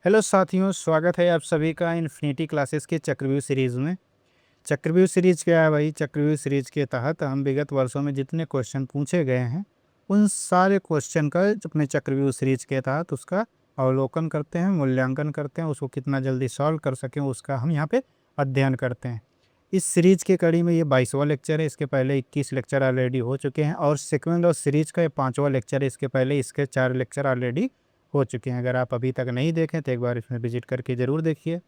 Hello साथियों, स्वागत है आप सभी का इन्फिनिटी क्लासेस के चक्रव्यूह सीरीज़ में। चक्रव्यूह सीरीज़ क्या है भाई? चक्रव्यूह सीरीज़ के तहत हम विगत वर्षों में जितने क्वेश्चन पूछे गए हैं, उन सारे क्वेश्चन का अपने चक्रव्यूह सीरीज़ के तहत उसका अवलोकन करते हैं, मूल्यांकन करते हैं, उसको कितना जल्दी सॉल्व कर सकें उसका हम यहाँ पे अध्ययन करते हैं। इस सीरीज़ की कड़ी में ये 22वां लेक्चर है। इसके पहले 21 लेक्चर ऑलरेडी हो चुके हैं और सेकंड और सीरीज़ का ये 5वां लेक्चर है। इसके पहले इसके 4 लेक्चर ऑलरेडी हो चुके हैं। अगर आप अभी तक नहीं देखें तो एक बार इसमें विजिट करके ज़रूर देखिए।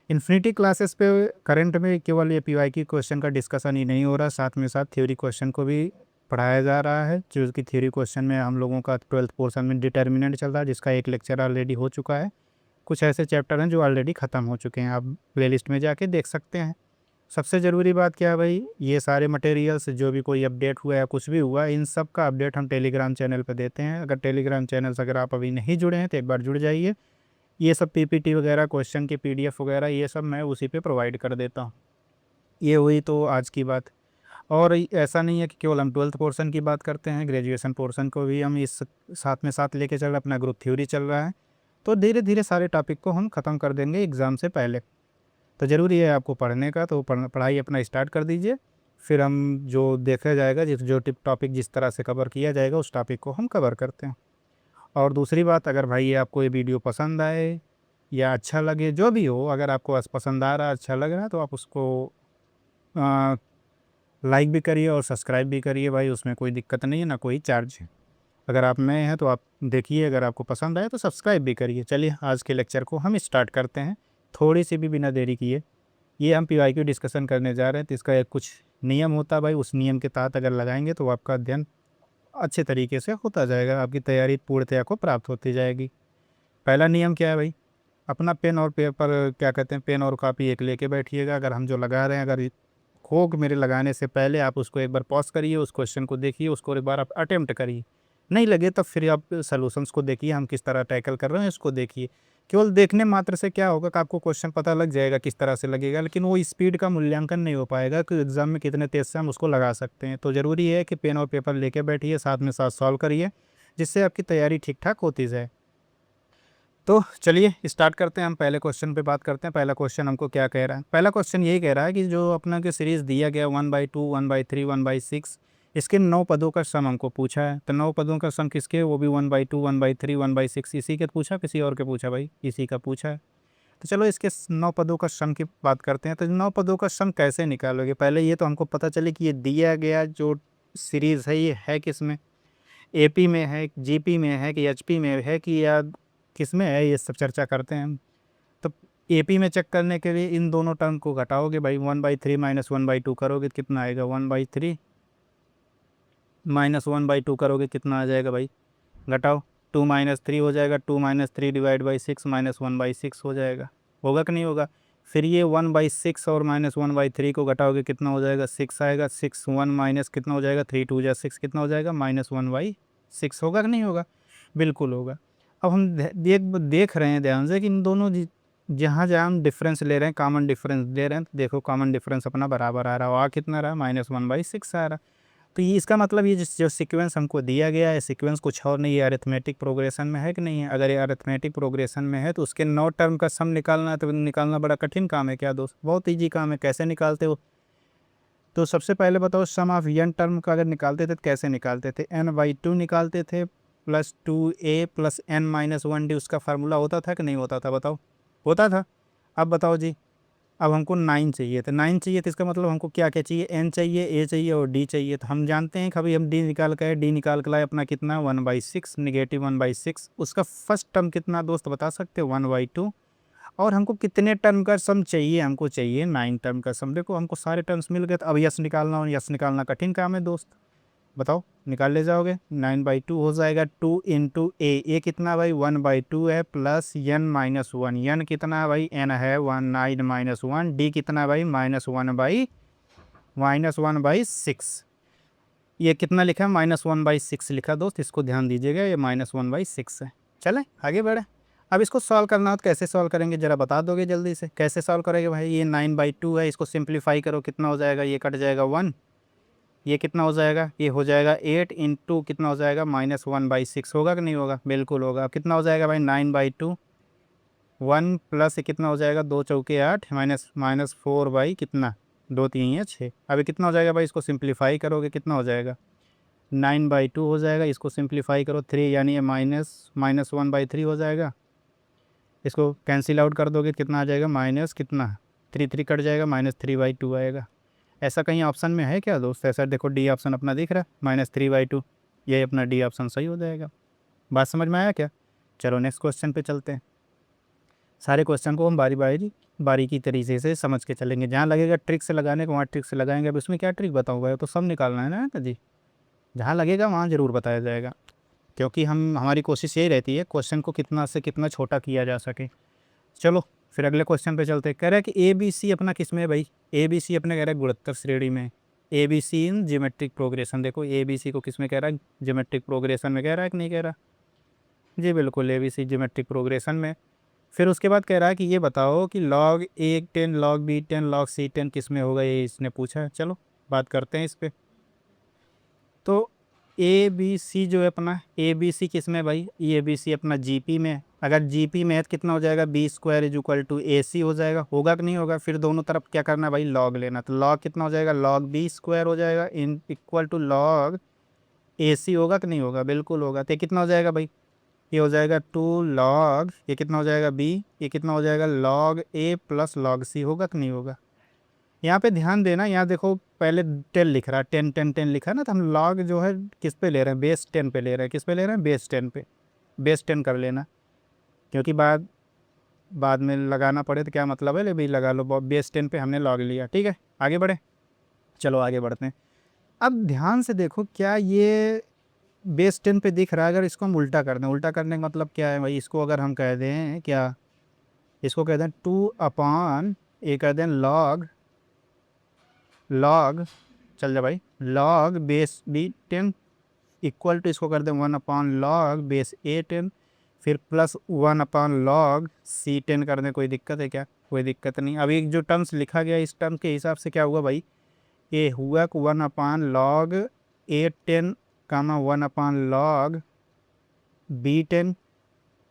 इन्फिनिटी क्लासेस पे करंट में केवल ये पीवाईक्यू क्वेश्चन का डिस्कशन ही नहीं हो रहा, साथ में साथ थ्योरी क्वेश्चन को भी पढ़ाया जा रहा है। जो कि थ्योरी क्वेश्चन में हम लोगों का 12th पोर्शन में डिटर्मिनेंट चल रहा है, जिसका एक लेक्चर ऑलरेडी हो चुका है। कुछ ऐसे चैप्टर हैं जो ऑलरेडी ख़त्म हो चुके हैं, आप प्लेलिस्ट में जाके देख सकते हैं। सबसे ज़रूरी बात क्या है भाई, ये सारे मटेरियल्स जो भी कोई अपडेट हुआ या कुछ भी हुआ, इन सब का अपडेट हम टेलीग्राम चैनल पे देते हैं। अगर टेलीग्राम चैनल से अगर आप अभी नहीं जुड़े हैं तो एक बार जुड़ जाइए। ये सब पीपीटी वगैरह, क्वेश्चन की पीडीएफ वगैरह, ये सब मैं उसी पे प्रोवाइड कर देता हूँ। ये हुई तो आज की बात। और ऐसा नहीं है कि केवल हम 12th पोर्शन की बात करते हैं, ग्रेजुएशन पोर्शन को भी हम इस साथ में साथ लेके चल रहे हैं। अपना ग्रुप थ्योरी चल रहा है, तो धीरे धीरे सारे टॉपिक को हम ख़त्म कर देंगे एग्ज़ाम से पहले। तो ज़रूरी है आपको पढ़ने का, तो पढ़ाई अपना स्टार्ट कर दीजिए। फिर हम जो देखा जाएगा, जो टॉपिक जिस तरह से कवर किया जाएगा, उस टॉपिक को हम कवर करते हैं। और दूसरी बात, अगर भाई आपको ये वीडियो पसंद आए या अच्छा लगे, जो भी हो, अगर आपको पसंद आ रहा है, अच्छा लग रहा है, तो आप उसको लाइक भी करिए और सब्सक्राइब भी करिए भाई। उसमें कोई दिक्कत नहीं है, ना कोई चार्ज है। अगर आप नए हैं तो आप देखिए, अगर आपको पसंद आए तो सब्सक्राइब भी करिए। चलिए आज के लेक्चर को हम स्टार्ट करते हैं, थोड़ी सी भी बिना देरी किए। ये हम पीवाईक्यू डिस्कशन करने जा रहे हैं, तो इसका एक कुछ नियम होता है भाई। उस नियम के तहत अगर लगाएंगे तो आपका अध्ययन अच्छे तरीके से होता जाएगा, आपकी तैयारी पूर्णतया को प्राप्त होती जाएगी। पहला नियम क्या है भाई? अपना पेन और पेपर, क्या कहते हैं, पेन और कॉपी एक लेके बैठिएगा। अगर हम जो लगा रहे हैं, अगर हो मेरे लगाने से पहले आप उसको एक बार पॉज करिए, उस क्वेश्चन को देखिए, उसको एक बार आप अटेम्प्ट करिए। नहीं लगे तब फिर आप सॉल्यूशंस को देखिए, हम किस तरह टैकल कर रहे हैं इसको देखिए। केवल देखने मात्र से क्या होगा कि आपको क्वेश्चन पता लग जाएगा किस तरह से लगेगा, लेकिन वो स्पीड का मूल्यांकन नहीं हो पाएगा कि एग्जाम में कितने तेज़ से हम उसको लगा सकते हैं। तो ज़रूरी है कि पेन और पेपर लेके बैठिए, साथ में साथ सॉल्व करिए, जिससे आपकी तैयारी ठीक ठाक होती जाए। तो चलिए स्टार्ट करते हैं। हम पहले क्वेश्चन पे बात करते हैं। पहला क्वेश्चन हमको क्या कह रहा है? पहला क्वेश्चन यही कह रहा है कि जो अपना के सीरीज़ दिया गया 1/2, 1/3, 1/6, इसके 9 पदों का सम हमको पूछा है। तो 9 पदों का सम किसके? वो भी 1/2, 1/3, 1/6, इसी के पूछा, किसी और के पूछा भाई? इसी का पूछा है। तो चलो इसके 9 पदों का सम की बात करते हैं। तो 9 पदों का सम कैसे निकालोगे? पहले ये तो हमको पता चले कि ये दिया गया जो सीरीज़ है, ये है किस में? एपी में है, जीपी में है कि एचपी में है कि या किस में है, ये सब चर्चा करते हैं हम। तो एपी में चेक करने के लिए इन दोनों टर्म को घटाओगे भाई। 1/3 माइनस 1/2 करोगे तो कितना आएगा? 1/3 माइनस 1/2 करोगे कितना आ जाएगा भाई? घटाओ। 2 माइनस 3 हो जाएगा। 2 माइनस 3 डिवाइड बाई 6 माइनस 1/6 हो जाएगा। होगा कि नहीं होगा? फिर ये 1/6 और माइनस 1/3 को घटाओगे कितना हो जाएगा? 6 आएगा। 6 1 माइनस कितना हो जाएगा? 3 2 जा 6 कितना हो जाएगा? -1/6 होगा कि नहीं होगा? बिल्कुल होगा। अब हम देख रहे हैं ध्यान से कि इन दोनों जहाँ जहाँ हम डिफरेंस ले रहे हैं, कॉमन डिफरेंस ले रहे हैं, तो देखो कॉमन डिफरेंस अपना बराबर आ रहा है। आ कितना रहा? -1/6 आ रहा। तो ये इसका मतलब ये जो सीक्वेंस हमको दिया गया है, सीक्वेंस कुछ और नहीं है, अरिथमेटिक प्रोग्रेशन में है कि नहीं है? अगर ये अरिथमेटिक प्रोग्रेशन में है तो उसके 9 टर्म का सम निकालना है, तो निकालना बड़ा कठिन काम है क्या दोस्त? बहुत ईजी काम है। कैसे निकालते हो? तो सबसे पहले बताओ, सम ऑफ एन टर्म का अगर निकालते थे तो कैसे निकालते थे? n/2 निकालते थे प्लस 2a प्लस n-1d, उसका फार्मूला होता था कि नहीं होता था? बताओ। होता था। अब बताओ जी, अब हमको 9 चाहिए। तो 9 चाहिए तो इसका मतलब हमको क्या क्या चाहिए? n चाहिए, a चाहिए और d चाहिए। तो हम जानते हैं कि अभी हम d निकाल के आए, d निकाल के लाए अपना कितना? 1/6, -1/6। उसका फर्स्ट टर्म कितना दोस्त बता सकते हो? 1/2। और हमको कितने टर्म का सम चाहिए? हमको चाहिए 9 टर्म का सम। देखो हमको सारे टर्म्स मिल गए। तो अब यस निकालना, और यस निकालना कठिन काम है दोस्त। बताओ, निकाल ले जाओगे? 9/2 हो जाएगा 2 इंटू ए कितना भाई? 1/2 है, प्लस n-1। n कितना है भाई? n है 1, 9 - 1। d कितना है भाई? -1/6। ये कितना लिखा है? -1/6 लिखा दोस्त, इसको ध्यान दीजिएगा, ये -1/6 है। चलें आगे बढ़े। अब इसको सॉल्व करना हो तो कैसे सॉल्व करेंगे, ज़रा बता दोगे जल्दी से? कैसे सॉल्व करेंगे भाई? ये 9/2 है, इसको सिंप्लीफाई करो, कितना हो जाएगा? ये कट जाएगा 1। ये कितना हो जाएगा? ये हो जाएगा 8 इंटू कितना हो जाएगा? -1/6। होगा कि नहीं होगा? बिल्कुल होगा। अब कितना हो जाएगा भाई? 9/2 1 प्लस कितना हो जाएगा, 2 चौके 8 माइनस 4 बाई कितना, 2 3 या 6। अभी कितना हो जाएगा भाई, इसको सिंप्लीफाई करोगे कितना हो जाएगा, 9/2 हो जाएगा। इसको सिंप्लीफाई करो 3 यानी ये -1/3 हो जाएगा। इसको कैंसिल आउट कर दोगे कितना आ जाएगा, माइनस कितना, 3 3 कट जाएगा, -3/2 आएगा। ऐसा कहीं ऑप्शन में है क्या दोस्त, ऐसा देखो डी ऑप्शन अपना दिख रहा है -3/2, ये अपना डी ऑप्शन सही हो जाएगा। बात समझ में आया क्या? चलो नेक्स्ट क्वेश्चन पे चलते हैं। सारे क्वेश्चन को हम बारीकी तरीके से समझ के चलेंगे। जहाँ लगेगा ट्रिक से लगाने को वहाँ ट्रिक से लगाएंगे। अब इसमें क्या ट्रिक बताऊँ भाई, तो सब निकालना है ना जी, जहाँ लगेगा वहाँ ज़रूर बताया जाएगा, क्योंकि हमारी कोशिश यही रहती है क्वेश्चन को कितना से कितना छोटा किया जा सके। चलो फिर अगले क्वेश्चन पे चलते हैं। कह रहा है कि ए बी सी अपना किस में है भाई, ए बी सी अपने कह रहा है गुणोत्तर श्रेणी में। A B C in geometric progression, देखो ए बी सी को किस में कह रहा है, ज्योमेट्रिक प्रोग्रेशन में कह रहा है कि नहीं कह रहा, जी बिल्कुल A B C geometric progression में। फिर उसके बाद कह रहा है कि ये बताओ कि log A 10 log B 10 log C 10 किस में होगा, ये इसने पूछा है। चलो बात करते हैं इस पर। तो ए बी सी जो है अपना, ए बी सी किस में भाई, ए बी सी अपना जी पी में। अगर जी पी में है तो कितना हो जाएगा, B² = AC हो जाएगा, होगा कि नहीं होगा। फिर दोनों तरफ क्या करना है भाई, लॉग लेना। तो लॉग कितना हो जाएगा, log B² हो जाएगा in equal to log AC, होगा कि नहीं होगा, बिल्कुल होगा। तो कितना हो जाएगा भाई, ये हो जाएगा 2 log, ये कितना हो जाएगा B, ये कितना हो जाएगा log A plus log C, होगा कि नहीं होगा। यहाँ पे ध्यान देना, यहाँ देखो पहले 10 लिख रहा है, 10 10 10 लिखा है ना, तो हम log जो है किस पे ले रहे हैं, बेस 10 पे ले रहे हैं। किस पे ले रहे हैं, बेस 10 पे, बेस 10 कर लेना, क्योंकि बाद में लगाना पड़े तो क्या मतलब है, ले भाई लगा लो, बेस 10 पे हमने log लिया। ठीक है, आगे बढ़े, चलो आगे बढ़ते हैं। अब ध्यान से देखो, क्या ये बेस 10 पे दिख रहा है, अगर इसको हम उल्टा कर दें, उल्टा करने का मतलब क्या है भाई, इसको अगर हम कह दें क्या, इसको कह दें 2/, ये कह दें log चल जा भाई, log base B10 equal to, इसको कर दें 1/log बेस A10, फिर प्लस 1/log C10 कर दें। कोई दिक्कत है क्या, कोई दिक्कत नहीं। अभी जो टर्म्स लिखा गया इस टर्म के हिसाब से क्या हुआ भाई, ये हुआ 1/log A10 1/log B10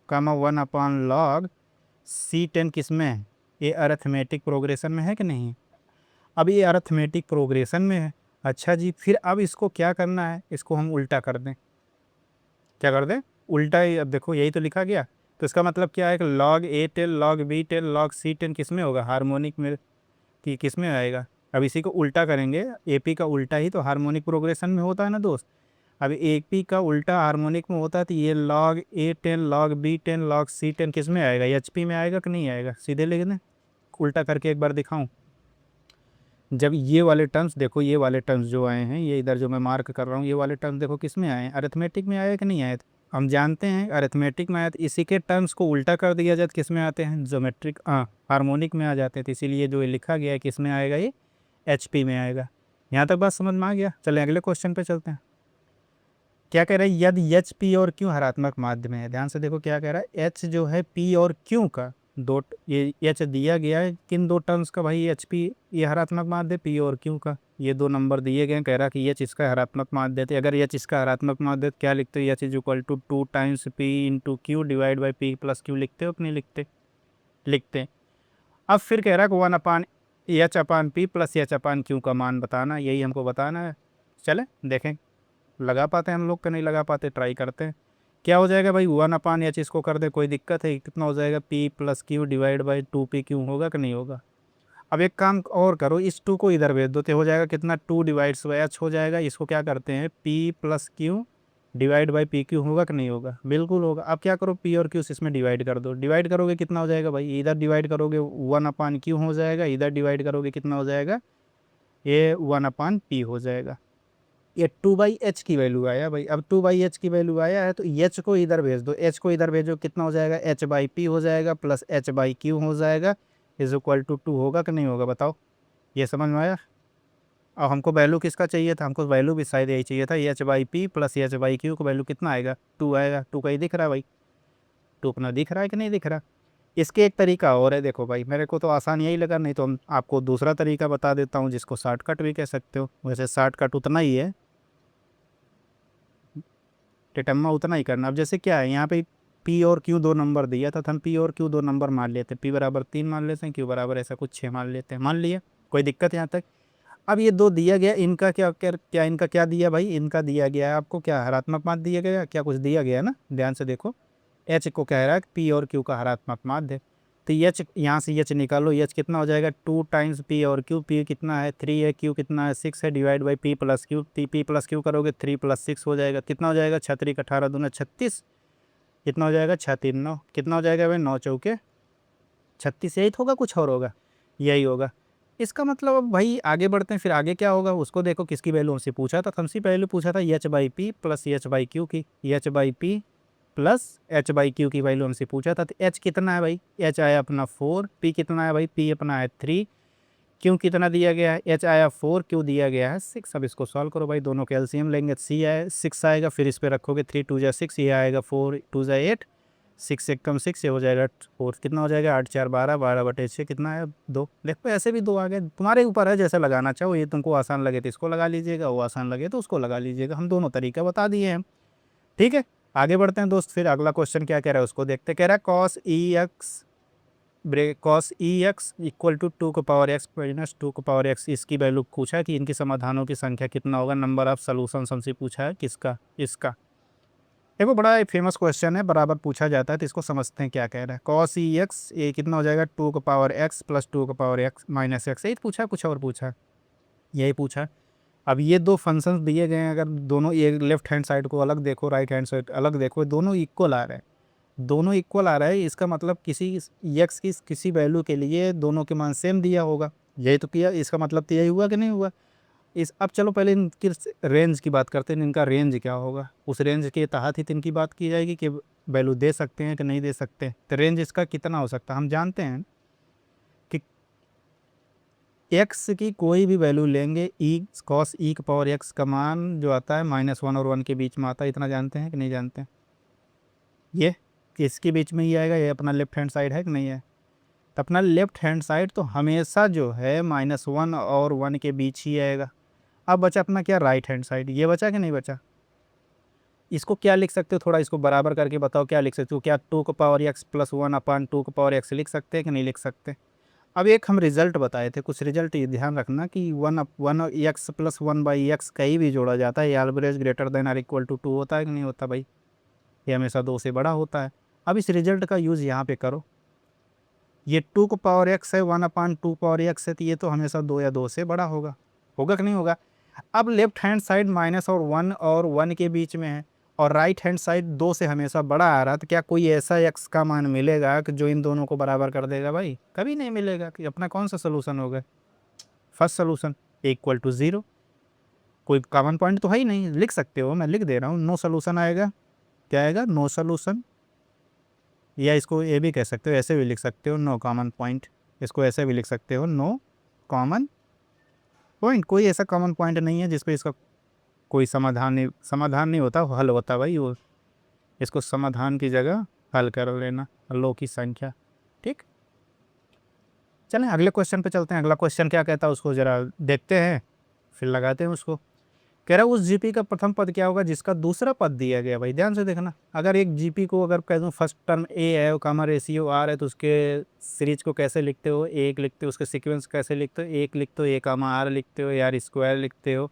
1/log C10 किस में है, ये अरिथमेटिक प्रोग्रेशन में है कि नहीं। अब ये अरिथमेटिक प्रोग्रेशन में है। अच्छा जी, फिर अब इसको क्या करना है, इसको हम उल्टा कर दें। क्या कर दें, उल्टा ही। अब देखो यही तो लिखा गया, तो इसका मतलब क्या है कि log A10 log B10 log C10 किस में होगा, हार्मोनिक में, कि किस में आएगा। अब इसी को उल्टा करेंगे, AP का उल्टा ही तो हार्मोनिक प्रोग्रेशन में होता है ना दोस्त। अब AP का उल्टा हार्मोनिक में होता है, तो ये log A10 log B10 log C10 किस में आएगा, HP में आएगा कि नहीं आएगा। सीधे लिख दें, उल्टा करके एक बार दिखाऊं। जब ये वाले टर्म्स देखो, ये वाले टर्म्स जो आए हैं, ये इधर जो मैं मार्क कर रहा हूँ, ये वाले टर्म्स देखो किस में आए हैं, अरिथमेटिक में आए कि नहीं आए। हम जानते हैं अरिथमेटिक में आए, तो इसी के टर्म्स को उल्टा कर दिया जाए तो किस में आते हैं, ज्योमेट्रिक हार्मोनिक में आ जाते हैं। तो इसीलिए जो ये लिखा गया है किस में आएगा, ये HP में आएगा। यहाँ तक बात समझ में आ गया। चलें अगले क्वेश्चन पे चलते हैं। क्या कह रहा है, यदि H P और Q हरात्मक माध्य में है। ध्यान से देखो क्या कह रहा है, H जो है P और Q का, दो ये H दिया गया है, किन दो टर्म्स का भाई, HP ये हरात्मक माध्य, P और Q का ये दो नंबर दिए गए हैं। कह रहा है कि H इसका हरात्मक माध्य थे। अगर H इसका हरात्मक माध्य क्या लिखते हो, H = 2 times P × Q divide by P + Q लिखते हो कि नहीं लिखते, लिखते। अब फिर कह रहा है कि 1/H/P + H/Q का मान बताना, यही हमको बताना है। चले देखें लगा पाते हैं हम लोग, का नहीं लगा पाते, ट्राई करते हैं। क्या हो जाएगा भाई, 1/H इसको कर दे, कोई दिक्कत है, कितना हो जाएगा, P + Q divide by 2PQ, होगा कि नहीं होगा। अब एक काम और करो, इस 2 को इधर भेज दो, तो हो जाएगा कितना, 2/H हो जाएगा। इसको क्या करते हैं, P + Q divide by PQ, होगा कि नहीं होगा, बिल्कुल होगा। अब क्या करो, P और Q इसमें डिवाइड कर दो, डिवाइड करोगे कितना हो जाएगा भाई, इधर डिवाइड करोगे 1/Q हो जाएगा, इधर डिवाइड करोगे कितना हो जाएगा, ये 1/P हो जाएगा। ये 2/H की वैल्यू आया भाई। अब 2/H की वैल्यू आया है, तो H को इधर भेज दो, H को इधर भेजो, कितना हो जाएगा, H/P हो जाएगा प्लस H/Q हो जाएगा, = 2 होगा कि नहीं होगा, बताओ। ये समझ में आया। अब हमको वैल्यू किसका चाहिए था, हमको वैल्यू भी शायद यही चाहिए था, H/P प्लस H/Q को वैल्यू कितना आएगा, 2 आएगा। 2 कहीं दिख रहा है भाई, 2 अपना दिख रहा है कि नहीं दिख रहा। इसके एक तरीका और है, देखो भाई मेरे को तो आसान यही लगा, नहीं तो हम आपको दूसरा तरीका बता देता हूँ, जिसको शॉर्टकट भी कह सकते हो। वैसे शॉर्टकट उतना ही है, टिटम्मा उतना ही करना। अब जैसे क्या है यहाँ पे पी और क्यू दो नंबर दिया था तो हम पी और क्यू दो नंबर मान लेते हैं, पी बराबर 3 मान लेते हैं, क्यू बराबर ऐसा कुछ 6 मान लेते हैं, मान लिया, कोई दिक्कत यहाँ तक। अब ये दो दिया गया, इनका क्या क्या क्या इनका क्या दिया भाई, इनका दिया गया है आपको क्या, हरात्मक माध्य दिया गया, क्या कुछ दिया गया है ना, ध्यान से देखो। एच को कह रहा है पी और क्यू का हरात्मक माध्य, तो एच यहाँ से एच निकालो, एच कितना हो जाएगा 2 टाइम्स पी और क्यू, पी कितना है 3 है, क्यू कितना है 6 है, divide by P plus Q, P plus Q करोगे 3 + 6 हो जाएगा, कितना हो जाएगा 6 × 18 दूना 36, कितना हो जाएगा 6 × 3 = 9, कितना हो जाएगा भाई 9 चौके 36, यही तो होगा, कुछ और होगा, यही होगा। इसका मतलब अब भाई आगे बढ़ते हैं, फिर आगे क्या होगा उसको देखो, किसकी वैल्यू हमसे पूछा था, हमसे पहले पूछा था H by P plus H by Q की, H by P plus H by Q की वैल्यू हमसे पूछा था, तो एच कितना है भाई, एच आया अपना 4, पी कितना है भाई, पी अपना है 3, क्यू कितना दिया गया है, एच आया 4, क्यू दिया गया है 6। अब इसको सॉल्व करो भाई, दोनों के एलसीएम लेंगे, सी आए 6 आएगा, फिर इस पे रखोगे 3 × 2 = 6, ये आएगा 4 × 2 = 8, 6 एक कम 6, ये हो जाएगा 4, कितना हो जाएगा 8 × 4 = 12, 12/6 कितना है 2। देखो ऐसे भी 2 आ गए, तुम्हारे ऊपर है जैसे लगाना चाहो, ये तुमको आसान लगे तो इसको लगा लीजिएगा, वो आसान लगे तो उसको लगा लीजिएगा, हम दोनों तरीका बता दिए हैं, ठीक है। आगे बढ़ते हैं दोस्त, फिर अगला क्वेश्चन क्या कह रहा है उसको देखते, कह रहा है cos E X equal to 2x - 2x, इसकी वैल्यू पूछा है कि इनकी समाधानों की संख्या कितना होगा, नंबर ऑफ सॉल्यूशन हमसे पूछा है किसका, इसका। देखो बड़ा एक फेमस क्वेश्चन है, बराबर पूछा जाता है, तो इसको समझते हैं क्या कह रहा है। cos ई एक्स ये कितना हो जाएगा 2x + 2x - x, यही पूछा, कुछ और पूछा, यही पूछा। अब ये दो फंक्शंस दिए गए हैं, अगर दोनों ये लेफ्ट हैंड साइड को अलग देखो, राइट हैंड साइड अलग देखो, दोनों इक्वल आ रहे हैं, दोनों इक्वल आ रहा है, इसका मतलब किसी एक्स की किसी वैल्यू के लिए दोनों के मान सेम दिया होगा, यही तो किया, इसका मतलब तो यही हुआ कि नहीं हुआ। इस अब चलो पहले इनकी रेंज की बात करते हैं, इनका रेंज क्या होगा, उस रेंज के तहत ही तो इनकी बात की जाएगी कि वैल्यू दे सकते हैं कि नहीं दे सकते, तो रेंज इसका कितना हो सकता है, हम जानते हैं कि एक्स की कोई भी वैल्यू लेंगे, ई कॉस ई की पावर एक्स का मान जो आता है -1 और 1 के बीच में आता है, इतना जानते हैं कि नहीं जानते हैं, ये किसके बीच में ही आएगा, ये अपना लेफ्ट हैंड साइड है कि नहीं है, तो अपना लेफ्ट हैंड साइड तो हमेशा जो है -1 और 1 के बीच ही आएगा। अब बचा अपना क्या, राइट हैंड साइड, ये बचा कि नहीं बचा, इसको क्या लिख सकते हो, थोड़ा इसको बराबर करके बताओ क्या लिख सकते हो, क्या 2x + 1/2x लिख सकते हैं कि नहीं लिख सकते। अब एक हम रिजल्ट बताए थे, कुछ रिजल्ट ये ध्यान रखना कि 1x + 1/x कहीं भी जोड़ा जाता है, average greater than or equal to 2 होता है कि नहीं होता भाई, ये हमेशा 2 से बड़ा होता है। अब इस रिजल्ट का यूज़ यहाँ पे करो, ये 2x है, 1/2x है, तो ये तो हमेशा 2 या 2 से बड़ा होगा, होगा कि नहीं होगा। अब लेफ्ट हैंड साइड -1 और 1 के बीच में है, और राइट हैंड साइड 2 से हमेशा बड़ा आ रहा है, तो क्या कोई ऐसा x का मान मिलेगा कि जो इन दोनों को बराबर कर देगा भाई, कभी नहीं मिलेगा। कि अपना कौन सा सोल्यूशन होगा, फर्स्ट सोल्यूशन इक्वल टू 0, कोई कॉमन पॉइंट तो है ही नहीं, लिख सकते हो, मैं लिख दे रहा हूँ, नो सोल्यूशन आएगा, क्या आएगा नो सोल्यूशन, या इसको ये भी कह सकते हो, ऐसे भी लिख सकते हो नो कॉमन पॉइंट, इसको ऐसे भी लिख सकते हो नो कॉमन पॉइंट, कोई ऐसा कॉमन पॉइंट नहीं है जिसपे इसका कोई समाधान नहीं होता, हल होता भाई वो, इसको समाधान की जगह हल कर लेना, लो की संख्या, ठीक। चलें अगले क्वेश्चन पे चलते हैं, अगला क्वेश्चन क्या कहता है उसको जरा देखते हैं, फिर लगाते हैं उसको। कह रहा है उस जीपी का प्रथम पद क्या होगा जिसका दूसरा पद दिया गया, भाई ध्यान से देखना, अगर एक जीपी को अगर कह दूँ फर्स्ट टर्म ए है, कामा रेशियो आर है, तो उसके सीरीज को कैसे लिखते हो, एक लिखते हो, उसके सीक्वेंस कैसे लिखते हो, एक लिखते हो, ए कामा आर लिखते हो, यार स्क्वायर लिखते हो,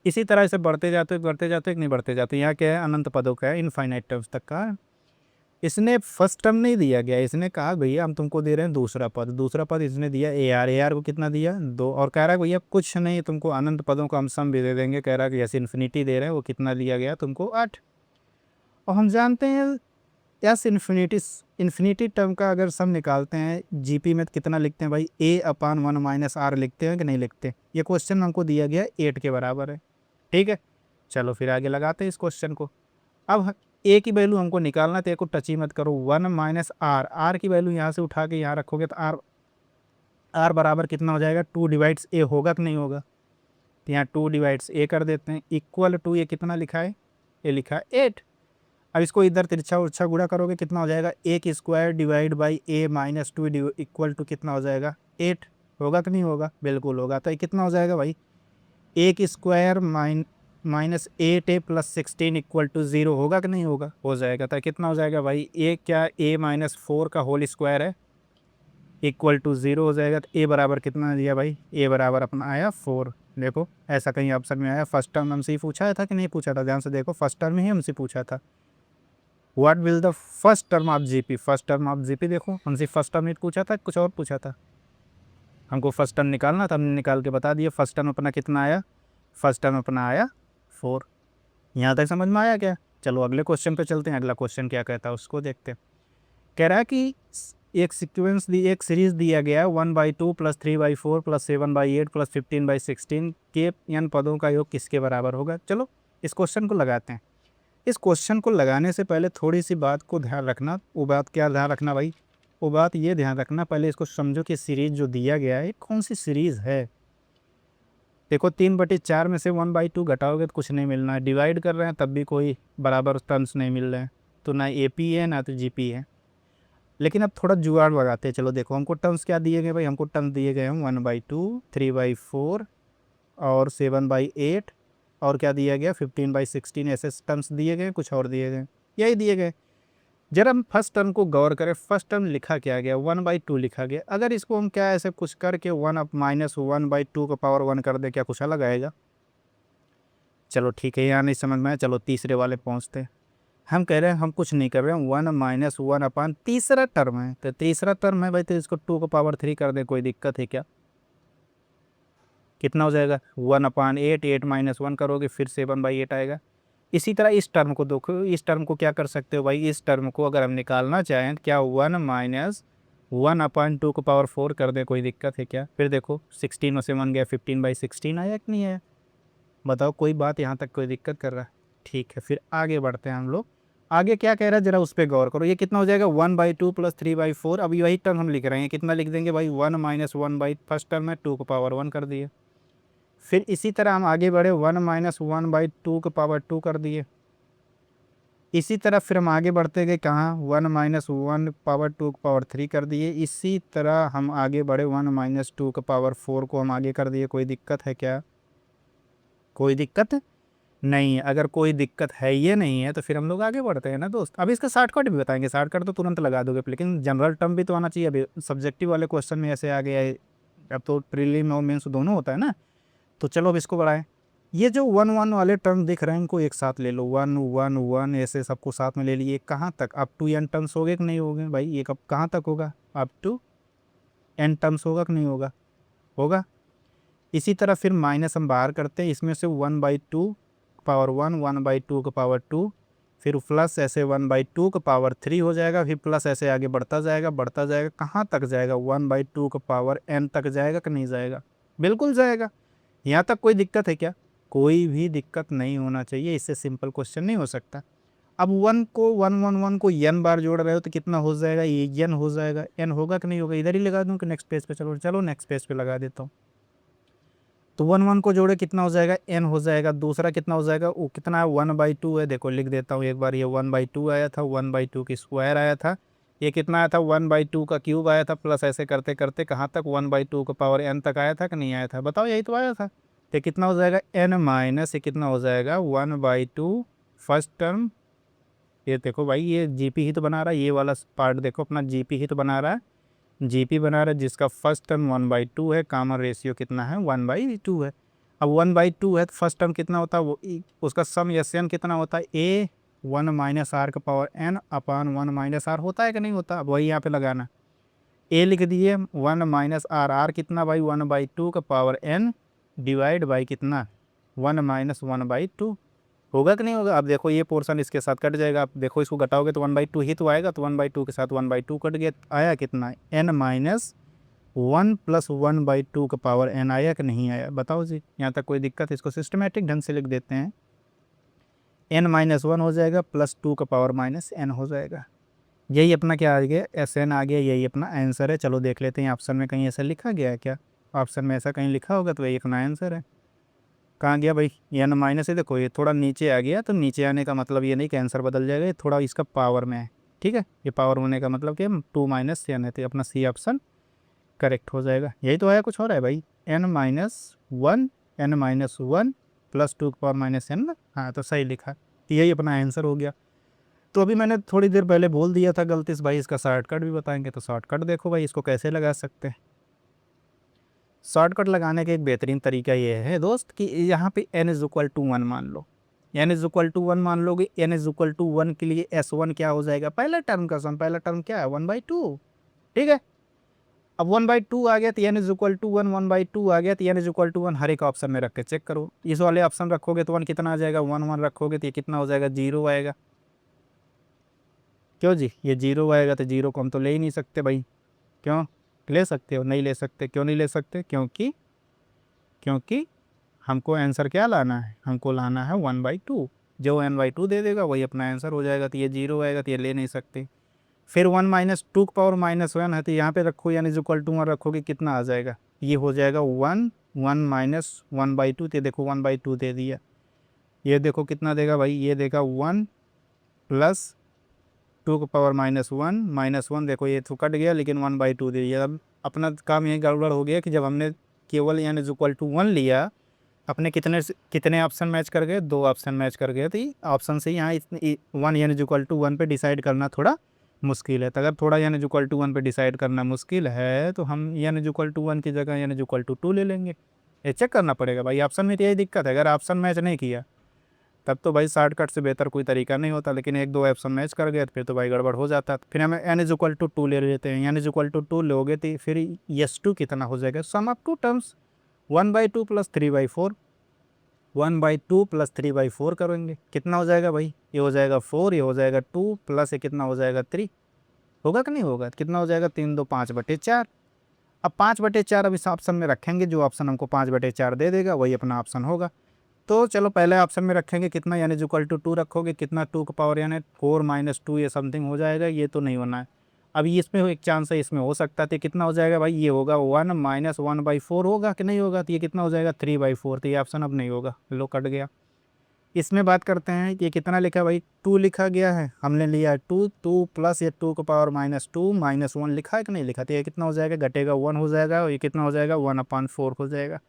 इसी तरह से बढ़ते जाते हो कि नहीं बढ़ते जाते, यहाँ क्या है अनंत पदों का है, इनफाइनाइट टर्म्स तक का है। इसने फर्स्ट टर्म नहीं दिया गया, इसने कहा भैया हम तुमको दे रहे हैं दूसरा पद, दूसरा पद इसने दिया ए आर को कितना दिया 2, और कह रहा है भैया कुछ नहीं तुमको अनंत पदों का हम सम भी दे देंगे, कह रहा है कि जैसे इन्फिनिटी दे रहे हैं वो कितना दिया गया तुमको 8। और हम जानते हैं एस इन्फिनिटी टर्म का अगर सम निकालते हैं जीपी में तो कितना लिखते हैं भाई, a/1 - r लिखते हैं कि नहीं लिखते, ये क्वेश्चन हमको दिया गया 8 के बराबर है, ठीक है। चलो फिर आगे लगाते हैं इस क्वेश्चन को। अब ए की वैल्यू हमको निकालना, तो ए को टच ही मत करो, 1 - आर की वैल्यू यहाँ से उठा के यहाँ रखोगे तो आर बराबर कितना हो जाएगा 2/a होगा कि नहीं होगा, तो यहाँ 2/a कर देते हैं, इक्वल टू ये कितना लिखा है, ये लिखा है 8। अब इसको इधर तिरछा उर्छा गुणा करोगे कितना हो जाएगा, ए की square divide by a - 2 equal to कितना हो जाएगा 8, होगा कि नहीं होगा, बिल्कुल होगा। तो ये कितना हो जाएगा भाई, ए की square minus 8a plus 16 equal to 0 होगा कि नहीं होगा? हो जाएगा। तो कितना हो जाएगा भाई? ए क्या a माइनस 4 का होल स्क्वायर है इक्वल टू 0 हो जाएगा। तो a बराबर कितना दिया भाई? a बराबर अपना आया 4। देखो ऐसा कहीं ऑप्शन में आया? फर्स्ट टर्म हमसे ही पूछा था कि नहीं पूछा था? ध्यान से देखो, फर्स्ट टर्म ही हमसे पूछा था। What will the first term of GP? First term of GP देखो हमसे फर्स्ट टर्म नहीं पूछा था, कुछ और पूछा था। हमको फर्स्ट टर्म निकालना था, हमने निकाल के बता दिया। फर्स्ट टर्म अपना कितना आया? फर्स्ट टर्म अपना आया 4। यहाँ तक समझ में आया क्या? चलो अगले क्वेश्चन पे चलते हैं। अगला क्वेश्चन क्या कहता है उसको देखते हैं। कह रहा है कि एक सीक्वेंस दी, एक सीरीज दिया गया है 1/2 प्लस 3/4 प्लस 7/8 प्लस 15/16 के n पदों का योग किसके बराबर होगा? चलो इस क्वेश्चन को लगाते हैं। इस क्वेश्चन को लगाने से पहले थोड़ी सी बात को ध्यान रखना। वो बात क्या ध्यान रखना भाई? वो बात ये ध्यान रखना, पहले इसको समझो कि सीरीज जो दिया गया है कौन सी सीरीज है। देखो 3/4 में से 1/2 घटाओगे तो कुछ नहीं मिलना है। डिवाइड कर रहे हैं तब भी कोई बराबर टर्म्स नहीं मिल रहे हैं। तो ना AP है ना तो GP है। लेकिन अब थोड़ा जुगाड़ लगाते हैं। चलो देखो हमको टर्म्स क्या दिए गए भाई? हमको टर्म्स दिए गए हैं 1/2, 3/4 और 7/8 और क्या दिया गया 15/16। ऐसे टर्म्स दिए गए, कुछ और दिए गए? यही दिए गए। जरा हम फर्स्ट टर्म को गौर करें। फर्स्ट टर्म लिखा क्या गया? 1/2 लिखा गया। अगर इसको हम क्या ऐसे कुछ करके 1/2 का पावर 1 कर दे, क्या कुछ अलग आएगा? चलो ठीक है, यहाँ नहीं समझ में आया। चलो तीसरे वाले पहुँचते हैं। हम कह रहे हैं हम कुछ नहीं कर रहे हैं, 1 - 1 तीसरा टर्म है। तो तीसरा टर्म है भाई, तो इसको 2 का पावर 3 कर दे, कोई दिक्कत है क्या? कितना हो जाएगा? 1/8, 8 - 1 करोगे फिर 7/8 आएगा। इसी तरह इस टर्म को देखो। इस टर्म को क्या कर सकते हो भाई? इस टर्म को अगर हम निकालना चाहें तो क्या 1 - 1/2 का पावर 4 कर दें, कोई दिक्कत है क्या? फिर देखो 16 में से 1 गया, 15/16 आया कि नहीं आया? बताओ, कोई बात यहाँ तक कोई दिक्कत कर रहा है? ठीक है, फिर आगे बढ़ते हैं हम लोग। आगे क्या कह रहा है जरा उस पर गौर करो। ये कितना हो जाएगा? 1/2 प्लस 3/4। अब वही टर्म हम लिख रहे हैं, कितना लिख देंगे भाई? 1 - 1 फर्स्ट टर्म है, 2 का पावर 1 कर दिए। फिर इसी तरह हम आगे बढ़े, 1 - 1/2 का पावर 2 कर दिए। इसी तरह फिर हम आगे बढ़ते गए, कहाँ? 1 - 1 पावर 2 का पावर 3 कर दिए। इसी तरह हम आगे बढ़े, 1 - 2 का पावर 4 को हम आगे कर दिए। कोई दिक्कत है क्या? कोई दिक्कत नहीं है। अगर कोई दिक्कत है ये नहीं है तो फिर हम लोग आगे बढ़ते हैं ना दोस्त। अब इसका शॉर्टकट भी बताएंगे। शॉर्टकट तो तुरंत लगा दोगे, लेकिन जनरल टर्म भी तो आना चाहिए। अभी सब्जेक्टिव वाले क्वेश्चन में ऐसे आ गया है। अब तो प्रीलिम और मेंस दोनों होता है ना। तो चलो अब इसको बढ़ाएं। ये जो 1 1 वाले टर्म दिख रहे हैं इनको एक साथ ले लो। 1 1 1 ऐसे सबको साथ में ले लिए। कहाँ तक? अप टू n टर्म्स हो गए कि नहीं हो गए भाई? ये कब कहाँ तक होगा? अप टू n टर्म्स होगा कि नहीं होगा? होगा। इसी तरह फिर माइनस हम बाहर करते हैं। इसमें से 1/2 पावर 1, 1/2 का पावर 2, फिर प्लस ऐसे 1/2 का पावर 3 हो जाएगा। फिर प्लस ऐसे आगे बढ़ता जाएगा, बढ़ता जाएगा। कहाँ तक जाएगा? 1/2 का पावर n तक जाएगा कि नहीं जाएगा? बिल्कुल जाएगा। यहाँ तक कोई दिक्कत है क्या? कोई भी दिक्कत नहीं होना चाहिए। इससे सिंपल क्वेश्चन नहीं हो सकता। अब 1 को n बार जोड़ रहे हो तो कितना हो जाएगा? ये n हो जाएगा। n होगा कि नहीं होगा? इधर ही लगा दूं कि नेक्स्ट पेज पे? चलो चलो नेक्स्ट पेज पे लगा देता हूँ। तो 1 को जोड़े कितना हो जाएगा? n हो जाएगा। दूसरा कितना हो जाएगा? वो कितना है? 1/2 है। देखो लिख देता हूँ एक बार। ये 1/2 आया था, 1/2 की स्क्वायर आया था। ये कितना आया था? 1/2 का क्यूब आया था। प्लस ऐसे करते करते कहाँ तक? 1/2 का पावर n तक आया था कि नहीं आया था? बताओ, यही तो आया था। तो कितना हो जाएगा? n माइनस ये कितना हो जाएगा? 1/2 फर्स्ट टर्म। ये देखो भाई, ये जीपी ही तो बना रहा है। ये वाला पार्ट देखो अपना जीपी ही तो बना रहा है। जीपी बना रहा है जिसका फर्स्ट टर्म 1/2 है। कॉमन रेशियो कितना है? 1/2 है। अब 1/2 है तो फर्स्ट टर्म कितना होता है? वो उसका सम या n कितना होता है? a 1 - r का पावर n अपान 1 - r होता है कि नहीं होता? अब वही यहाँ पे लगाना। a लिख दिए 1 - r कितना भाई? 1/2 का पावर n डिवाइड बाई कितना? 1 - 1/2 होगा कि नहीं होगा? अब देखो ये पोर्शन इसके साथ कट जाएगा। आप देखो इसको घटाओगे तो 1/2 ही तो आएगा। तो 1/2 के साथ 1/2 कट गया। आया कितना? n - 1 प्लस 1/2 का पावर n आया कि नहीं आया? बताओ जी, यहाँ तक कोई दिक्कत? इसको सिस्टमेटिक ढंग से लिख देते हैं। n - 1 हो जाएगा प्लस 2 का पावर -n हो जाएगा। यही अपना क्या आ गया? SN आ गया। यही अपना आंसर है। चलो देख लेते हैं ऑप्शन में कहीं ऐसा लिखा गया है क्या? ऑप्शन में ऐसा कहीं लिखा होगा तो वही अपना आंसर है। कहाँ गया भाई? n माइनस है। देखो ये थोड़ा नीचे आ गया। तो नीचे आने का मतलब ये नहीं कि आंसर बदल जाएगा। ये थोड़ा इसका पावर में है। ठीक है, ये पावर होने का मतलब कि 2 - n है। तो अपना सी ऑप्शन करेक्ट हो जाएगा। यही तो है, कुछ हो रहा है भाई? n - 1 n - 1 प्लस 2⁻n ना, हाँ तो सही लिखा, तो यही अपना आंसर हो गया। तो अभी मैंने थोड़ी देर पहले बोल दिया था गलती से भाई, इसका शॉर्टकट भी बताएंगे, तो शॉर्टकट देखो भाई इसको कैसे लगा सकते हैं। शॉर्टकट लगाने का एक बेहतरीन तरीका ये है दोस्त कि यहाँ पे n=1 मान लो, n=1 मान लोगे, n=1 के लिए s1 क्या हो जाएगा, पहला टर्म का सम, पहला टर्म क्या है 1/2, ठीक है। अब 1/2 आ गया तो n=1, 1/2 आ गया तो n=1 हर एक ऑप्शन में रख के चेक करो। इस वाले ऑप्शन रखोगे तो 1 कितना आ जाएगा, 1 रखोगे तो ये कितना हो जाएगा, 0 आएगा। क्यों जी, ये 0 आएगा तो 0 को हम तो ले ही नहीं सकते भाई। क्यों ले सकते हो, नहीं ले सकते, क्यों नहीं ले सकते, क्योंकि हमको आंसर क्या लाना है, हमको लाना है 1/2। जो n/2 दे देगा वही अपना आंसर हो जाएगा, तो ये 0 आएगा तो ये ले नहीं सकते। फिर 1 - 2⁻⁻1 है तो यहाँ पे रखो, यानी =1 रखोगे कितना आ जाएगा, ये हो जाएगा 1, 1 - 1/2, तो देखो 1/2 दे दिया। ये देखो कितना देगा भाई, ये देगा 1 + 2⁻1 -1 देखो ये तो कट गया, लेकिन 1/2 दे दिया। अब अपना काम ये गड़बड़ हो गया कि जब हमने केवल यानी =1 लिया, अपने कितने ऑप्शन मैच कर गए, 2 ऑप्शन मैच कर गए, तो ऑप्शन से यहाँ 1 यानी =1 पे डिसाइड करना थोड़ा मुश्किल है। तो अगर थोड़ा यानी =1 पे डिसाइड करना मुश्किल है तो हम यानी =1 की जगह यानी =2 ले लेंगे। ये चेक करना पड़ेगा भाई, ऑप्शन में तो यही दिक्कत है, अगर ऑप्शन मैच नहीं किया तब तो भाई शॉर्टकट से बेहतर कोई तरीका नहीं होता, लेकिन 1-2 ऑप्शन मैच कर गए तो फिर तो भाई गड़बड़ हो जाता। फिर हमें n=2 ले लेते हैं, n=2 लोगे तो फिर s2 कितना हो जाएगा, सम ऑफ टू टर्म्स 1/2 + 3/4, 1/2 + 3/4 करेंगे कितना हो जाएगा भाई, ये हो जाएगा 4, ये हो जाएगा 2 प्लस ये कितना हो जाएगा 3, होगा कि नहीं होगा, कितना हो जाएगा 3 2 5/4। अब 5/4 अब इस ऑप्शन में रखेंगे, जो ऑप्शन हमको 5/4 दे देगा वही अपना ऑप्शन होगा। तो चलो पहले ऑप्शन में रखेंगे कितना, यानी =2 रखोगे कितना, 2 का पावर यानी 4 - 2 ये समथिंग हो जाएगा, ये तो नहीं होना है। अब इसमें एक चांस है, इसमें हो सकता है, तो कितना हो जाएगा भाई, ये होगा 1 - 1/4 होगा कि नहीं होगा, तो ये कितना हो जाएगा 3/4, तो ये ऑप्शन अब नहीं होगा, लो कट गया। इसमें बात करते हैं, ये कितना लिखा भाई, 2 लिखा गया है, हमने लिया है 2, 2 प्लस ये 2 का पावर -2 -1 लिखा है कि नहीं लिखा, तो ये कितना हो जाएगा, घटेगा 1 हो जाएगा, और ये कितना हो जाएगा 1/4 हो जाएगा,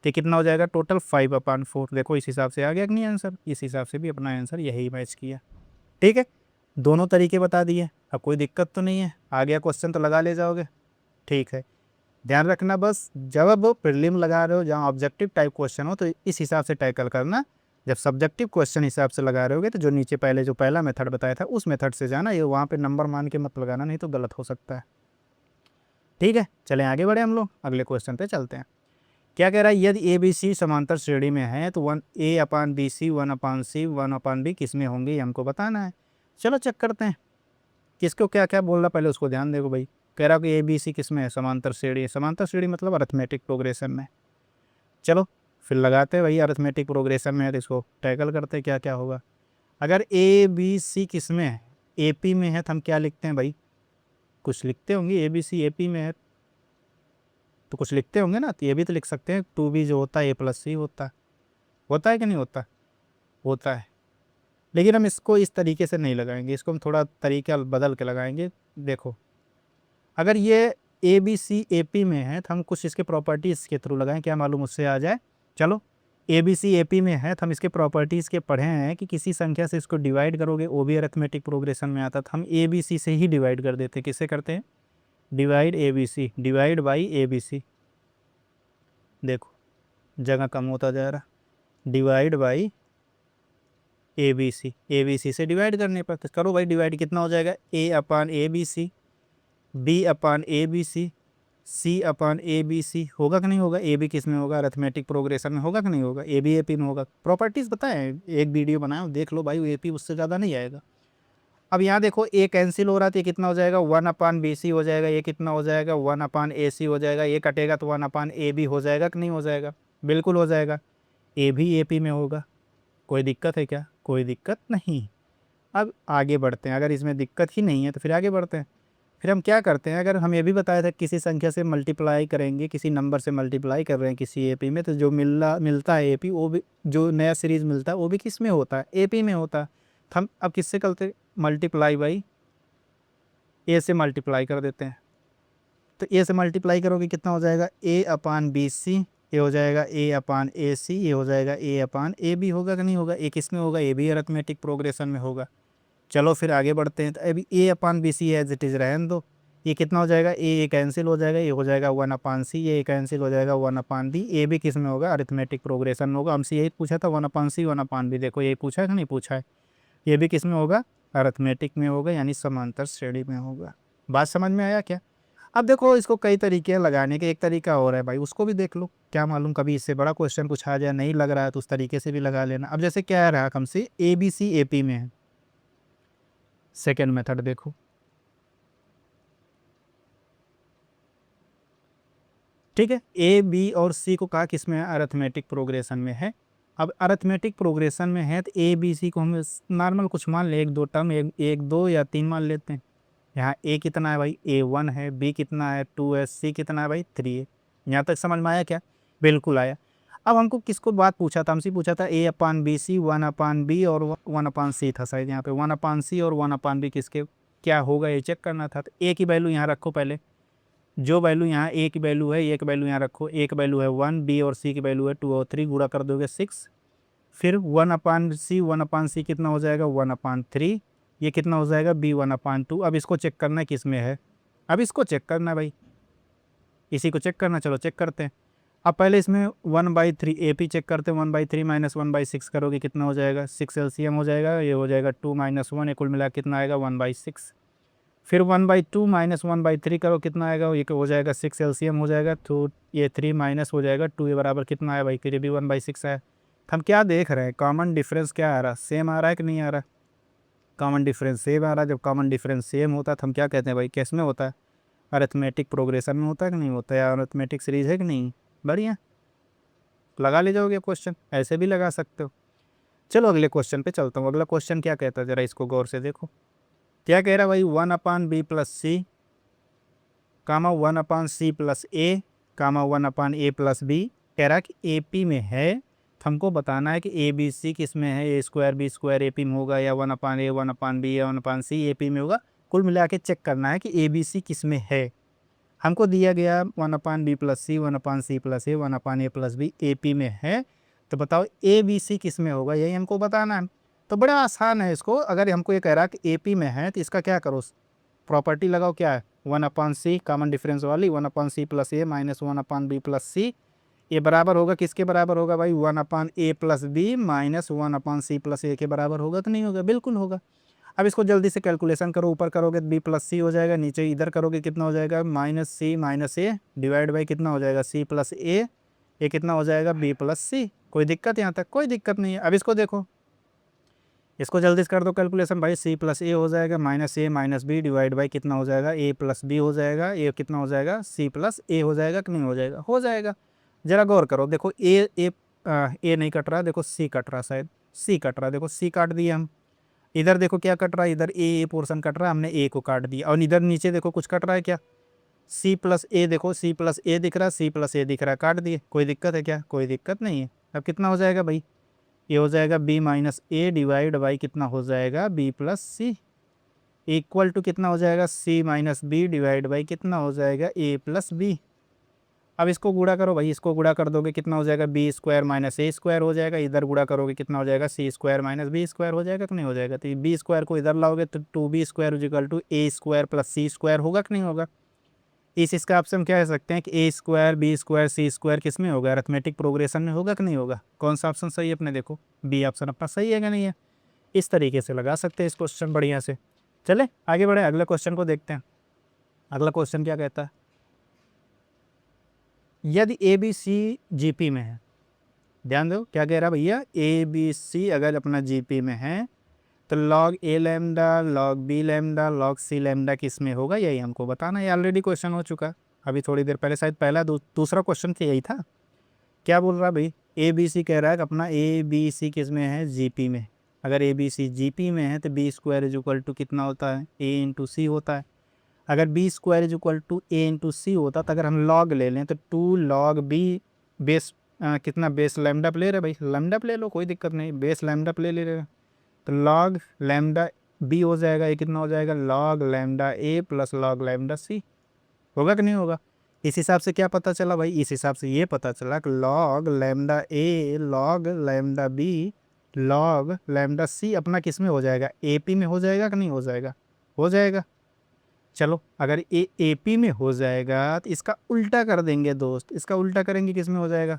तो कितना हो जाएगा टोटल 5/4। देखो इस हिसाब से आ गया कि नहीं आंसर, इस हिसाब से भी अपना आंसर यही मैच किया। ठीक है, दोनों तरीके बता दिए, अब कोई दिक्कत तो नहीं है, आ गया क्वेश्चन तो लगा ले जाओगे। ठीक है, ध्यान रखना बस जब प्रीलिम लगा रहे हो, जहाँ ऑब्जेक्टिव टाइप क्वेश्चन हो तो इस हिसाब से टैकल करना, जब सब्जेक्टिव क्वेश्चन हिसाब से लगा रहे होगे तो जो नीचे पहले जो पहला मेथड बताया था उस मेथड से जाना, ये वहाँ पे नंबर मान के मत लगाना, नहीं तो गलत हो सकता है। ठीक है, चलें आगे बढ़े, हम लोग अगले क्वेश्चन पे चलते हैं। क्या कह रहा है, यदि ए बी सी समांतर श्रेणी में है तो 1a/bc 1/c 1/b किस में होंगे, ये हमको बताना है। चलो चेक करते हैं किसको क्या क्या बोल रहा, पहले उसको ध्यान देखो भाई। कह रहा कि ए बी सी किस में है, समांतर श्रेणी, समांतर श्रेणी मतलब अरिथमेटिक प्रोग्रेशन में। चलो फिर लगाते हैं भाई, अरिथमेटिक प्रोग्रेशन में है तो इसको टैकल करते हैं क्या क्या होगा। अगर ए बी सी किस में है, ए पी में है तो हम क्या लिखते हैं भाई, कुछ लिखते होंगे, A B C A P में है तो कुछ लिखते होंगे ना, तो ये भी तो लिख सकते हैं 2b जो होता है a + c होता है कि नहीं होता, होता है। लेकिन हम इसको इस तरीके से नहीं लगाएंगे, इसको हम थोड़ा तरीका बदल के लगाएंगे। देखो अगर ये A B C A P में है तो हम कुछ इसके प्रॉपर्टीज़ के थ्रू लगाएं, क्या मालूम उससे आ जाए। चलो A B C A P में है तो हम इसके प्रॉपर्टीज़ के पढ़े हैं कि किसी संख्या से इसको डिवाइड करोगे, वो भी अरिथमेटिक प्रोग्रेशन में आता, तो हम ए बी सी से ही डिवाइड कर देते, किससे करते हैं, divide A B C, divide by A B C. देखो जगह कम होता जा रहा, divide by A B C से डिवाइड करने पर, तो करो भाई डिवाइड, कितना हो जाएगा a/a/b/c, b/a/b/c, c/a/b/c, होगा कि नहीं होगा, ए बी किस में होगा, अरिथमेटिक प्रोग्रेशन में होगा कि नहीं होगा, ए बी ए पी में होगा। प्रॉपर्टीज़ बताएं, एक वीडियो बनाया देख लो भाई, ए पी उससे ज़्यादा नहीं आएगा। अब यहाँ देखो ए कैंसिल हो रहा है तो ये कितना हो जाएगा 1/bc हो जाएगा, ये कितना हो जाएगा 1/ac हो जाएगा, ये कटेगा तो 1/ab हो जाएगा कि नहीं हो जाएगा, बिल्कुल हो जाएगा। ए भी ए पी में होगा, कोई दिक्कत है क्या, कोई दिक्कत नहीं। अब आगे बढ़ते हैं, अगर इसमें दिक्कत ही नहीं है तो फिर आगे बढ़ते हैं। फिर हम क्या करते हैं, अगर हम ये भी बताया था किसी संख्या से मल्टीप्लाई करेंगे, किसी नंबर से मल्टीप्लाई कर रहे हैं किसी ए पी में, तो जो मिलता है ए पी, वो भी जो नया सीरीज़ मिलता है वो भी किस में होता है, ए पी में होता है। हम अब किससे करते, मल्टीप्लाई बाई ए से मल्टीप्लाई कर देते हैं, तो ए से मल्टीप्लाई करोगे कितना हो जाएगा a/bc ये हो जाएगा ए अपान ए सी, ये हो जाएगा ए अपान ए बी, होगा कि नहीं होगा? ए किस में होगा? ए भी अरिथमेटिक प्रोग्रेशन में होगा। चलो फिर आगे बढ़ते हैं। तो अभी A upon B C as it is रहने दो। ये कितना हो जाएगा? ए कैंसिल हो जाएगा, ये हो जाएगा 1 अपान सी, ये कैंसिल हो जाएगा 1 अपान डी। ए भी किस में होगा? अरिथमेटिक प्रोग्रेशन में होगा। हमसे यही पूछा था 1 अपान सी 1 अपान बी, देखो यही पूछा है कि नहीं पूछा है? ये भी किस में होगा? अरिथमेटिक में होगा, यानी समांतर श्रेणी में होगा। बात समझ में आया क्या? अब देखो इसको कई तरीके हैं लगाने के, एक तरीका और है भाई, उसको भी देख लो, क्या मालूम कभी इससे बड़ा क्वेश्चन पूछा जाए, नहीं लग रहा है तो उस तरीके से भी लगा लेना। अब जैसे क्या रहा हमसे, A B C A P में है, सेकेंड मेथड देखो, ठीक है। ए बी और सी को कहा किस में है? अरिथमेटिक प्रोग्रेशन में है। अब अरिथमेटिक प्रोग्रेशन में है तो ए बी सी को हम नॉर्मल कुछ मान ले, एक दो टर्म, एक दो या तीन मान लेते हैं। यहाँ ए कितना है भाई? ए 1 है, बी कितना है? 2 है, सी कितना है भाई? 3 है। यहाँ तक समझ में आया क्या? बिल्कुल आया। अब हमको किसको बात पूछा था? हमसे पूछा था ए अपान बी सी, 1 अपान बी और 1 अपान सी था शायद। यहाँ पे 1 अपान सी और 1 अपान बी किसके क्या होगा ये चेक करना था। तो ए की वैल्यू यहाँ रखो पहले, जो वैल्यू यहाँ ए की वैल्यू है, ए की वैल्यू यहाँ रखो। ए की वैल्यू है 1, बी और सी की वैल्यू है 2 और 3, गुणा कर दोगे 6। फिर 1 अपान सी, 1 अपान सी कितना हो जाएगा? 1 अपान 3। ये कितना हो जाएगा? बी 1 अपान 2। अब इसको चेक करना है किस में है, अब इसको चेक करना है भाई, इसी को चेक करना। चलो चेक करते हैं। अब पहले इसमें 1/3 ए पी चेक करते हैं। 1/3 माइनस 1/6 करोगे कितना हो जाएगा? 6 एलसीएम हो जाएगा, ये हो जाएगा 2 माइनस 1, ये कुल मिला कितना आएगा? 1/6। फिर 1/2 माइनस 1/3 करो कितना आएगा? ये हो जाएगा 6 एलसीएम हो जाएगा, तो ये 3 माइनस हो जाएगा 2, ये बराबर कितना आया भाई? फिर ये भी 1/6 आया। हम क्या देख रहे हैं? कॉमन डिफरेंस क्या आ रहा? सेम आ रहा है कि नहीं आ रहा? कॉमन डिफरेंस सेम आ रहा है। जब कॉमन डिफरेंस सेम होता है तो हम क्या कहते हैं भाई? किस में होता है? अरिथमेटिक प्रोग्रेशन में होता है कि नहीं होता है? या अरिथमेटिक सीरीज है कि नहीं? बढ़िया, लगा ले जाओगे क्वेश्चन, ऐसे भी लगा सकते हो। चलो अगले क्वेश्चन पे चलता हूँ। अगला क्वेश्चन क्या कहता है, जरा इसको गौर से देखो। क्या कह रहा है भाई? 1 upon B plus C, comma 1 upon C plus A, comma 1 upon A plus B. कह रहा है कि ए पी में है, तो हमको बताना है कि ए बी सी किस में है? A square B square A P में होगा, या 1 अपान ए 1 अपान बी या 1 अपान सी ए पी में होगा। कुल मिला के चेक करना है कि ए बी सी किस में है। हमको दिया गया 1 upon B plus C, 1 upon C plus A, 1 upon A plus B A P में है। तो बताओ ए बी सी किस में होगा, यही हमको बताना है। तो बड़ा आसान है इसको। अगर हमको ये कह रहा है कि ए पी में है तो इसका क्या करो, प्रॉपर्टी लगाओ। क्या है? 1 अपान सी कॉमन डिफरेंस वाली, 1 अपान सी प्लस ए माइनस 1 अपान बी प्लस सी, ये बराबर होगा किसके बराबर होगा भाई? 1 upon A plus b minus 1 upon C plus ए के बराबर होगा तो नहीं होगा? बिल्कुल होगा। अब इसको जल्दी से कैलकुलेशन करो। ऊपर करोगे तो बी प्लस सी हो जाएगा, नीचे इधर करोगे कितना हो जाएगा? Minus C minus A divide by कितना हो जाएगा? सी प्लस ए, ये कितना हो जाएगा? बी प्लस सी। कोई दिक्कत यहाँ तक? कोई दिक्कत नहीं है। अब इसको देखो, इसको जल्दी से कर दो कैलकुलेशन भाई। सी प्लस ए हो जाएगा minus A minus B divide by कितना हो जाएगा? ए प्लस बी हो जाएगा, ये कितना हो जाएगा? सी प्लस ए हो जाएगा कि नहीं हो जाएगा? हो जाएगा। जरा गौर करो, देखो ए नहीं कट रहा, देखो सी कट रहा, शायद सी कट रहा, देखो सी काट दिया हम। इधर देखो क्या कट रहा है, इधर ए पोर्शन कट रहा है, हमने ए को काट दिया। और इधर नीचे देखो कुछ कट रहा है क्या? सी प्लस ए, देखो सी प्लस ए दिख रहा है, सी प्लस ए दिख रहा है, काट दिए। कोई दिक्कत है क्या? कोई दिक्कत नहीं है। अब कितना हो जाएगा भाई? ये हो जाएगा B minus A divide by कितना हो जाएगा? B plus C, equal to कितना हो जाएगा? C minus B divide by कितना हो जाएगा? A plus B. अब इसको गुणा करो भाई, इसको गुणा कर दोगे कितना हो जाएगा? बी स्क्वायर माइनस ए स्क्वायर हो जाएगा। इधर गुणा करोगे कितना हो जाएगा? सी स्क्वायर माइनस बी स्क्वायर हो जाएगा कि नहीं हो जाएगा? तो बी स्क्वायर को इधर लाओगे तो 2b square equal to A square plus C square होगा कि नहीं होगा? इसका ऑप्शन हम क्या कह सकते हैं कि ए स्क्वायर बी स्क्वायर सी स्क्वायर किस में होगा? अरिथमेटिक प्रोग्रेशन में होगा कि नहीं होगा? कौन सा ऑप्शन सही है अपने? देखो बी ऑप्शन अपना सही है कि नहीं है। इस तरीके से लगा सकते हैं इस क्वेश्चन बढ़िया से। चले आगे बढ़े, अगले क्वेश्चन को देखते हैं। अगला क्वेश्चन क्या कहता है? यदि ए बी सी जीपी में है, ध्यान दो क्या कह रहा है भैया? ए बी सी अगर अपना जीपी में है तो log A lambda, log B lambda, log C lambda किस में होगा, यही हमको बताना है। ऑलरेडी क्वेश्चन हो चुका, अभी थोड़ी देर पहले शायद पहला दूसरा क्वेश्चन तो यही था। क्या बोल रहा भाई? ए बी सी कह रहा है कि अपना ए बी सी किस में है? जीपी में। अगर ए बी सी जीपी में है तो B square is equal to कितना होता है? ए इंटू सी होता है। अगर B square is equal to A into C होता तो अगर हम लॉग ले लें तो 2 लॉग बी बेस कितना बेस लैम्डा ले रहे भाई? लैम्डा ले लो, कोई दिक्कत नहीं, बेस लैम्डा ले रहे। तो लॉग लैम्डा बी हो जाएगा, ये कितना हो जाएगा? लॉग लैम्डा ए प्लस लॉग लैम्डा सी, होगा कि नहीं होगा? इस हिसाब से क्या पता चला भाई, इस हिसाब से ये पता चला कि log lambda A log lambda B log lambda C अपना किस में हो जाएगा, एपी में हो जाएगा कि नहीं हो जाएगा, हो जाएगा। चलो अगर ए एपी में हो जाएगा तो इसका उल्टा कर देंगे दोस्त, इसका उल्टा करेंगे किस में हो जाएगा,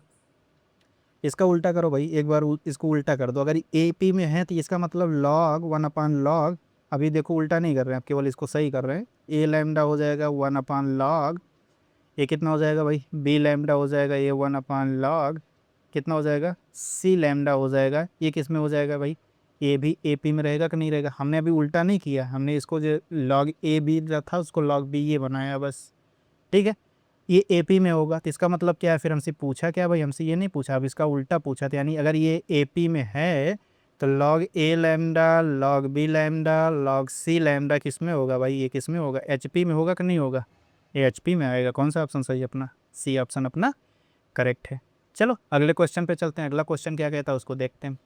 इसका उल्टा करो भाई एक बार, इसको उल्टा कर दो। अगर एपी में है तो इसका मतलब लॉग 1/log, अभी देखो उल्टा नहीं कर रहे हैं आप, केवल इसको सही कर रहे हैं। ए लैम्डा हो जाएगा 1/log, ये कितना हो जाएगा भाई, बी लैम्डा हो जाएगा ये 1/log, कितना हो जाएगा, सी लैम्डा हो जाएगा, ये किस में हो जाएगा भाई, ए भी ए पी में रहेगा कि नहीं रहेगा। हमने अभी उल्टा नहीं किया, हमने इसको जो लॉग ए बी था उसको लॉग बी ये बनाया बस, ठीक है। ये ए पी में होगा तो इसका मतलब क्या है, फिर हमसे पूछा क्या भाई, हमसे ये नहीं पूछा, अब इसका उल्टा पूछा था। यानी अगर ये ए पी में है तो log A lambda log B lambda log C lambda किस में होगा भाई, ये किस में होगा, एच पी में होगा कि नहीं होगा, ये एच पी में आएगा। कौन सा ऑप्शन सही है अपना, सी ऑप्शन अपना करेक्ट है। चलो अगले क्वेश्चन पे चलते हैं, अगला क्वेश्चन क्या कहता है उसको देखते हैं।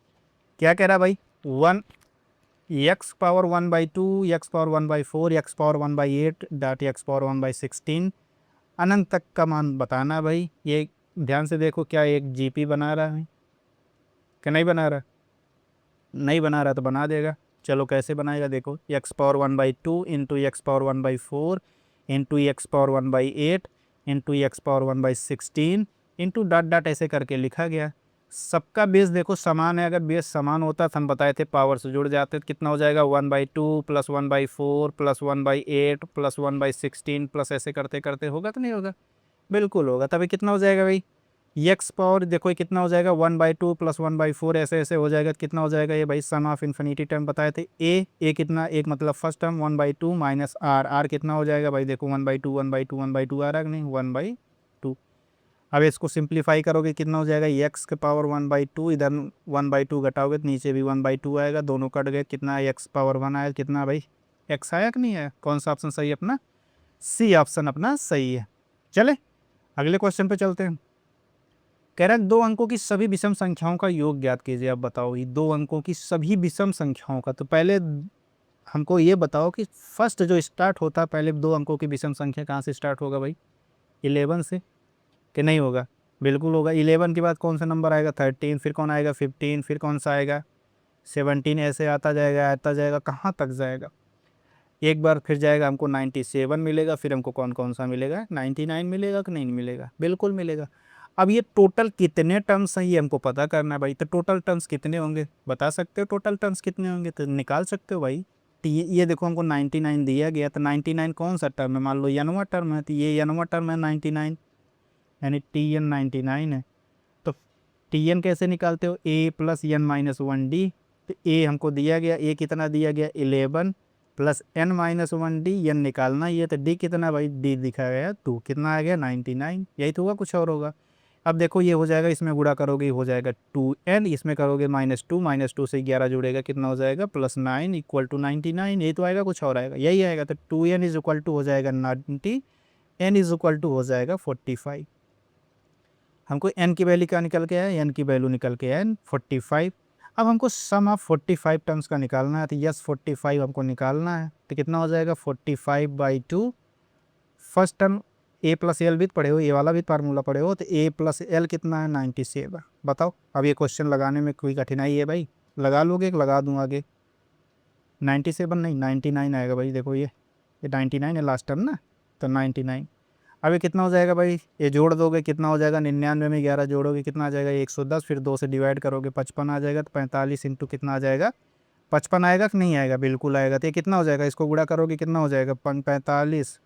क्या कह रहा है भाई, 1x⁻1/2 x⁻1/4 x⁻1/8 dot x⁻1/16 अनंत तक का मान बताना भाई। ये ध्यान से देखो, क्या एक जीपी बना रहा है कि नहीं बना रहा, नहीं बना रहा तो बना देगा। चलो कैसे बनाएगा देखो, x⁻1/2 into x⁻1/4 into x⁻1/8 into x⁻1/16 into dot dot ऐसे करके लिखा गया। सबका बेस देखो समान है, अगर बेस समान होता तो हम बताए थे पावर से जुड़ जाते, तो कितना हो जाएगा 1/2 प्लस 1/4 प्लस 1/8 प्लस 1/16 प्लस ऐसे करते करते होगा तो नहीं होगा, बिल्कुल होगा। तभी कितना हो जाएगा भाई, एक्स पावर देखो ये कितना हो जाएगा 1/2 प्लस 1/4 ऐसे ऐसे हो जाएगा, कितना हो जाएगा ये भाई, सम ऑफ इन्फिनिटी टर्म बताए थे। ए कितना, एक मतलब फर्स्ट टर्म 1/2 माइनस आर कितना हो जाएगा भाई, देखो 1/2 1/2 1/2 आ रहा है कि नहीं, 1/2। अब इसको सिंप्लीफाई करोगे कितना हो जाएगा, एक्स के पावर 1/2, इधर 1/2 घटाओगे तो नीचे भी 1/2 आएगा, दोनों कट गए, कितना एक्स पावर 1 आया, कितना भाई एक्स आया कि नहीं आया। कौन सा ऑप्शन सही है अपना, सी ऑप्शन अपना सही है। चले अगले क्वेश्चन पे चलते हैं। कह रहा है 2 अंकों की सभी विषम संख्याओं का योग ज्ञात कीजिए। अब बताओ ये 2 अंकों की सभी विषम संख्याओं का, तो पहले हमको ये बताओ कि फर्स्ट जो स्टार्ट होता है पहले 2 अंकों की विषम संख्या कहाँ से स्टार्ट होगा भाई, 11 से कि नहीं होगा, बिल्कुल होगा। 11 के बाद कौन सा नंबर आएगा, 13, फिर कौन आएगा 15, फिर कौन सा आएगा 17, ऐसे आता जाएगा कहाँ तक जाएगा। एक बार फिर जाएगा हमको 97 मिलेगा, फिर हमको कौन कौन सा मिलेगा, 99 मिलेगा कि नहीं मिलेगा, बिल्कुल मिलेगा। अब ये टोटल कितने टर्म्स हैं ये हमको पता करना है भाई, तो टोटल टर्म्स कितने होंगे बता सकते हो, टोटल टर्म्स कितने होंगे तो निकाल सकते हो भाई। तो ये देखो हमको 99 दिया गया, तो 99 कौन सा टर्म है, मान लो यनवा टर्म है, तो ये यनवा टर्म है 99, यानी टी एन 99 है। तो टी एन कैसे निकालते हो, ए प्लस एन माइनस 1 डी, तो ए हमको दिया गया, ए कितना दिया गया 11 plus N minus 1 D, N निकालना ये, तो डी कितना भाई, डी दिखा गया 2, कितना आ गया 99, यही तो होगा, कुछ और होगा। अब देखो ये हो जाएगा, इसमें गुणा करोगे हो जाएगा 2n, इसमें करोगे -2 से 11 जुड़ेगा कितना हो जाएगा +9 इक्वल टू 99, यही तो आएगा, कुछ और आएगा, यही आएगा। तो 2n इज इक्वल टू हो जाएगा 90, n इज इक्वल टू हो जाएगा 45। हमको n की वैल्यू क्या निकल के आया, n की वैल्यू निकल के आया 45। अब हमको सम ऑफ 45 टर्म्स का निकालना है, तो यस 45 हमको निकालना है, तो कितना हो जाएगा 45/2। फर्स्ट टर्म ए प्लस एल भी पढ़े हो, ये वाला भी फार्मूला पढ़े हो, तो ए प्लस एल कितना है 97। बताओ अब ये क्वेश्चन लगाने में कोई कठिनाई है भाई, लगा लोगे, लगा दूँ आगे, 97 नहीं 99 आएगा भाई, देखो ये 99 है लास्ट टर्म ना, तो 99। अब ये कितना हो जाएगा भाई, ये जोड़ दोगे कितना हो जाएगा, 99 में 11 जोड़ोगे कितना आ जाएगा 110, फिर 2 से डिवाइड करोगे 55 आ जाएगा, तो 45 इंटू कितना आ जाएगा 55 आएगा कि नहीं आएगा, बिल्कुल आएगा। तो ये कितना हो जाएगा, इसको गुणा करोगे कितना हो जाएगा 45,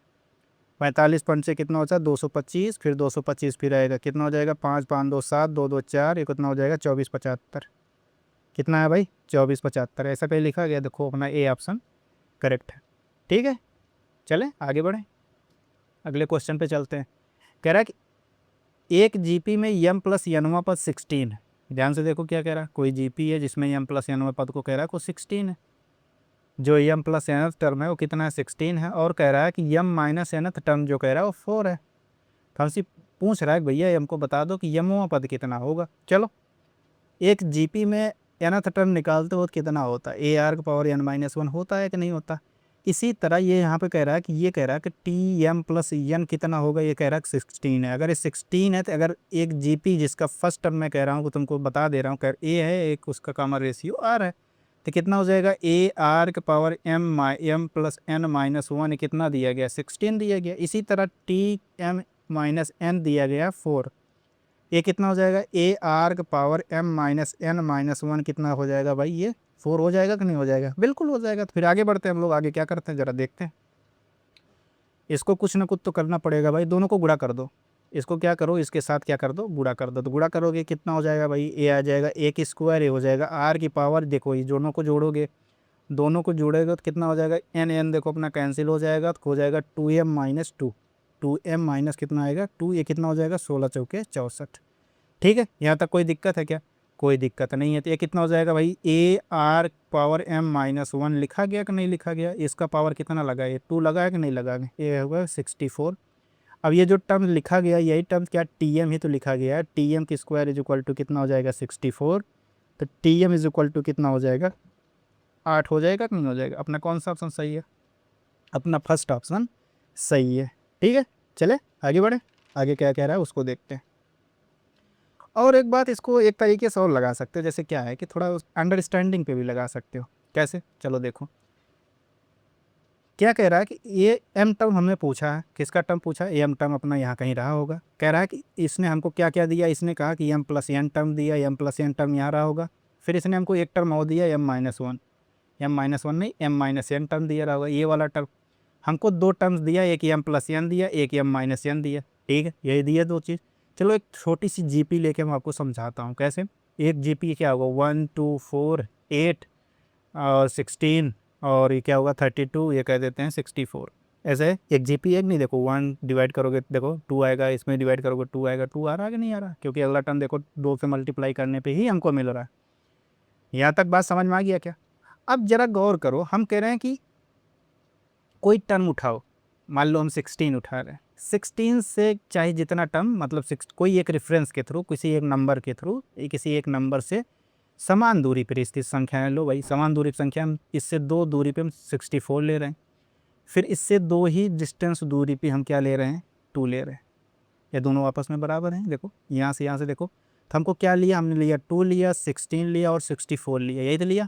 45 पंचे कितना होता है 225, फिर 225 फिर आएगा कितना हो जाएगा 5 5 2 7 2 2 4, ये कितना हो जाएगा 2475। कितना है भाई 2475, ऐसा पे लिखा गया, देखो अपना ए ऑप्शन करेक्ट है। ठीक है चले आगे बढ़ें, अगले क्वेश्चन पे चलते हैं। कह रहा है कि एक जीपी में यम प्लस यनवा पद 16 है। ध्यान से देखो क्या कह रहा है, कोई जीपी है जिसमें यम प्लस यनवा पद को कह रहा है को 16 है, जो यम प्लस एनथ टर्म है वो कितना है 16 है, और कह रहा है कि यम माइनस एनथ टर्म जो कह रहा है वो 4 है। तो हमसे पूछ रहा है कि भैया हमको बता दो कि यमवा पद कितना होगा। चलो एक जीपी में एनथ टर्म निकालते हो तो कितना होता है, ए आर का पावर n-1 होता है कि नहीं होता। इसी तरह ये यहाँ पे कह रहा है कि ये कह रहा है कि टी एम प्लस एन कितना होगा, ये कह रहा है कि 16 है। अगर ये 16 है तो अगर एक जीपी जिसका फर्स्ट टर्म मैं कह रहा हूँ वो तुमको बता दे रहा हूँ, कह ए है, एक उसका कॉमन रेशियो आर है, तो कितना हो जाएगा ए आर के power M plus N minus one, कितना दिया गया 16 दिया गया। इसी तरह टी एम माइनस एन दिया गया 4, ये कितना हो जाएगा ए आर का power M minus N minus one, कितना हो जाएगा भाई ये 4 हो जाएगा कि नहीं हो जाएगा, बिल्कुल हो जाएगा। तो फिर आगे बढ़ते हैं हम लोग, आगे क्या करते हैं जरा देखते हैं। इसको कुछ ना कुछ तो करना पड़ेगा भाई, दोनों को गुणा कर दो, इसको क्या करो इसके साथ क्या कर दो गुणा कर दो, तो गुणा करोगे कितना हो जाएगा भाई, ए आ जाएगा ए की स्क्वायर, ए हो जाएगा आर की पावर, देखो ये दोनों को जोड़ोगे, दोनों को जोड़ेगा तो कितना हो जाएगा एन, एन देखो अपना कैंसिल हो जाएगा तो हो जाएगा 2m माइनस 2, 2m माइनस कितना आएगा 2, ये कितना हो जाएगा 16 चौके 64। ठीक है, यहाँ तक कोई दिक्कत है क्या, कोई दिक्कत नहीं है। तो ये कितना हो जाएगा भाई A R power M minus one, लिखा गया कि नहीं लिखा गया, इसका पावर कितना लगा है 2 लगा है कि नहीं लगा है, ये होगा 64। अब ये जो टर्म लिखा गया यही टर्म क्या टी एम ही तो लिखा गया है, टी एम की स्क्वायर इज इक्वल टू कितना हो जाएगा 64, तो T M is equal to कितना हो जाएगा 8 हो जाएगा कि नहीं हो जाएगा। अपना कौन सा ऑप्शन सही है, अपना फर्स्ट ऑप्शन सही है। ठीक है, चले आगे बढ़े, आगे क्या कह रहा है उसको देखते हैं। और एक बात इसको एक तरीके से और लगा सकते हो, जैसे क्या है कि थोड़ा अंडरस्टैंडिंग पे भी लगा सकते हो, कैसे चलो देखो। क्या कह रहा है कि ये एम टर्म हमने पूछा है, किसका टर्म पूछा है, एम टर्म अपना यहाँ कहीं रहा होगा। कह रहा है कि इसने हमको क्या क्या दिया, इसने कहा कि एम प्लस एन टर्म दिया, एम प्लस एन टर्म यहाँ रहा होगा। फिर इसने हमको एक टर्म और दिया M minus one, M minus one नहीं एम माइनस एन टर्म दिया रहा होगा, ये वाला टर्म। हमको दो टर्म्स दिया, एक एम प्लस एन दिया, एक एम माइनस एन दिया। ठीक है, यही दिया दो चीज़। चलो एक छोटी सी जीपी लेके मैं आपको समझाता हूँ कैसे। एक जीपी क्या होगा 1 2 4 8 और 16 और ये क्या होगा 32, ये कह देते हैं 64। ऐसे एक जीपी एक नहीं, देखो 1 डिवाइड करोगे देखो 2 आएगा, इसमें डिवाइड करोगे 2 आएगा, 2 आ रहा है कि नहीं आ रहा, क्योंकि अगला टर्म देखो 2 से मल्टीप्लाई करने पे ही हमको मिल रहा है। यहाँ तक बात समझ में आ गया क्या। अब जरा गौर करो, हम कह रहे हैं कि कोई टर्म उठाओ, मान लो हम 16 उठा रहे हैं, 16 से चाहे जितना टर्म मतलब कोई एक रेफरेंस के थ्रू, किसी एक नंबर के थ्रू, किसी एक नंबर से समान दूरी पर स्थित संख्याएं लो भाई, समान दूरी की संख्या हम इससे 2 दूरी पे हम 64 ले रहे हैं, फिर इससे 2 ही डिस्टेंस दूरी पे हम क्या ले रहे हैं 2 ले रहे हैं, ये दोनों आपस में बराबर हैं। देखो यहाँ से देखो, तो हमको क्या लिया, हमने लिया 2 लिया, 16 लिया और 64 लिया, यही तो लिया।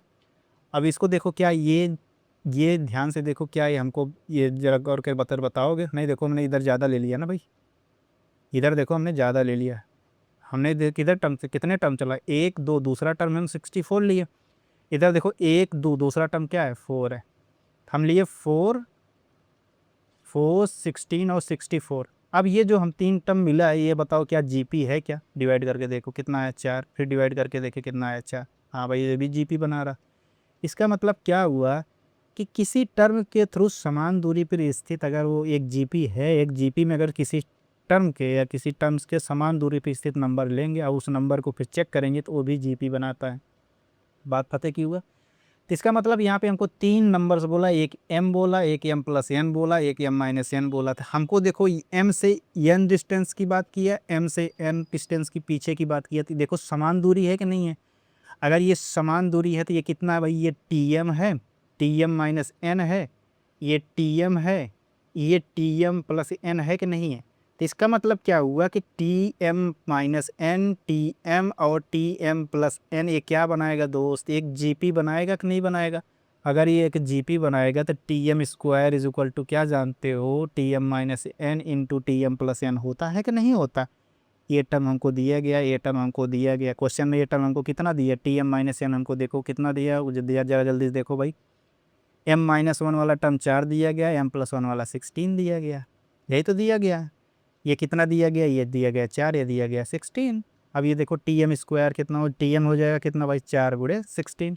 अब इसको देखो क्या ये ध्यान से देखो, क्या ये हमको ये जरा गौर कर बताओगे, नहीं देखो हमने इधर ज़्यादा ले लिया ना भाई, इधर देखो हमने ज़्यादा ले लिया, हमने किधर टर्म से कितने टर्म चला 1 2, दूसरा टर्म हम 64 लिए, इधर देखो 1 2, दूसरा टर्म क्या है 4 है, हम लिए 4 4 16 और 64। अब ये जो हम 3 टर्म मिला है ये बताओ क्या जीपी है क्या, डिवाइड करके देखो कितना है 4, फिर डिवाइड करके देखे कितना है 4, हाँ भाई ये भी जीपी बना रहा। इसका मतलब क्या हुआ कि किसी टर्म के थ्रू समान दूरी पर स्थित अगर वो एक जीपी है, एक जीपी में अगर किसी टर्म के या किसी टर्म्स के समान दूरी पर स्थित नंबर लेंगे और उस नंबर को फिर चेक करेंगे तो वो भी जीपी बनाता है। बात पता की हुआ। तो इसका मतलब यहाँ पे हमको 3 नंबर्स बोला, एक m बोला, एक m प्लस एन बोला, एक m माइनस एन बोला था। हमको देखो m से n डिस्टेंस की बात किया, m से n डिस्टेंस की पीछे की बात किया, तो देखो समान दूरी है कि नहीं है। अगर ये समान दूरी है तो ये कितना है भाई, ये tm है, tm माइनस एन है, ये tm है, ये tm प्लस एन है कि नहीं है। तो इसका मतलब क्या हुआ कि tm माइनस एन, tm और tm प्लस एन ये क्या बनाएगा दोस्त, एक जीपी बनाएगा कि नहीं बनाएगा। अगर ये एक जीपी बनाएगा तो tm square is equal to क्या जानते हो, tm minus N into tm plus N होता है कि नहीं होता। ये टर्म हमको दिया गया, ये टर्म हमको दिया गया, क्वेश्चन में ये टर्म हमको कितना दिया tm माइनस एन हमको देखो कितना दिया, मुझे दिया जरा जल्दी से देखो भाई, m माइनस वन वाला टर्म 4 दिया गया, m प्लस वन वाला 16 दिया गया, यही तो दिया गया। ये कितना दिया गया, ये दिया गया 4, ये दिया गया 16। अब ये देखो tm स्क्वायर कितना हो, tm हो जाएगा कितना भाई 4 गुणे 16,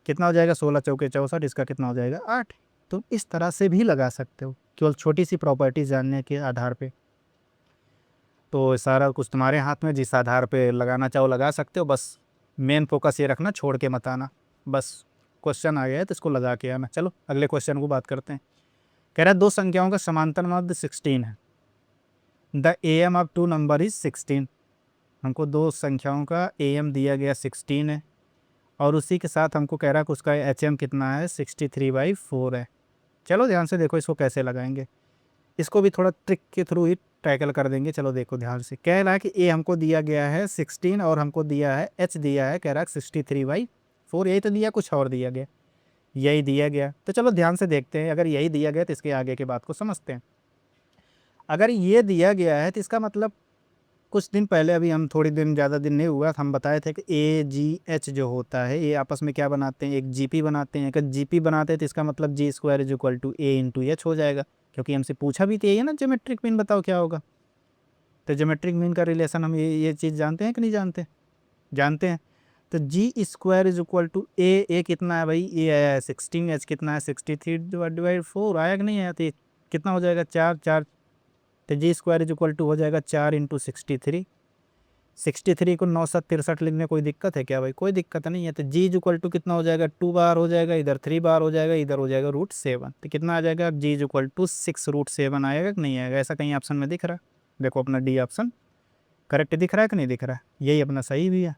कितना हो जाएगा 16 चौके 64, इसका कितना हो जाएगा 8। तो इस तरह से भी लगा सकते हो केवल छोटी सी प्रॉपर्टी जानने के आधार पे। तो सारा कुछ तुम्हारे हाथ में, जिस आधार पे लगाना चाहो लगा सकते हो, बस मेन फोकस ये रखना, छोड़ के मत आना। बस क्वेश्चन आ गया है तो इसको लगा के आना। चलो अगले क्वेश्चन को बात करते हैं। कह रहा है दो संख्याओं का समांतर मध्य 16 है, the AM of two number is 16। हमको दो संख्याओं का AM दिया गया 16 है और उसी के साथ हमको कह रहा है कि उसका HM कितना है 63/4 है। चलो ध्यान से देखो इसको कैसे लगाएंगे, इसको भी थोड़ा ट्रिक के थ्रू ही टैकल कर देंगे। चलो देखो ध्यान से, कह रहा है कि ए हमको दिया गया है 16 और हमको दिया है एच दिया है, कह रहा है 63/4, यही तो दिया, कुछ और दिया गया, यही दिया गया। तो चलो ध्यान से देखते हैं, अगर यही दिया गया तो इसके आगे की बात को समझते हैं। अगर ये दिया गया है तो इसका मतलब कुछ दिन पहले, अभी हम थोड़ी दिन, ज़्यादा दिन नहीं हुआ, हम बताए थे कि ए जी एच जो होता है ये आपस में क्या बनाते हैं, एक जीपी बनाते हैं। अगर जीपी बनाते हैं तो इसका मतलब G square is equal to A into H हो जाएगा, क्योंकि हमसे पूछा भी तो यही है ना, ज्योमेट्रिक मीन बताओ क्या होगा। तो ज्योमेट्रिक मीन का रिलेशन हम ये चीज़ जानते हैं कि नहीं जानते, जानते हैं। तो जी square is equal to a कितना है भाई, ए आया है 16, एच कितना है 63/4, आया कि नहीं आया, तो कितना हो जाएगा 4 तो जी स्क्वायर इज इक्वल टू हो जाएगा 4 इंटू 63 को 9×7 = 63 लिखने कोई दिक्कत है क्या भाई, कोई दिक्कत नहीं है। तो जी इज इक्वल टू कितना हो जाएगा, 2 बार हो जाएगा, इधर 3 बार हो जाएगा, इधर हो जाएगा √7, तो कितना आ जाएगा, जी इज इक्वल टू 6√7 आएगा कि नहीं आएगा, ऐसा कहीं ऑप्शन में दिख रहा है। देखो अपना डी ऑप्शन करेक्ट दिख रहा है कि नहीं दिख रहा है, यही अपना सही भी है।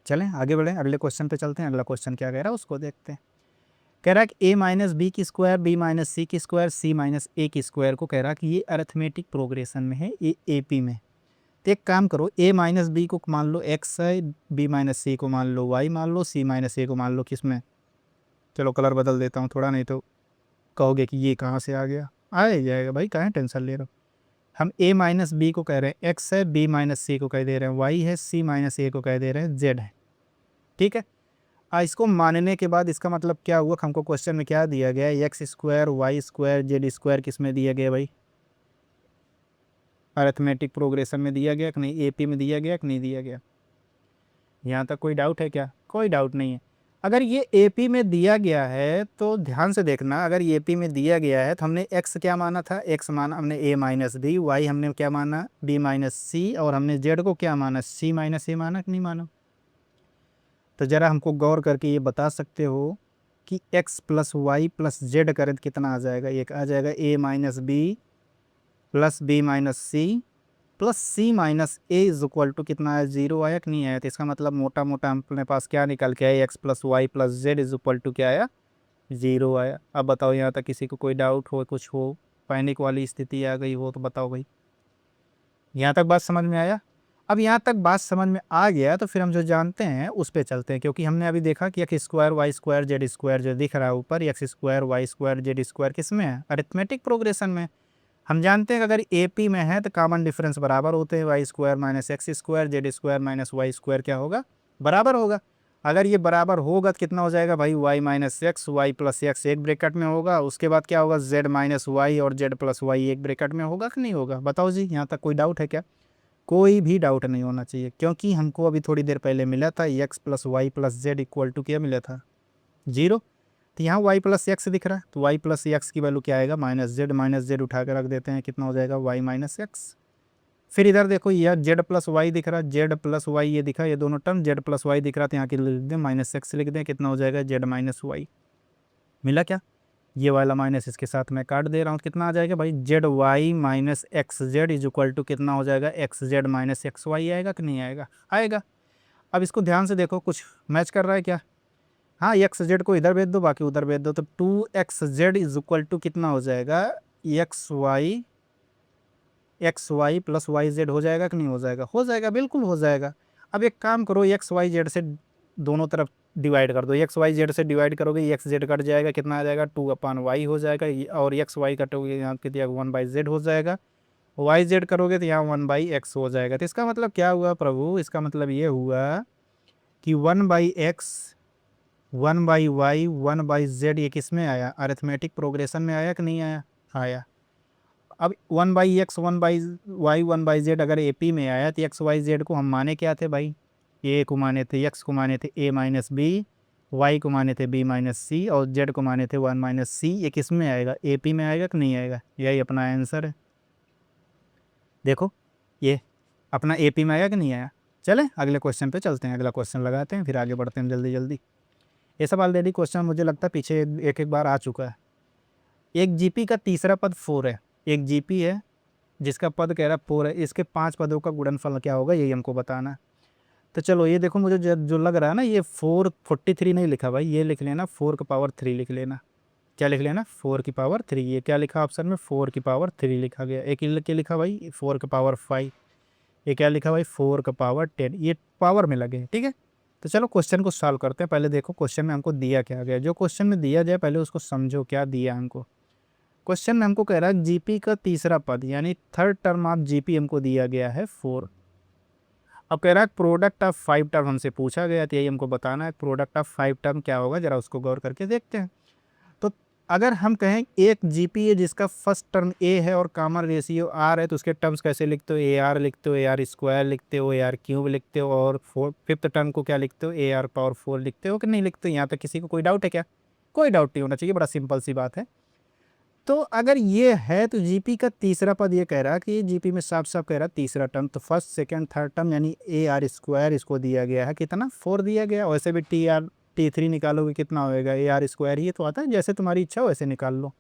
चलें आगे बढ़ें, अगले क्वेश्चन पे चलते हैं। अगला क्वेश्चन क्या कह रहा है उसको देखते हैं। कह रहा है कि a माइनस बी की स्क्वायर, बी माइनस सी की स्क्वायर, सी माइनस ए की स्क्वायर को कह रहा है कि ये अरिथमेटिक प्रोग्रेशन में है, ये एपी में। तो एक काम करो, a माइनस बी को मान लो x है, b माइनस सी को मान लो y मान लो, c माइनस ए को मान लो किस में, चलो कलर बदल देता हूँ थोड़ा, नहीं तो कहोगे कि ये कहाँ से आ गया, आ ही जाएगा भाई, कहाँ टेंशन ले रहे हो। हम a माइनस बी को कह रहे हैं x है, b माइनस सी को कह दे रहे हैं y है, c माइनस ए को कह दे रहे हैं z है, ठीक है। इसको मानने के बाद इसका मतलब क्या हुआ, हमको क्वेश्चन में क्या दिया गया है, x square y square z square किस में दिया गया भाई, अरिथमेटिक प्रोग्रेशन में दिया गया कि नहीं, एपी में दिया गया कि नहीं दिया गया। यहाँ तक कोई डाउट है क्या, कोई डाउट नहीं है। अगर ये एपी में दिया गया है तो ध्यान से देखना, अगर एपी में दिया गया है तो हमने एक्स क्या माना था, एक्स माना हमने ए माइनस बी, वाई हमने क्या माना बी माइनस सी, और हमने जेड को क्या माना सी माइनस ए माना कि नहीं माना। तो ज़रा हमको गौर करके ये बता सकते हो कि x plus y plus z करें तो कितना आ जाएगा, एक आ जाएगा a minus b plus b minus c plus c minus a is equal to कितना है, 0 आया कि नहीं आया। तो इसका मतलब मोटा मोटा अपने पास क्या निकल के आया, x plus y plus z is equal to क्या आया, 0 आया। अब बताओ यहाँ तक किसी को कोई डाउट हो, कुछ हो, पैनिक वाली स्थिति आ गई हो तो बताओ भाई, यहाँ तक बात समझ में आया। अब यहाँ तक बात समझ में आ गया तो फिर हम जो जानते हैं उस पर चलते हैं, क्योंकि हमने अभी देखा कि x square y square z square जो दिख रहा है ऊपर, x square y square z square किस में है, अरिथमेटिक प्रोग्रेशन में। हम जानते हैं कि अगर एपी में है तो कॉमन डिफरेंस बराबर होते हैं, y square minus x square z square minus y square क्या होगा, बराबर होगा। अगर ये बराबर होगा तो कितना हो जाएगा भाई, y minus x y plus x एक ब्रैकेट में होगा, उसके बाद क्या होगा जेड माइनस वाई और जेड प्लस वाई एक ब्रैकेट में होगा कि नहीं होगा, बताओ जी। यहाँ तक कोई डाउट है क्या, कोई भी डाउट नहीं होना चाहिए, क्योंकि हमको अभी थोड़ी देर पहले मिला था x plus y plus z equal to क्या मिला था, 0। तो यहाँ वाई प्लस एक्स दिख रहा है, तो वाई प्लस एक्स की वैल्यू क्या आएगा, माइनस जेड उठा कर रख देते हैं, कितना हो जाएगा वाई माइनस एक्स। फिर इधर देखो यह जेड प्लस वाई दिख रहा है, जेड प्लस वाई ये दिखा, ये दोनों टर्म जेड प्लस वाई दिख रहा था, यहाँ की लिख दें माइनस एक्स लिख दें, कितना हो जाएगा जेड माइनस वाई। मिला क्या, ये वाला माइनस इसके साथ मैं काट दे रहा हूँ, कितना आ जाएगा भाई, z y minus x z is equal to कितना हो जाएगा, x z minus x y आएगा कि नहीं आएगा, आएगा। अब इसको ध्यान से देखो, कुछ मैच कर रहा है क्या, हाँ एक्स जेड को इधर भेज दो बाकी उधर भेज दो, तो 2x z is equal to कितना हो जाएगा, x y plus y z हो जाएगा कि नहीं हो जाएगा, हो जाएगा, बिल्कुल हो जाएगा। अब एक काम करो, एक्स वाई जेड से दोनों तरफ डिवाइड कर दो, एक्स वाई जेड से डिवाइड करोगे एक्स जेड कट जाएगा, कितना आ जाएगा 2/y हो जाएगा, और एक्स वाई कटोगे यहाँ कितना 1/z हो जाएगा, वाई जेड करोगे तो यहाँ 1/x हो जाएगा। तो इसका मतलब क्या हुआ प्रभु, इसका मतलब ये हुआ कि 1/x 1/y 1/z ये किस में आया, अरिथमेटिक प्रोग्रेशन में आया कि नहीं आया, आया। अब 1/x 1/y 1/z अगर एपी में आया तो एक्स वाई जेड को हम माने क्या थे भाई, ए को माने थे, एक्स को माने थे ए माइनस बी, वाई को माने थे बी माइनस सी, और जेड को माने थे 1 माइनस सी। ये किस में आएगा, एपी में आएगा कि नहीं आएगा, यही अपना आंसर है। देखो ये अपना एपी में आया कि नहीं आया। चलें अगले क्वेश्चन पे चलते हैं, अगला क्वेश्चन लगाते हैं फिर आगे बढ़ते हैं जल्दी जल्दी। ये सब ऑलरेडी क्वेश्चन मुझे लगता है पीछे एक एक बार आ चुका है। एक जीपी का तीसरा पद 4 है, एक जीपी है जिसका पद कह रहा है 4 है, इसके 5 पदों का गुणनफल क्या होगा यही हमको बताना है। तो चलो ये देखो, मुझे जो लग रहा है ना, ये 443 नहीं लिखा भाई, ये लिख लेना 4 का पावर 3 लिख लेना, क्या लिख लेना 4 की पावर 3, ये क्या लिखा ऑप्शन में 4 की पावर 3 लिखा गया। एक क्या लिखा भाई 4 की पावर 5, ये क्या लिखा भाई 4 का पावर 10, ये पावर में लगे, ठीक है। तो चलो क्वेश्चन को सॉल्व करते हैं। पहले देखो क्वेश्चन में हमको दिया क्या गया, जो क्वेश्चन में दिया जाए पहले उसको समझो क्या दिया हमको। क्वेश्चन में हमको कह रहा है जीपी का तीसरा पद यानी थर्ड टर्म ऑफ जीपी हमको दिया गया है 4। अब कह रहा है प्रोडक्ट ऑफ 5 टर्म हमसे पूछा गया, तो यही हमको बताना है प्रोडक्ट ऑफ 5 टर्म क्या होगा, जरा उसको गौर करके देखते हैं। तो अगर हम कहें एक जीपी है जिसका फर्स्ट टर्म ए है और कॉमन रेशियो आर है, तो उसके टर्म्स कैसे लिखते हो, ए आर लिखते हो, ए आर स्क्वायर लिखते हो, ए आर क्यूब लिखते हो, और फिफ्थ टर्म को क्या लिखते हो, ए आर पावर 4 लिखते हो कि नहीं लिखते हो। यहाँ तक किसी को कोई डाउट है क्या? कोई डाउट नहीं होना चाहिए, बड़ा सिंपल सी बात है। तो अगर ये है तो जीपी का तीसरा पद ये कह रहा है कि जीपी में साफ साफ कह रहा है तीसरा टर्म, तो फर्स्ट सेकंड थर्ड टर्म यानी ए आर स्क्वायर इसको दिया गया है कितना 4 दिया गया। वैसे भी T3 निकालोगे कितना होएगा, ए आर स्क्वायर ही तो आता है, जैसे तुम्हारी इच्छा हो वैसे निकाल लो।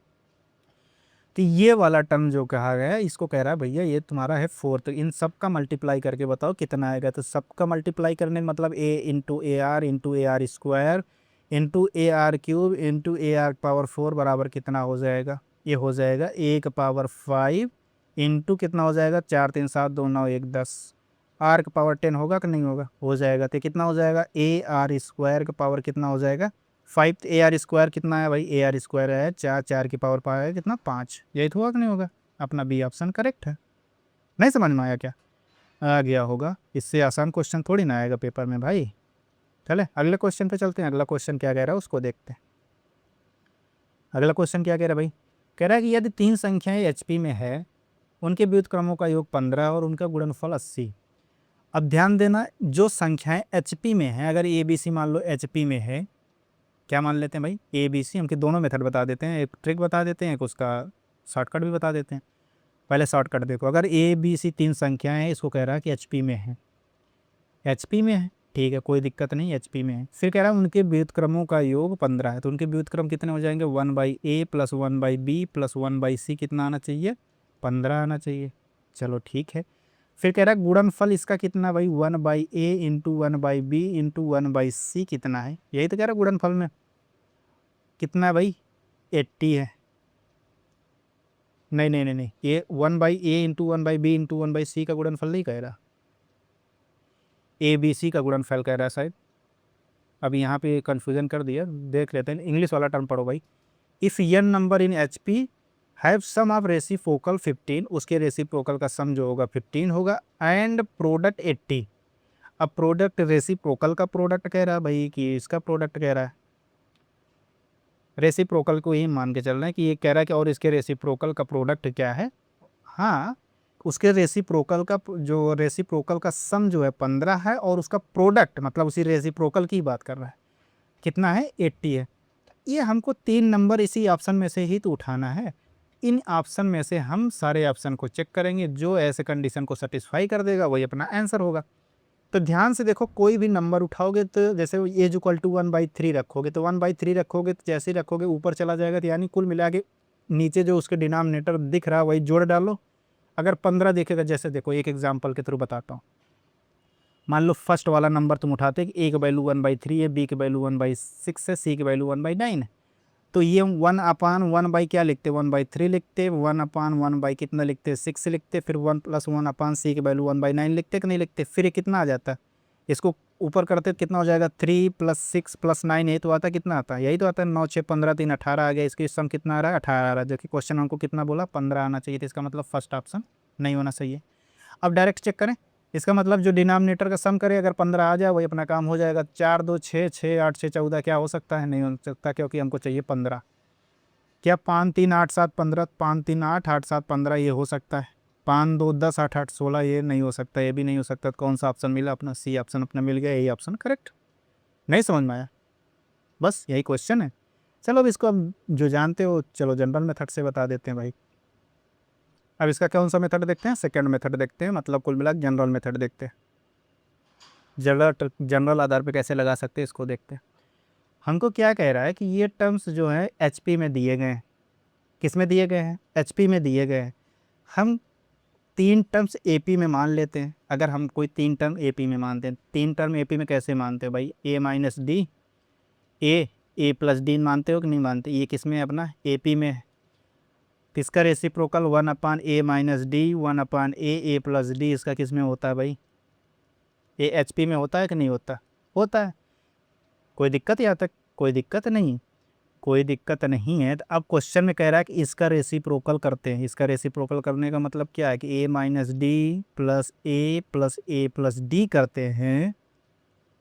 तो ये वाला टर्म जो कहा गया है इसको कह रहा है भैया ये तुम्हारा है 4, तो इन सब का मल्टीप्लाई करके बताओ कितना आएगा। तो सबका मल्टीप्लाई करने का मतलब A into A R square into A R cube into A R power 4 बराबर कितना हो जाएगा, ये हो जाएगा 1 पावर 5 इंटू कितना हो जाएगा 4 3 7 2 9 1 10, आर का पावर 10 होगा कि नहीं होगा, हो जाएगा। तो कितना हो जाएगा ए आर स्क्वायर का पावर कितना हो जाएगा 5, ए आर स्क्वायर कितना है भाई, ए आर स्क्वायर है 4, 4 की पावर पाया कितना 5, यही तो होगा कि नहीं होगा। अपना बी ऑप्शन करेक्ट है। नहीं समझ में आया क्या? आ गया होगा, इससे आसान क्वेश्चन थोड़ी ना आएगा पेपर में भाई। चले अगले क्वेश्चन पे चलते हैं। अगला क्वेश्चन क्या कह रहा है उसको देखते हैं। अगला क्वेश्चन क्या कह रहा है भाई, कह रहा है कि यदि 3 संख्याएं एचपी में है, उनके व्युत्क्रमों का योग 15 और उनका गुणनफल 80। अब ध्यान देना जो संख्याएं एचपी में है, अगर ए बी सी मान लो एचपी में है, क्या मान लेते हैं भाई ए बी सी, हमके दोनों मेथड बता देते हैं, एक ट्रिक बता देते हैं एक उसका शॉर्टकट भी बता देते हैं। पहले शॉर्टकट देखो, अगर ए बी सी 3 संख्याएं हैं, इसको कह रहा है कि एचपी में है, एचपी में है ठीक है कोई दिक्कत नहीं, एचपी में है। फिर कह रहा है उनके व्युत्क्रमों का योग 15 है, तो उनके व्युत्क्रम कितने हो जाएंगे 1/a plus 1/b plus 1/c कितना आना चाहिए 15 आना चाहिए। चलो ठीक है। फिर कह रहा है गुणनफल इसका कितना भाई 1/a into 1/b into 1/c कितना है, यही तो कह रहा है गुणनफल में कितना है भाई 80 है। नहीं नहीं नहीं नहीं, ये 1/a into 1/b into 1/c का गुणनफल नहीं कह रहा, ए बी सी का गुणनफल कह रहा है शायद। अब यहाँ पे कंफ्यूजन कर दिया, देख लेते हैं इंग्लिश वाला टर्म पढ़ो भाई। If n number in H P have sum of reciprocal 15, उसके रेसिप्रोकल का सम जो होगा 15 होगा, एंड प्रोडक्ट 80। अब प्रोडक्ट रेसिप्रोकल का प्रोडक्ट कह रहा है भाई कि इसका प्रोडक्ट कह रहा है, रेसिप्रोकल को ही मान के चल रहे हैं कि ये कह रहा है कि और इसके रेसिप्रोकल का प्रोडक्ट क्या है। हाँ उसके रेसिप्रोकल का जो रेसिप्रोकल का सम जो है 15 है, और उसका प्रोडक्ट मतलब उसी रेसिप्रोकल की बात कर रहा है कितना है 80 है। ये हमको 3 नंबर इसी ऑप्शन में से ही तो उठाना है। इन ऑप्शन में से हम सारे ऑप्शन को चेक करेंगे, जो ऐसे कंडीशन को सेटिस्फाई कर देगा वही अपना आंसर होगा। तो ध्यान से देखो कोई भी नंबर उठाओगे तो जैसे ए जो इक्वल टू 1/3 रखोगे, तो 1/3 रखोगे तो जैसे ही रखोगे ऊपर चला जाएगा, तो यानी कुल मिला के नीचे जो उसके डिनोमिनेटर दिख रहा है वही जोड़ डालो। अगर 15 देखेगा, जैसे देखो एक एग्जाम्पल के थ्रू बताता हूँ, मान लो फर्स्ट वाला नंबर तुम उठाते कि ए की वैल्यू 1/3 है, बी की वैल्यू 1/6 है, सी की वैल्यू 1/9 है, तो ये 1/1 क्या लिखते 1/3 लिखते, 1/1 कितना लिखते 6 लिखते, फिर 1 + 1/c की वैल्यू 1/9 लिखते कि नहीं लिखते। फिर ये कितना आ जाता है, इसको ऊपर करते तो कितना हो जाएगा 3 + 6 + 9, यही तो आता है कितना आता है, यही तो आता है 9 6 15 3 18 आ गया। इसकी सम कितना आ रहा है 18 आ रहा है, जबकि क्वेश्चन हमको कितना बोला 15 आना चाहिए, तो इसका मतलब फर्स्ट ऑप्शन नहीं होना चाहिए। अब डायरेक्ट चेक करें, इसका मतलब जो डिनोमिनेटर का सम करे अगर 15 आ जाए वही अपना काम हो जाएगा। 4 2 6 6 8 6 14 क्या हो सकता है, नहीं हो सकता, क्योंकि हमको चाहिए 15। क्या 5 3 8 7 15, 5 3 8 8 7 15 ये हो सकता है, 5 2 10 8 8 16 ये नहीं हो सकता, ये भी नहीं हो सकता। तो कौन सा ऑप्शन मिला अपना, सी ऑप्शन अपना मिल गया, यही ऑप्शन करेक्ट। नहीं समझ में आया, बस यही क्वेश्चन है। चलो अब इसको अब जो जानते हो चलो जनरल मेथड से बता देते हैं भाई। अब इसका कौन सा मेथड देखते हैं, सेकंड मेथड देखते हैं, मतलब कुल मिला जनरल मेथड देखते हैं। जनरल आधार पे कैसे लगा सकते हैं इसको देखते हैं। हमको क्या कह रहा है कि ये टर्म्स जो है एचपी में दिए गए हैं, किस में दिए गए हैं एचपी में दिए गए हैं। हम 3 टर्म्स एपी में मान लेते हैं। अगर हम कोई 3 टर्म एपी में मानते हैं, 3 टर्म एपी में कैसे मानते हैं भाई, ए माइनस डी, ए ए प्लस डी मानते हो कि नहीं मानते? ये किस में है अपना? ए पी में है। किसका reciprocal? 1/a-d 1/a plus D, इसका किस में होता है भाई? ए एच पी में होता है कि नहीं होता? होता है। कोई दिक्कत यहाँ तक? कोई दिक्कत नहीं, कोई दिक्कत नहीं है। तो अब क्वेश्चन में कह रहा है कि इसका रेसिप्रोकल करते हैं। इसका रेसिप्रोकल करने का मतलब क्या है कि a-d प्लस ए प्लस डी करते हैं।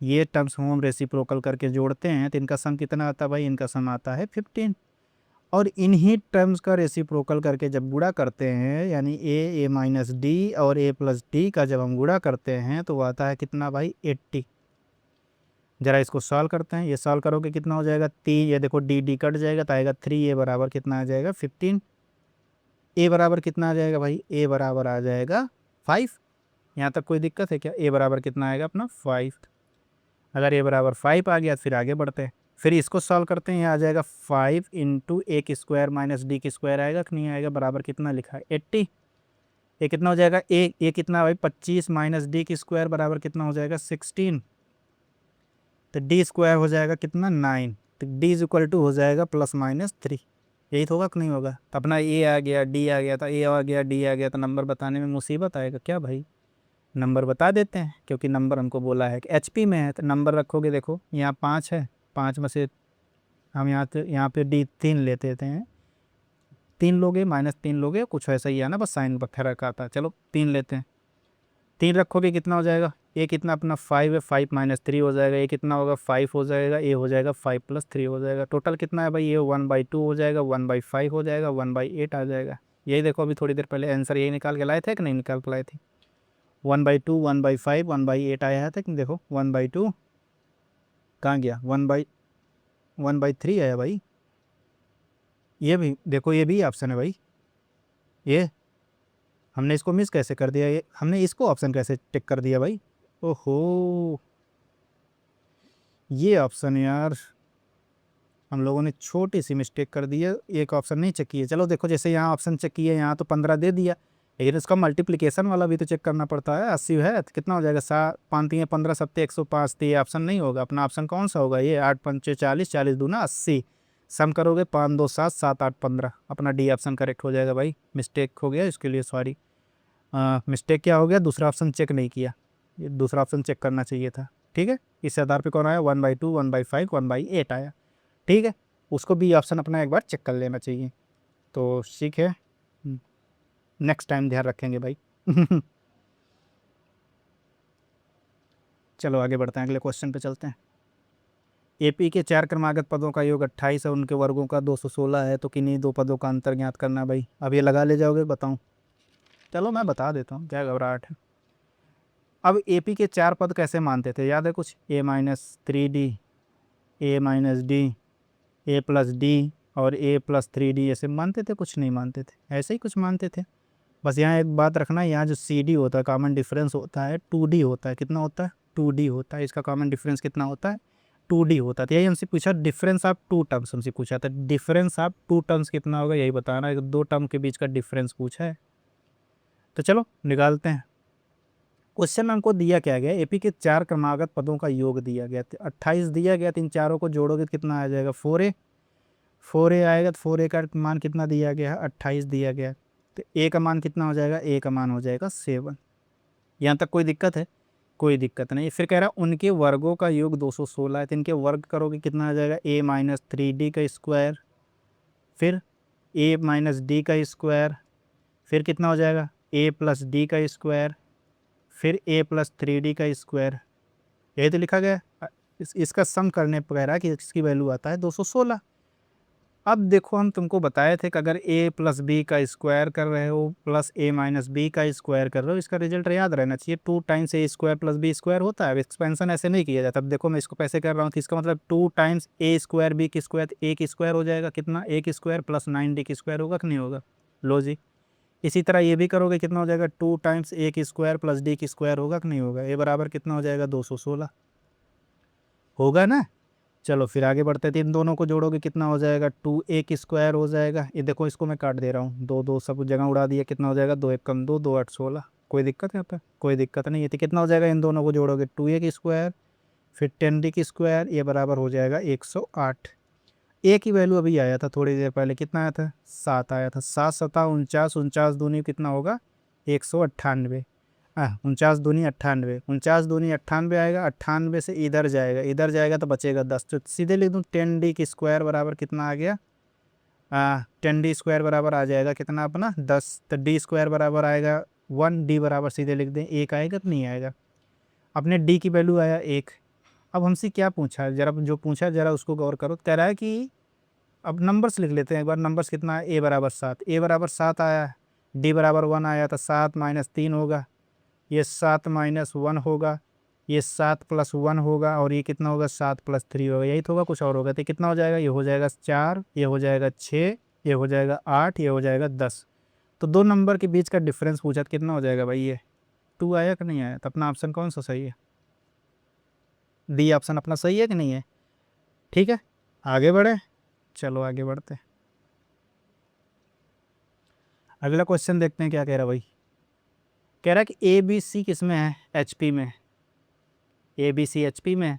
ये टर्म्स हम रेसिप्रोकल करके जोड़ते हैं तो इनका सम कितना आता है भाई? इनका सम आता है 15। और इन्हीं टर्म्स का रेसिप्रोकल करके जब गुणा करते हैं, यानी a-d और a प्लस डी का जब हम गुणा करते हैं तो वो आता है कितना भाई? 80। जरा इसको सॉल्व करते हैं। ये सॉल्व करोगे कितना हो जाएगा? 3, ये देखो डी डी कट जाएगा तो आएगा 3, ए बराबर कितना आ जाएगा? 15। ए बराबर कितना आ जाएगा भाई? ए बराबर आ जाएगा 5। यहाँ तक कोई दिक्कत है क्या? ए बराबर कितना आएगा अपना? 5। अगर ए बराबर 5 आ गया तो फिर आगे बढ़ते हैं। फिर इसको सॉल्व करते हैं। ये आ जाएगा 5 इंटू ए की स्क्वायर माइनस डी की स्क्वायर आएगा कि नहीं आएगा? बराबर कितना लिखा है? 80। ये कितना हो जाएगा? ए कितना भाई? 25 माइनस डी की स्क्वायर बराबर कितना हो जाएगा? 16। तो डी स्क्वायर हो जाएगा कितना? 9। तो डी इज इक्वल टू हो जाएगा +-3। यही तो होगा कि नहीं होगा? तो अपना ए आ गया, डी आ गया, तो ए आ गया, डी आ गया, तो नंबर बताने में मुसीबत आएगा क्या भाई? नंबर बता देते हैं, क्योंकि नंबर हमको बोला है कि एचपी में है। तो नंबर रखोगे, देखो यहाँ 5 है, 5 में से हम यहाँ पे डी 3 लेते थे। 3 लोगे, -3 लोगे, कुछ ऐसा ही है ना, बस साइन पर फर्क आता है। चलो 3 लेते हैं। 3 रखोगे कितना हो जाएगा? ए कितना अपना 5 है, 5 -3 हो जाएगा। ए कितना होगा? 5 हो जाएगा। ए हो जाएगा 5 + 3 हो जाएगा। टोटल कितना है भाई? ये 1/2 हो जाएगा, 1/5 हो जाएगा, 1/8 आ जाएगा। यही देखो अभी थोड़ी देर पहले आंसर यही निकाल के लाए थे कि नहीं निकाल के लाए थे? 1/2, 1/5, 1/8 आया था कि देखो 1/2 कहाँ गया? 1/3 आया भाई। ये भी देखो, ये भी ऑप्शन है भाई। ये हमने इसको मिस कैसे कर दिया? ये हमने इसको ऑप्शन कैसे टिक कर दिया भाई? ओहो, ये ऑप्शन यार हम लोगों ने छोटी सी मिस्टेक कर दी है। एक ऑप्शन नहीं चेक किया। चलो देखो, जैसे यहाँ ऑप्शन चेक किया, यहाँ तो 15 दे दिया, लेकिन इसका मल्टीप्लिकेशन वाला भी तो चेक करना पड़ता है। 80 है तो कितना हो जाएगा? 7×5 = 15, 7 × 105। तो ये ऑप्शन नहीं होगा। अपना ऑप्शन कौन सा होगा? ये 8×5 = 40, 40×2 = 80। सम करोगे 5 2 7 7 8 15। अपना डी ऑप्शन करेक्ट हो जाएगा भाई। मिस्टेक हो गया, इसके लिए सॉरी। मिस्टेक क्या हो गया? दूसरा ऑप्शन चेक नहीं किया। ये दूसरा ऑप्शन चेक करना चाहिए था। ठीक है, इस आधार पे कौन आया? 1/2, 1/5, 1/8 आया। ठीक है, उसको भी ऑप्शन अपना एक बार चेक कर लेना चाहिए। तो ठीक है, नेक्स्ट टाइम ध्यान रखेंगे भाई। चलो आगे बढ़ते हैं, अगले क्वेश्चन पे चलते हैं। एपी के 4 क्रमागत पदों का योग 28 है, उनके वर्गों का 216 है, तो किन्हीं 2 पदों का अंतर ज्ञात करना भाई। अब ये लगा ले जाओगे? बताऊं? चलो मैं बता देता हूँ, क्या घबराहट है। अब एपी के 4 पद कैसे मानते थे? याद है कुछ? a-3d, a-d, a+d और a+3d ऐसे मानते थे? कुछ नहीं मानते थे, ऐसे ही कुछ मानते थे। बस यहाँ एक बात रखना, यहाँ जो सी डी होता है, कॉमन डिफरेंस होता है 2d होता है। कितना होता है? 2d होता है। इसका कॉमन डिफरेंस कितना होता है? 2d होता है। तो यही हमसे पूछा, डिफरेंस ऑफ 2 टर्म्स हमसे पूछा था। डिफरेंस ऑफ 2 टर्म्स कितना होगा यही बताना है। 2 टर्म के बीच का डिफरेंस पूछा है, तो चलो निकालते हैं। क्वेश्चन में हमको दिया क्या गया? एपी के 4 क्रमागत पदों का योग दिया गया, 28 दिया गया। तो इन चारों को जोड़ोगे तो कितना आ जाएगा? 4a। 4a आएगा तो 4a का मान कितना दिया गया है? 28 दिया गया। तो a का मान कितना हो जाएगा? a का मान हो जाएगा 7। यहाँ तक कोई दिक्कत है? कोई दिक्कत नहीं। फिर कह रहा है उनके वर्गों का योग 216 है, तो इनके वर्ग करोगे कितना आ जाएगा? a-3d का स्क्वायर, फिर a-d का स्क्वायर, फिर कितना हो जाएगा? a+d का स्क्वायर, फिर a+3d का स्क्वायर। यही तो लिखा गया है। इसका सम करने पर कह रहा है कि इसकी वैल्यू आता है 216। अब देखो, हम तुमको बताए थे कि अगर a+b का स्क्वायर कर रहे हो प्लस a-b का स्क्वायर कर रहे हो, इसका रिजल्ट याद रहना चाहिए 2 times a square + b square होता है। एक्सपेंशन ऐसे नहीं किया जाता। अब देखो मैं इसको कैसे कर रहा हूँ, तो इसका मतलब 2 टाइम्स a स्क्वायर b की स्क्वायर, a की स्क्वायर हो जाएगा कितना? a की स्क्वायर प्लस 9d की स्क्वायर होगा कि नहीं होगा? लो जी। इसी तरह ये भी करोगे, कितना हो जाएगा? 2 टाइम्स a की स्क्वायर प्लस d की स्क्वायर होगा कि नहीं होगा? a बराबर कितना हो जाएगा? 216 होगा ना। चलो फिर आगे बढ़ते थे। इन दोनों को जोड़ोगे कितना हो जाएगा? 2a की स्क्वायर हो जाएगा। ये देखो, इसको मैं काट दे रहा हूँ, 2 2 सब जगह उड़ा दिया। कितना हो जाएगा? 2 1 कम 2, 2 8 16। कोई दिक्कत है यहाँ पे? कोई दिक्कत नहीं है। तो कितना हो जाएगा? इन दोनों को जोड़ोगे 2a की स्क्वायर फिर 10d की स्क्वायर, ये बराबर हो जाएगा 108। ए की वैल्यू अभी आया था थोड़ी देर पहले, कितना आया था 7 आया था। 7 7 49, 49 कितना होगा 198। 49 दूनी 98, 49 दूनी 98 आएगा। 98 से इधर जाएगा, इधर जाएगा तो बचेगा 10, तो सीधे लिख दूँ 10d की स्क्वायर बराबर कितना आ गया 10d स्क्वायर बराबर आ जाएगा कितना अपना 10, तो डी स्क्वायर बराबर आएगा 1, डी बराबर सीधे लिख दें 1 आएगा तो नहीं आएगा। अपने डी की वैल्यू आया 1। अब हमसे क्या पूछा, जरा जो पूछा जरा उसको गौर करो। कह रहा है कि अब नंबर्स लिख लेते हैं एक बार। नंबर्स कितना है, ए बराबर 7, ए बराबर 7 आया, डी बराबर 1 आया, तो 7 माइनस 3 होगा, ये 7 माइनस 1 होगा, ये 7 प्लस 1 होगा, और ये कितना होगा 7 प्लस 3 होगा। यही तो होगा, कुछ और होगा। तो कितना हो जाएगा, ये हो जाएगा 4, ये हो जाएगा 6, ये हो जाएगा 8, ये हो जाएगा 10। तो दो नंबर के बीच का डिफरेंस पूछा तो कितना हो जाएगा भाई, ये 2 आया कि नहीं आया। तो अपना ऑप्शन कौन सा सही है, डी ऑप्शन अपना सही है कि नहीं है। ठीक है, आगे बढ़े, चलो आगे बढ़ते हैं। अगला क्वेश्चन देखते हैं क्या कह रहा भाई। कह रहा है कि ए बी सी किस में है, एच पी में। A B c H P में है,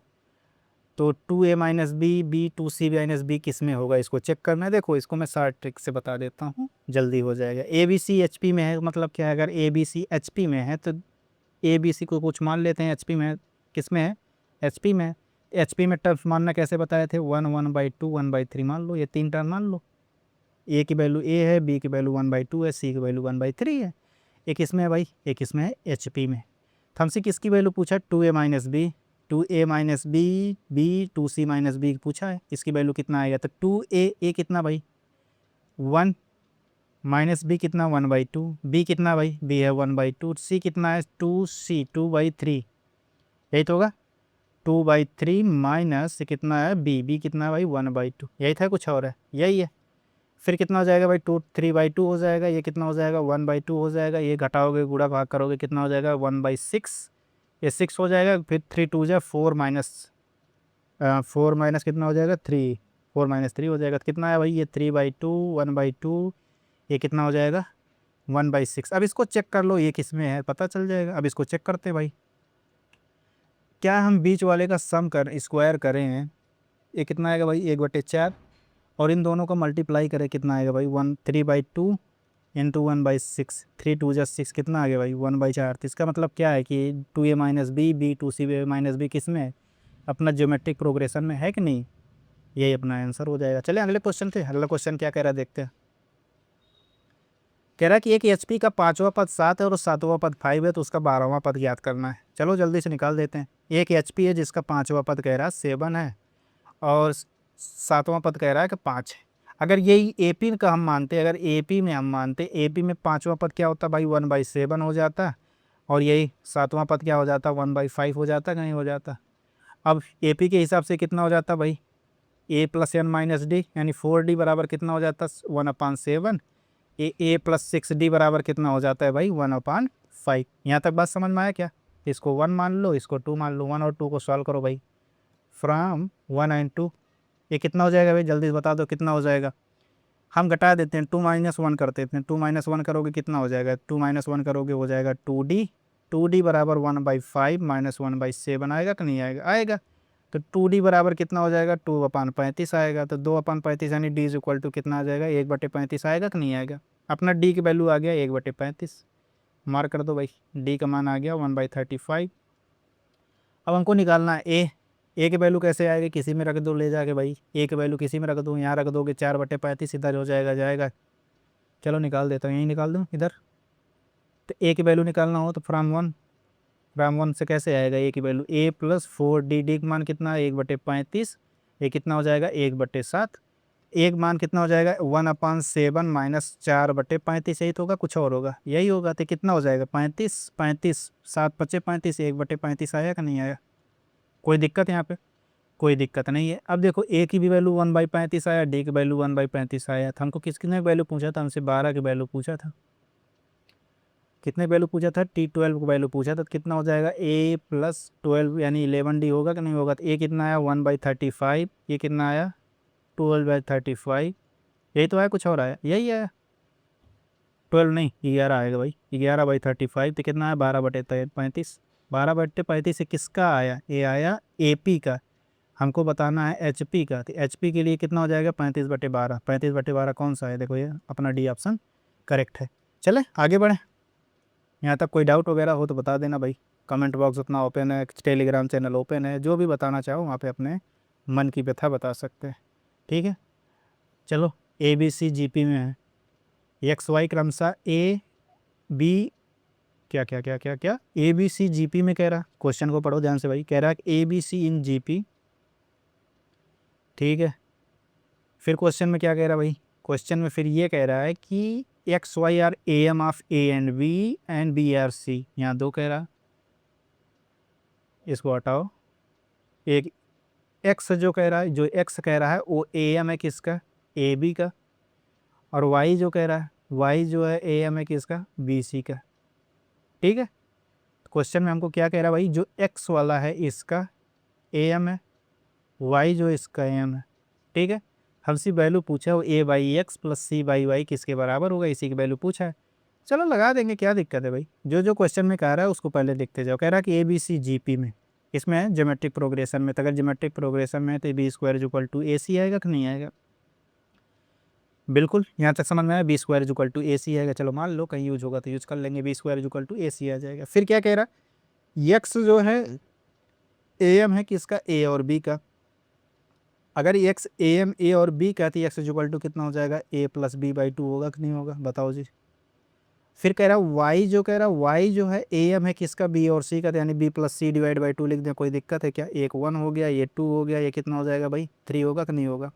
तो 2a minus b, b 2c minus b किस में होगा, इसको चेक करना है। देखो इसको मैं शॉर्ट ट्रिक से बता देता हूँ, जल्दी हो जाएगा। A B c H P में है मतलब क्या है, अगर a B c H P में है तो ए बी सी को कुछ मान लेते हैं, एच पी में किस में है, एच पी में। एच पी में टर्म्स मानना कैसे बताए थे, 1 1/2 1/3 मान लो, ये 3 टर्म मान लो। ए की वैल्यू ए है, बी की वैल्यू 1/2 है, सी की वैल्यू 1/3 है। एक इसमें है भाई, एक इसमें है एच पी में। तो हमसे किसकी वैल्यू पूछा, 2a minus b, 2a minus b, b 2c minus b पूछा है, इसकी वैल्यू कितना आएगा। तो 2a, ए कितना भाई 1, माइनस बी कितना 1/2, बी कितना भाई, बी है 1/2, सी कितना है 2c 2/3, यही तो होगा 2/3 माइनस कितना है बी, बी कितना है भाई 1/2, यही था, कुछ और है, यही है। फिर कितना हो जाएगा भाई 3/2 हो जाएगा, ये कितना हो जाएगा 1/2 हो जाएगा, ये घटाओगे गुणा भाग करोगे कितना हो जाएगा 1/6, ये 6 हो जाएगा। फिर 3 2 जा 4 माइनस 4 माइनस कितना हो जाएगा 3, 4 माइनस 3 हो जाएगा। तो कितना है भाई ये 3/2 1/2, ये कितना हो जाएगा 1/6। अब इसको चेक कर लो ये किस में है, पता चल जाएगा। अब इसको चेक करते भाई, क्या हम बीच वाले का सम कर स्क्वायर करें हैं, ये कितना आएगा भाई 1/4, और इन दोनों को मल्टीप्लाई करें कितना आएगा भाई 3/2 इंटू 1/6, 3 2 जा 6 कितना आ गया भाई 1/4। तो इसका मतलब क्या है कि 2a minus b, b 2c minus b किस में है, अपना ज्योमेट्रिक प्रोग्रेशन में है कि नहीं, यही अपना आंसर हो जाएगा। चले अगले क्वेश्चन थे, अगला क्वेश्चन क्या कह रहा है देखते हैं। कह रहा है कि एक एचपी का 5वां पद 7 है और 7वां पद 5 है, तो उसका 12वां पद याद करना है। चलो जल्दी से निकाल देते हैं। एक एचपी है जिसका 5वां पद कह रहा है 7 है, और 7वां पद कह रहा है कि 5 है। अगर यही एपी का हम मानते, अगर एपी में हम मानते, एपी में 5वां पद क्या होता भाई 1/7 हो जाता, और यही 7वां पद क्या हो जाता 1/5 हो जाता, नहीं हो जाता। अब एपी के हिसाब से कितना हो जाता भाई ए प्लस एन माइनस डी, यानी 4d बराबर कितना हो जाता 1/7। ए प्लस 6d बराबर कितना हो जाता है भाई 1/5। यहाँ तक बात समझ में आया क्या। इसको 1 मान लो, इसको 2 मान लो, 1 और 2 को सॉल्व करो भाई, फ्रॉम 1 एंड 2 ये कितना हो जाएगा भाई, जल्दी बता दो कितना हो जाएगा। हम घटा देते हैं, 2 माइनस 1 कर देते हैं, 2 माइनस 1 करोगे कितना हो जाएगा, 2 माइनस 1 करोगे हो जाएगा 2d, 2d बराबर 1/5 माइनस 1/7 आएगा कि नहीं आएगा, आएगा। तो 2d बराबर कितना हो जाएगा 2/35 आएगा। तो 2/35 यानी d इज इक्वल टू कितना आ जाएगा 1/35 आएगा कि नहीं आएगा। अपना d की वैल्यू आ गया 1/35, मार्क कर दो भाई, d का मान आ गया 1/35। अब हमको निकालना है ए की वैल्यू कैसे आएगी, किसी में रख दो ले जाके भाई, ए की वैल्यू किसी में रख दो, यहाँ रख दोगे 4/35 इधर हो जाएगा जाएगा। चलो निकाल देता हूँ, यहीं निकाल दूँ इधर। तो ए की वैल्यू निकालना हो तो फ्राम वन से कैसे आएगा ए की वैल्यू, ए प्लस 4d का मान कितना है 1/35, ये कितना हो जाएगा 1/7, एक मान कितना हो जाएगा 1/7 माइनस 4/35, यही तो होगा, कुछ और होगा, यही होगा। तो कितना हो जाएगा 35, 35 7/35, 1/35 आया कि नहीं आया, कोई दिक्कत यहाँ पे, कोई दिक्कत नहीं है। अब देखो ए की भी वैल्यू 1/35 आया, डी की वैल्यू 1/35 आया था। हमको किसने वैल्यू पूछा था, हमसे 12 की वैल्यू पूछा था, कितने वैल्यू पूछा था T12 को वैल्यू पूछा था। तो कितना हो जाएगा ए प्लस 12 यानी 11d होगा कि नहीं होगा। तो ए कितना आया 1/35, ये कितना आया 12/35, यही तो आया, कुछ और आया, यही आया 12 नहीं 11 आएगा भाई, 11/35। तो कितना आया 12/35, 12/35 से किसका आया, ये आया AP का। हमको बताना है एच पी का, तो एच पी के लिए कितना हो जाएगा 35/12। 35/12 कौन सा है, देखो ये अपना डी ऑप्शन करेक्ट है। चले आगे बढ़ें। यहाँ तक कोई डाउट वगैरह हो तो बता देना भाई, कमेंट बॉक्स अपना ओपन है, टेलीग्राम चैनल ओपन है, जो भी बताना चाहो वहाँ पे अपने मन की व्यथा बता सकते हैं। ठीक है, चलो A B C G P में है, एक्स वाई क्रमशः ए बी क्या क्या क्या क्या क्या A B C G P में कह रहा, क्वेश्चन को पढ़ो ध्यान से भाई, कह रहा है A B C in G P. ठीक है, फिर क्वेश्चन में क्या कह रहा भाई, क्वेश्चन में फिर ये कह रहा है कि x y are A M of a and b are c, यहाँ दो कह रहा, इसको हटाओ। एक एक्स जो कह रहा है, जो एक्स कह रहा है वो ए एम है किसका, ए बी का, और वाई जो कह रहा है, वाई जो है ए एम है किसका, बी सी का। ठीक है, क्वेश्चन में हमको क्या कह रहा है भाई, जो एक्स वाला है इसका ए एम है, वाई जो इसका ए एम है। ठीक है, हमसे वैल्यू पूछा है वो A by x plus C by Y किसके बराबर होगा, इसी की वैल्यू पूछा है। चलो लगा देंगे, क्या दिक्कत है भाई, जो जो क्वेश्चन में कह रहा है उसको पहले लिखते जाओ। कह रहा है कि A B C G P में, इसमें है ज्योमेट्रिक प्रोग्रेशन में, तो अगर ज्योमेट्रिक प्रोग्रेशन में है तो B square equal to A सी आएगा कि नहीं आएगा, बिल्कुल यहाँ तक समझ में आया, B square equal to A सी आएगा। चलो मान लो कहीं यूज होगा तो यूज कर लेंगे, B square equal to A सी आ जाएगा। फिर क्या कह रहा है, एक्स जो है ए एम है किसका, ए और बी का, अगर एक्स ए एम ए और बी का तो एक्स इक्वल टू कितना हो जाएगा, A plus B by two होगा कि नहीं होगा, बताओ जी। फिर कह रहा है वाई जो कह रहा है, वाई जो है ए एम है किसका, बी और सी का, तो यानी B plus C divide by two लिख दें, कोई दिक्कत है क्या, एक 1 हो गया, ये 2 हो गया, ये कितना हो जाएगा भाई 3 होगा कि नहीं होगा,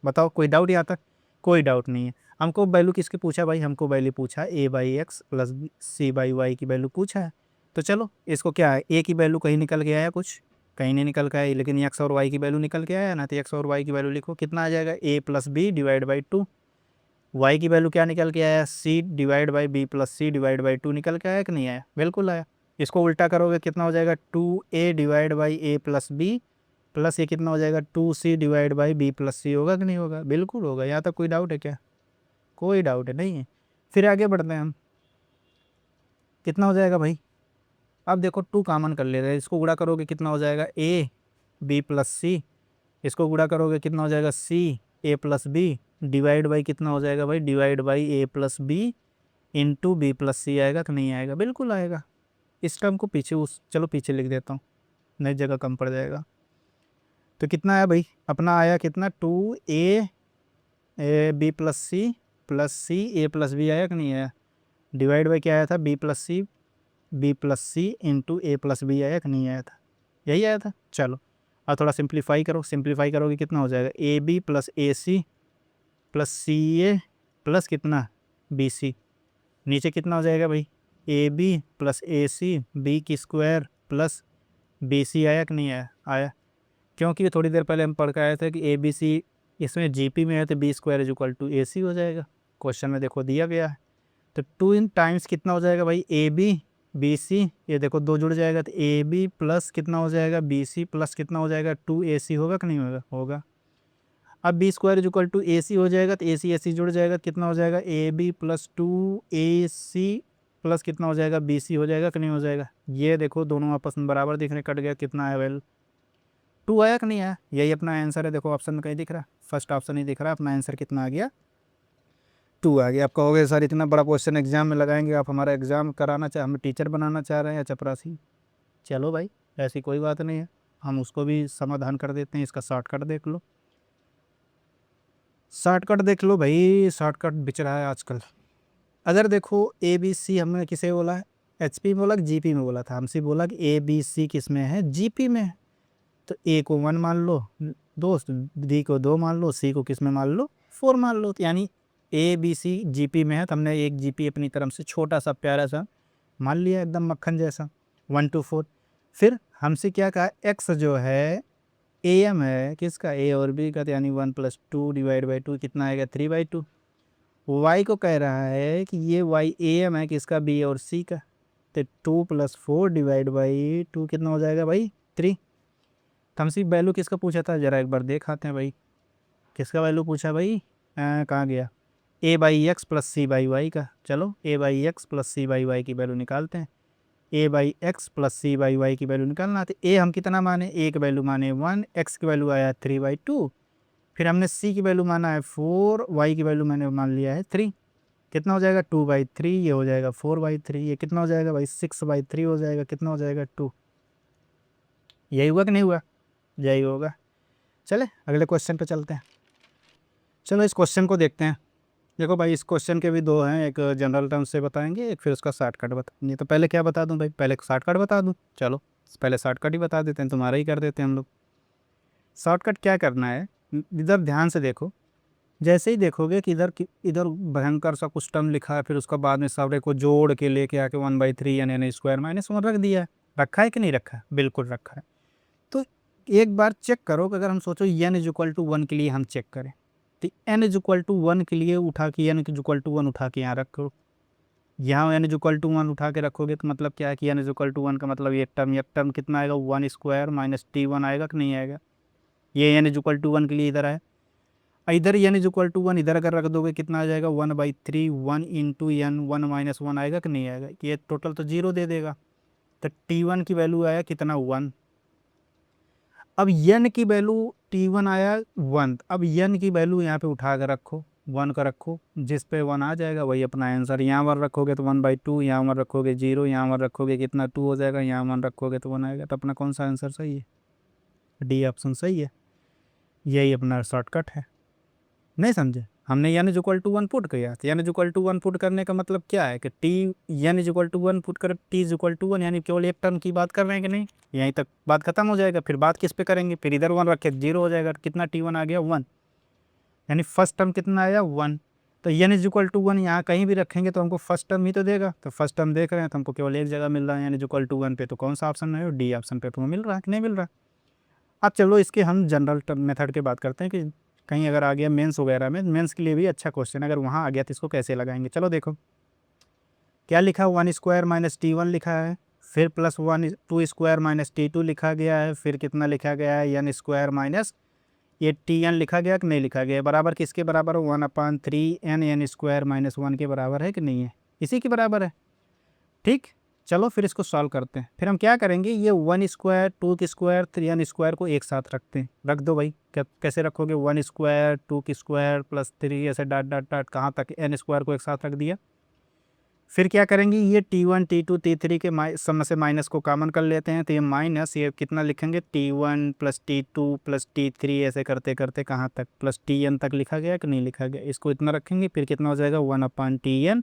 बताओ। कोई डाउट यहाँ तक, कोई डाउट नहीं है। हमको वैल्यू किसकी पूछा भाई, हमको वैल्यू पूछा A by x plus C by Y की वैल्यू पूछा है। तो चलो इसको क्या है, ए की वैल्यू कहीं निकल के आया, कुछ कहीं नहीं निकल के आया, लेकिन एक्स और वाई की वैल्यू निकल के आया ना, तो एक्स और वाई की वैल्यू लिखो, कितना आ जाएगा A plus B divide by two. Y की वैल्यू क्या निकल के आया, C divide by B plus C divide by two निकल के आया कि नहीं आया, बिल्कुल आया। इसको उल्टा करोगे कितना हो जाएगा, 2a divide by A plus B plus ये कितना हो जाएगा 2c divide by B plus C, होगा कि नहीं होगा, बिल्कुल होगा। यहाँ तक कोई डाउट है क्या, कोई डाउट है नहीं है। फिर आगे बढ़ते हैं हम, कितना हो जाएगा भाई, अब देखो 2 कॉमन कर ले रहे हैं, इसको गुणा करोगे कितना हो जाएगा ए बी प्लस सी, इसको गुणा करोगे कितना हो जाएगा C A plus B divide by कितना हो जाएगा भाई, divide by A plus B into B plus C, आएगा कि नहीं आएगा, बिल्कुल आएगा। इस टर्म को पीछे उस चलो पीछे लिख देता हूँ, नई जगह कम पड़ जाएगा। तो कितना आया भाई, अपना आया कितना 2a बी प्लस सी ए प्लस बी आया कि नहीं आया, डिवाइड बाई क्या आया था बी प्लस सी इंटू ए प्लस बी आया कि नहीं आया था, यही आया था। चलो अब थोड़ा सिंप्लीफाई करो, सिंप्लीफाई करोगे कितना हो जाएगा, a b plus a c plus c A plus कितना बी सी, नीचे कितना हो जाएगा भाई, a b plus a c b की स्क्वायर प्लस बी सी, आया कि नहीं आया, आया। क्योंकि थोड़ी देर पहले हम पढ़ के आए थे कि ए बी सी इसमें जी पी में है तो B square is equal to A C हो जाएगा, क्वेश्चन में देखो दिया गया है। तो 2 इन टाइम्स कितना हो जाएगा भाई, ए बी बी सी, ये देखो 2 जुड़ जाएगा तो ए बी प्लस कितना हो जाएगा बी सी प्लस कितना हो जाएगा 2ac, होगा कि नहीं होगा, होगा। अब B square equal to A C हो जाएगा तो ए सी जुड़ जाएगा तो कितना हो जाएगा a b plus 2ac plus कितना हो जाएगा बी सी, हो जाएगा कि नहीं हो जाएगा। ये देखो दोनों आपस में बराबर दिख रहे, कट गया, कितना आया वैल्यू 2 आया कि नहीं आया, यही अपना आंसर है। देखो ऑप्शन में कहीं दिख रहा, फर्स्ट ऑप्शन नहीं दिख रहा, अपना आंसर कितना आ गया 2 आ गया। आप कहोगे सर इतना बड़ा क्वेश्चन एग्जाम में लगाएंगे, आप हमारा एग्जाम कराना चाह, हमें टीचर बनाना चाह रहे हैं या चपरासी। चलो भाई ऐसी कोई बात नहीं है, हम उसको भी समाधान कर देते हैं। इसका शॉर्टकट देख लो, शॉर्टकट देख लो भाई, शॉर्टकट बिच रहा है आजकल। अगर देखो ए बी सी हमने किसे बोला है, एच पी में बोला कि जी पी में बोला था, हमसे बोला कि ए बी सी किस में है, जी पी में है। तो ए को 1 मान लो दोस्त, बी को 2 मान लो, सी को किस में मान लो 4 मान लो, तो यानी A B C G P में है, तो हमने एक जी पी अपनी तरफ से छोटा सा प्यारा सा मान लिया, एकदम मक्खन जैसा 1 to 4। फिर हमसे क्या कहा, एक्स जो है ए एम है किसका, ए और बी का, तो यानी 1 + 2 डिवाइड बाई 2 कितना आएगा 3/2। वाई को कह रहा है कि ये वाई ए एम है किसका, बी और सी का, तो 2 + 4 डिवाइड बाई 2 कितना हो जाएगा भाई 3। तो हमसे वैल्यू किसका पूछा था, जरा एक बार देख आते हैं भाई, किसका वैल्यू पूछा भाई, कहाँ गया, a by x plus C by y का। चलो a by x plus C by Y की वैल्यू निकालते हैं। A by x plus C by Y की वैल्यू निकालना। तो ए हम कितना माने, ए की वैल्यू माने 1, एक्स की वैल्यू आया 3/2, फिर हमने सी की वैल्यू माना है 4, वाई की वैल्यू मैंने मान लिया है 3। कितना हो जाएगा 2/3, ये हो जाएगा 4/3, ये कितना हो जाएगा भाई 6/3 हो जाएगा, कितना हो जाएगा 2। यही हुआ कि नहीं हुआ, यही होगा। चले अगले क्वेश्चन पे चलते हैं। चलो इस क्वेश्चन को देखते हैं। देखो भाई इस क्वेश्चन के भी दो हैं, एक जनरल टर्म से बताएंगे, एक फिर उसका शॉर्टकट बताएंगे। तो पहले क्या बता दूं भाई, पहले शॉर्टकट बता दूं। चलो पहले शॉर्टकट ही बता देते हैं, तुम्हारा ही कर देते हैं हम लोग। शॉर्टकट क्या करना है, इधर ध्यान से देखो। जैसे ही देखोगे कि इधर भयंकर सा कुछ टर्म लिखा है, फिर उसका बाद में सारे को जोड़ के लेके आके 1/3 यानी एन स्क्वायर माइनस 1 रख दिया है। रखा है कि नहीं रखा है, बिल्कुल रखा है। तो एक बार चेक करो कि अगर हम सोचो n इज इक्वल टू 1 के लिए हम चेक करें, तो n इज इक्वल टू 1 के लिए उठा के n इज इक्वल टू 1 उठा के यहाँ रखो। यहाँ n इज इक्वल टू 1 उठा के रखोगे तो मतलब क्या है कि n इज इक्वल टू 1 का मतलब ये टर्म कितना आएगा, 1 स्क्वायर माइनस t1 आएगा कि नहीं आएगा। ये n इज इक्वल टू 1 के लिए इधर आए, इधर n इज इक्वल टू 1 इधर अगर रख दोगे कितना आ जाएगा 1/3, 1 इंटू n 1 माइनस 1 आएगा कि नहीं आएगा। ये टोटल तो 0 दे देगा। तो t1 की वैल्यू आया कितना 1। अब n की वैल्यू t1 आया 1, अब n की वैल्यू यहाँ पे उठा कर रखो, 1 का रखो, जिस पे 1 आ जाएगा वही अपना आंसर। यहाँ 1 रखोगे तो 1/2, यहाँ 1 रखोगे 0, यहाँ 1 रखोगे कितना 2 हो जाएगा, यहाँ 1 रखोगे तो 1 आएगा। तो अपना कौन सा आंसर सही है, डी ऑप्शन सही है। यही अपना शॉर्टकट है। नहीं समझे, हमने n is equal to 1 put किया, तो n is equal to 1 put करने का मतलब क्या है कि n is equal to 1 put कर t इज इक्वल टू 1, यानी केवल एक टर्म की बात कर रहे हैं कि नहीं। यहीं तक बात खत्म हो जाएगा। फिर बात किस पे करेंगे, फिर इधर 1 रखे 0 हो जाएगा। कितना t1 आ गया 1, यानी फर्स्ट टर्म कितना आया 1। तो n इज इक्वल टू 1 यहाँ कहीं भी रखेंगे तो हमको फर्स्ट टर्म ही तो देगा। तो फर्स्ट टर्म देख रहे हैं तो हमको केवल एक जगह मिल रहा है n इज इक्वल टू 1 पे। तो कौन सा ऑप्शन है, डी ऑप्शन पे तुम्हें मिल रहा है कि नहीं मिल रहा। अब चलो इसके हम जनरल टर्म मेथड की बात करते हैं कि कहीं अगर आ गया मेंस वगैरह में, मेंस के लिए भी अच्छा क्वेश्चन, अगर वहाँ आ गया तो इसको कैसे लगाएंगे। चलो देखो क्या लिखा, 1 स्क्वायर माइनस t1 लिखा है, फिर प्लस 2 स्क्वायर माइनस t2 लिखा गया है, फिर कितना लिखा गया है n स्क्वायर माइनस ये tn लिखा गया कि नहीं लिखा गया। बराबर किसके बराबर है, 1/3 n स्क्वायर माइनस 1 के बराबर है कि नहीं है, इसी के बराबर है। ठीक, चलो फिर इसको सॉल्व करते हैं। फिर हम क्या करेंगे, ये 1 स्क्वायर 2 की स्क्वायर 3n स्क्वायर को एक साथ रखते हैं। रख दो भाई, कैसे रखोगे, 1 स्क्वायर 2 की स्क्वायर प्लस 3 ऐसे डॉट डॉट डॉट कहाँ तक, n स्क्वायर को एक साथ रख दिया। फिर क्या करेंगे, ये t1 t2 t3 के सब से माइनस को कॉमन कर लेते हैं। तो ये माइनस ये कितना लिखेंगे, t1 plus t2 plus t3 ऐसे करते करते कहाँ तक, प्लस tn तक लिखा गया कि नहीं लिखा गया। इसको इतना रखेंगे, फिर कितना हो जाएगा 1/tn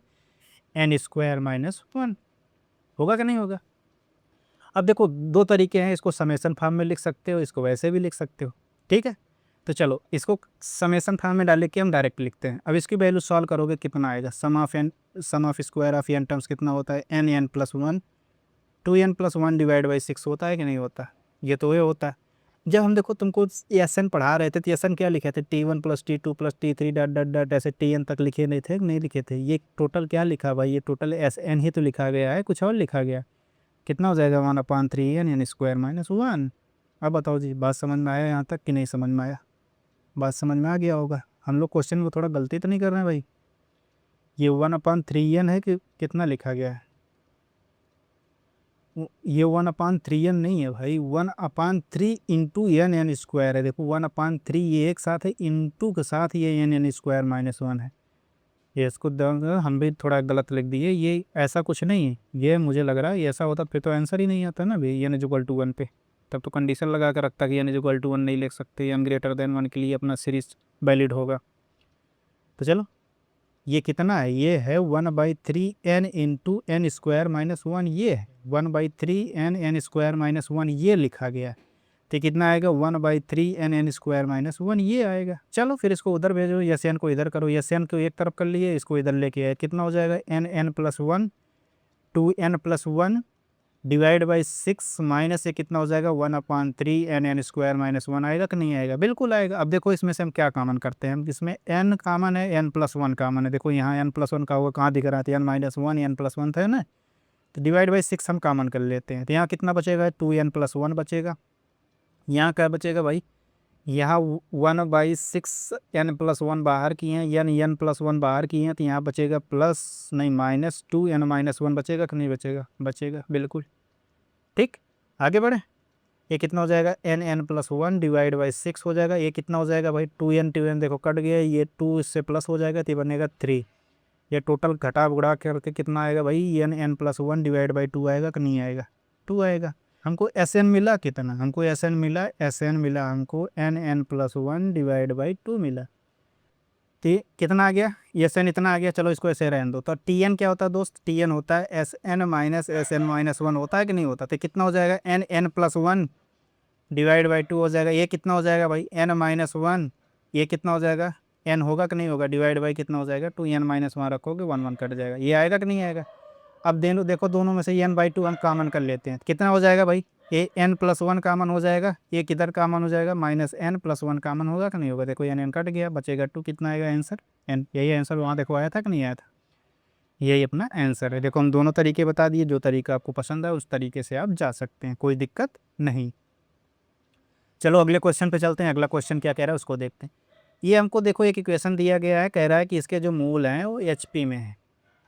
n स्क्वायर माइनस 1, होगा कि नहीं होगा। अब देखो दो तरीके हैं, इसको समेसन फॉर्म में लिख सकते हो, इसको वैसे भी लिख सकते हो। ठीक है, तो चलो इसको समेसन फॉर्म में डाल के हम डायरेक्ट लिखते हैं। अब इसकी वैल्यू सॉल्व करोगे कितना आएगा, sum of square of n terms कितना होता है, n plus 1, 2n plus 1 divide by 6 होता है कि नहीं होता। ये तो ये होता है। जब हम देखो तुमको एस एन पढ़ा रहे थे तो एस एन क्या लिखे थे, t1 plus t2 plus t3 dot dot dot ऐसे tn तक लिखे नहीं थे, नहीं लिखे थे। ये टोटल क्या लिखा भाई, ये टोटल एस एन ही तो लिखा गया है, कुछ और लिखा गया। कितना हो जाएगा 1/3 n स्क्वायर माइनस 1। अब बताओ जी, बात समझ में आया यहाँ तक कि नहीं समझ में आया, बात समझ में आ गया होगा। हम लोग क्वेश्चन को थोड़ा गलती तो नहीं कर रहे हैं भाई। ये 1/3n है कि कितना लिखा गया है, ये 1/3n नहीं है भाई, 1/3 इंटू n स्क्वायर है। देखो 1/3 ये एक साथ है, इंटू के साथ ये n स्क्वायर माइनस 1 है। ये इसको हम भी थोड़ा गलत लिख दिए, ये ऐसा कुछ नहीं है। ये मुझे लग रहा है ये ऐसा होता फिर तो आंसर ही नहीं आता ना भाई, n इक्वल टू 1 पे। तब तो कंडीशन लगा कर रखता कि n इक्वल टू 1 नहीं लिख सकते, n ग्रेटर देन 1 के लिए अपना सीरीज वैलिड होगा। तो चलो ये कितना है, ये है 1/3n into n square minus 1, ये है 1/3n n स्क्वायर माइनस 1, ये लिखा गया है। तो कितना आएगा 1/3n n स्क्वायर माइनस 1, ये आएगा। चलो फिर इसको उधर भेजो, यस एन को इधर करो, यस एन को एक तरफ कर लिए, इसको इधर लेके आए, कितना हो जाएगा n plus 1 2n plus 1 divide by 6 minus ये कितना हो जाएगा 1/3 n स्क्वायर माइनस 1 आएगा कि नहीं आएगा, बिल्कुल आएगा। अब देखो इसमें से हम क्या कॉमन करते हैं, इसमें n कॉमन है, n प्लस 1 कॉमन है। देखो यहाँ n प्लस 1 का होगा, कहाँ दिख रहा है, n माइनस 1 n प्लस 1 था ना। तो डिवाइड बाई 6 हम कॉमन कर लेते हैं, तो यहाँ कितना बचेगा 2n प्लस 1 बचेगा। यहाँ क्या बचेगा भाई, यहाँ 1/6 n+1 बाहर किए हैं, n+1 बाहर किए हैं, तो यहाँ बचेगा प्लस नहीं -2n-1 बचेगा कि नहीं बचेगा? बचेगा बिल्कुल। ठीक, आगे बढ़े। ये कितना हो जाएगा? n+1 डिवाइड बाई 6 हो जाएगा। ये कितना हो जाएगा भाई? 2n देखो कट गया, ये 2 इससे प्लस हो जाएगा तो ये बनेगा 3। ये टोटल घटा बुढ़ा करके कितना आएगा भाई? n+1 डिवाइड बाई 2 आएगा कि नहीं आएगा? 2 आएगा। हमको Sn मिला कितना? हमको Sn मिला हमको n+1 डिवाइड बाई 2 मिला। तो ये कितना आ गया? Sn इतना आ गया। चलो इसको ऐसे रहने दो। तो Tn क्या होता है दोस्त? Tn होता है Sn-Sn-1 होता है कि नहीं होता? तो कितना हो जाएगा? n+1 डिवाइड बाई 2 हो जाएगा। ये कितना हो जाएगा भाई? n-1। ये कितना हो जाएगा? n होगा कि नहीं होगा? डिवाइड बाई कितना हो जाएगा? 2n-1 रखोगे 1 कट जाएगा। ये आएगा कि नहीं आएगा? अब देखो दोनों में से n/2 हम कॉमन कर लेते हैं। कितना हो जाएगा भाई? ये n+1 कॉमन हो जाएगा। ये किधर कॉमन हो जाएगा? -n+1 कॉमन होगा कि नहीं होगा? देखो n कट गया, बचेगा 2। कितना आएगा आंसर? n। यही आंसर वहाँ देखो आया था कि नहीं आया था? यही अपना आंसर है। देखो हम दोनों तरीके बता दिए, जो तरीका आपको पसंद है उस तरीके से आप जा सकते हैं, कोई दिक्कत नहीं। चलो अगले क्वेश्चन पे चलते हैं। अगला क्वेश्चन क्या कह रहा है उसको देखते हैं। ये हमको देखो एक इक्वेशन दिया गया है, कह रहा है कि इसके जो मूल हैं वो HP में है,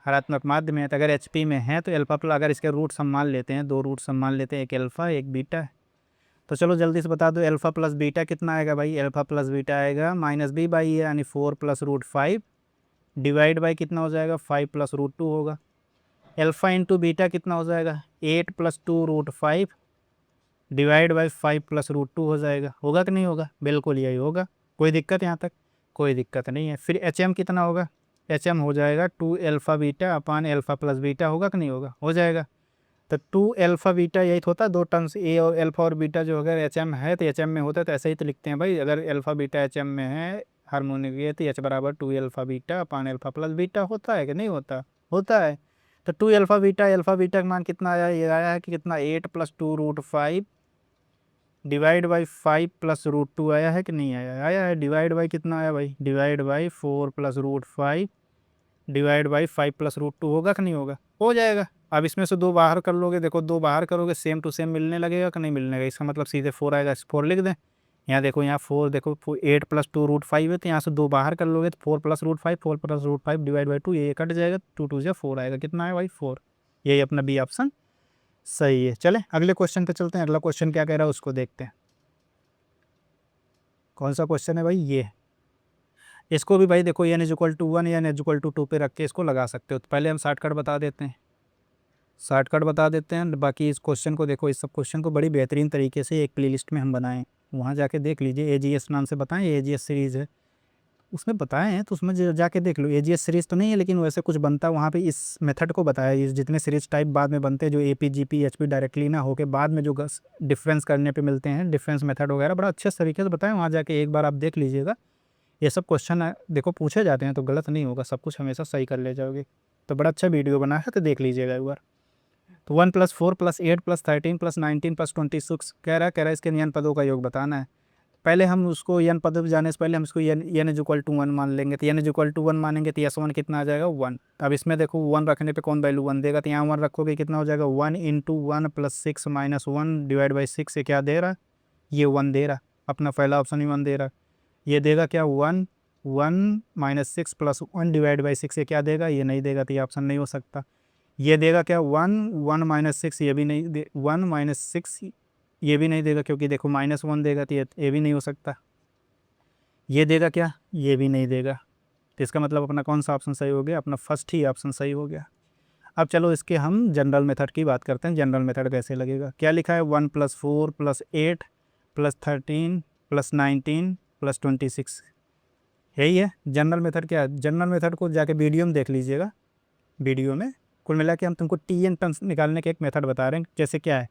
हरात्मक माध्य में है। तो अगर HP में है तो अल्फा प्लस, अगर इसके रूट्स हम मान लेते हैं, 2 रूट्स हम मान लेते हैं, एक अल्फा एक बीटा है। तो चलो जल्दी से बता दो अल्फा प्लस बीटा कितना आएगा भाई? अल्फा प्लस बीटा आएगा -b/e यानी 4 + √5 डिवाइड बाई कितना हो जाएगा? 5 + √2 होगा। अल्फा इंटू बीटा कितना हो जाएगा? 8 + 2√5 डिवाइड बाई 5 + √2 हो जाएगा। होगा कि नहीं होगा? बिल्कुल यही होगा। कोई दिक्कत यहाँ तक? कोई दिक्कत नहीं है। फिर HM कितना होगा? HM हो जाएगा 2 अल्फा बीटा अपान अल्फा प्लस बीटा। होगा कि नहीं होगा? हो जाएगा। तो 2 अल्फा बीटा यही तो होता है, 2 टर्म्स ए और अल्फा और बीटा जो अगर HM है तो HM में होता है, तो ऐसे ही तो लिखते हैं भाई। अगर अल्फा बीटा HM में है हार्मोनिक है तो H बराबर 2 अल्फा बीटा अपान अल्फा प्लस बीटा होता है कि नहीं होता? होता है। तो 2 अल्फा बीटा का मान कितना आया? ये आया है कि कितना? 8 + 2√5 डिवाइड बाई 5 + √2 आया है कि नहीं आया? आया है। डिवाइड बाई कितना आया भाई? डिवाइड बाई 4 + √5 डिवाइड बाई 5 + √2 होगा कि नहीं होगा? हो जाएगा। अब इसमें से 2 बाहर कर लोगे, देखो 2 बाहर करोगे सेम टू सेम मिलने लगेगा कि नहीं मिलने लगेगा? इसका मतलब सीधे 4 आएगा। 4 लिख दें। यहाँ देखो, यहाँ 4 देखो 8 + 2√5 है, तो यहाँ से 2 बाहर कर लोगे तो 4 + √5 4 + √5 डिवाइड बाई 2, ये कट जाएगा। 2 2 4 आएगा। कितना है भाई? 4। यही अपना बी ऑप्शन सही है। चले अगले क्वेश्चन पे चलते हैं। अगला क्वेश्चन क्या कह रहा है उसको देखते हैं। कौन सा क्वेश्चन है भाई? ये इसको भी भाई देखो n=1 या n=2 पे रख के इसको लगा सकते हो। तो पहले हम शॉर्टकट बता देते हैं, बाकी इस क्वेश्चन को देखो, इस सब क्वेश्चन को बड़ी बेहतरीन तरीके से एक प्लेलिस्ट में हम बनाएं, वहाँ जाके देख लीजिए। AGS नाम से बताएं, AGS सीरीज़ है उसमें बताए हैं, तो उसमें जाके देख लो। AGS सीरीज़ तो नहीं है लेकिन वैसे कुछ बनता है वहाँ पे, इस मेथड को बताया। इस जितने सीरीज टाइप बाद में बनते हैं जो AP GP HP डायरेक्टली ना होके बाद में जो डिफरेंस करने पे मिलते हैं, डिफरेंस मेथड वगैरह बड़ा अच्छे तरीके से बताएं। वहाँ जाके एक बार आप देख लीजिएगा। ये सब क्वेश्चन देखो पूछे जाते हैं तो गलत नहीं होगा, सब कुछ हमेशा सही कर ले जाओगे। तो बड़ा अच्छा वीडियो बना है, तो देख लीजिएगा एक बार। तो 1 + 4 + 8 + 13 + 19 + 26 कह रहा है इसके n पदों का योग बताना है। पहले हम उसको n पदों पे जाने से पहले हम इसको n=1 मान लेंगे। तो n=1 मानेंगे तो S1 कितना आ जाएगा? 1। अब इसमें देखो 1 रखने पे कौन वैल्यू 1 देगा? तो यहाँ 1 रखोगे कितना हो जाएगा? 1 × 1 + 6 - 1 डिवाइड बाई 6 से क्या दे रहा? ये 1 दे रहा। अपना पहला ऑप्शन ही 1 दे रहा। ये देगा क्या? 1 1 - 6 + 1 डिवाइड बाई 6 से क्या देगा? ये नहीं देगा, तो ये ऑप्शन नहीं हो सकता। ये देगा क्या? 1 1 - 6, ये भी नहीं दे, 1 - 6 ये भी नहीं देगा, क्योंकि देखो -1 देगा तो ये भी नहीं हो सकता। ये देगा क्या? ये भी नहीं देगा। तो इसका मतलब अपना कौन सा ऑप्शन सही हो गया? अपना फर्स्ट ही ऑप्शन सही हो गया। अब चलो इसके हम जनरल मेथड की बात करते हैं। जनरल मेथड कैसे लगेगा? क्या लिखा है? 1 + 4 + 8 + 13 + 19 + 26, यही है जनरल मेथड। क्या है जनरल मेथड? को जाके वीडियो में देख लीजिएगा। वीडियो में कुल मिला के हम तुमको TN टर्म्स निकालने के एक मेथड बता रहे हैं। जैसे क्या है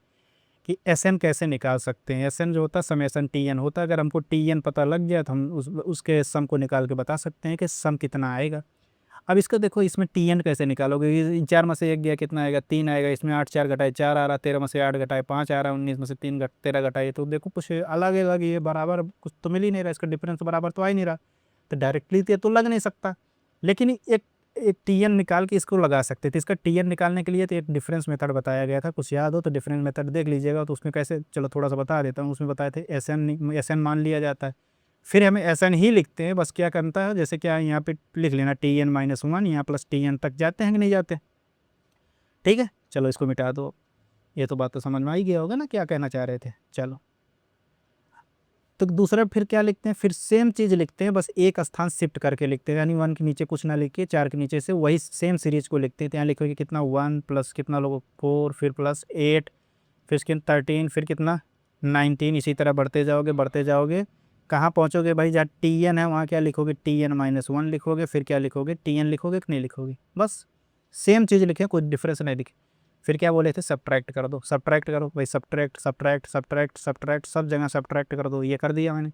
कि SN कैसे निकाल सकते हैं। SN जो होता है समेसन TN होता है। अगर हमको TN पता लग गया तो हम उसके सम को निकाल के बता सकते हैं कि सम कितना आएगा। अब इसका देखो, इसमें TN कैसे निकालोगे? इन 4 में से 1 गया, कितना आएगा? 3 आएगा। इसमें 8 4 घटाए 4 आ रहा, 13 में से 8 घटाए 5 आ रहा, 19 में से 13 घटाए, तो देखो कुछ अलग अलग, ये बराबर कुछ तो मिल ही नहीं रहा, इसका डिफरेंस बराबर तो आ ही नहीं रहा। तो डायरेक्टली तो ये तो लग नहीं सकता। लेकिन एक एक टी एन निकाल के इसको लगा सकते थे। इसका टी एन निकालने के लिए तो एक डिफरेंस मेथड बताया गया था, कुछ याद हो तो डिफरेंस मेथड देख लीजिएगा। तो उसमें कैसे, चलो थोड़ा सा बता देता हूँ। उसमें बताए थे एस एन मान लिया जाता है, फिर हमें एस एन ही लिखते हैं। बस क्या करता है, जैसे क्या यहाँ पे लिख लेना टी एन माइनस वन, यहाँ प्लस टी एन तक जाते हैं कि नहीं जाते। ठीक है, चलो इसको मिटा दो। ये तो बात तो समझ में आ ही गया होगा ना क्या कहना चाह रहे थे। चलो तो दूसरा फिर क्या लिखते हैं, फिर सेम चीज़ लिखते हैं, बस एक स्थान शिफ्ट करके लिखते हैं। यानी वन के नीचे कुछ ना लिख के चार के नीचे से वही सेम सीरीज को लिखते हैं। तो यहाँ लिखोगे कितना, वन प्लस कितना लोगों, फोर, फिर प्लस एट, फिर इसके 13, फिर कितना 19। इसी तरह बढ़ते जाओगे बढ़ते जाओगे, कहाँ पहुँचोगे भाई, जहाँ टी एन है वहाँ क्या लिखोगे, टी एन माइनस वन लिखोगे। फिर क्या लिखोगे, टी एन लिखोगे कि नहीं लिखोगे। बस सेम चीज़ लिखे, कोई डिफरेंस नहीं लिखे। फिर क्या बोले थे, सब्ट्रैक्ट कर दो, सब्ट्रैक्ट करो भाई, सब्ट्रैक्ट सब्ट्रैक्ट सब्ट्रैक्ट सब्ट्रैक्ट, सब जगह सब्ट्रैक्ट कर दो। ये कर दिया मैंने।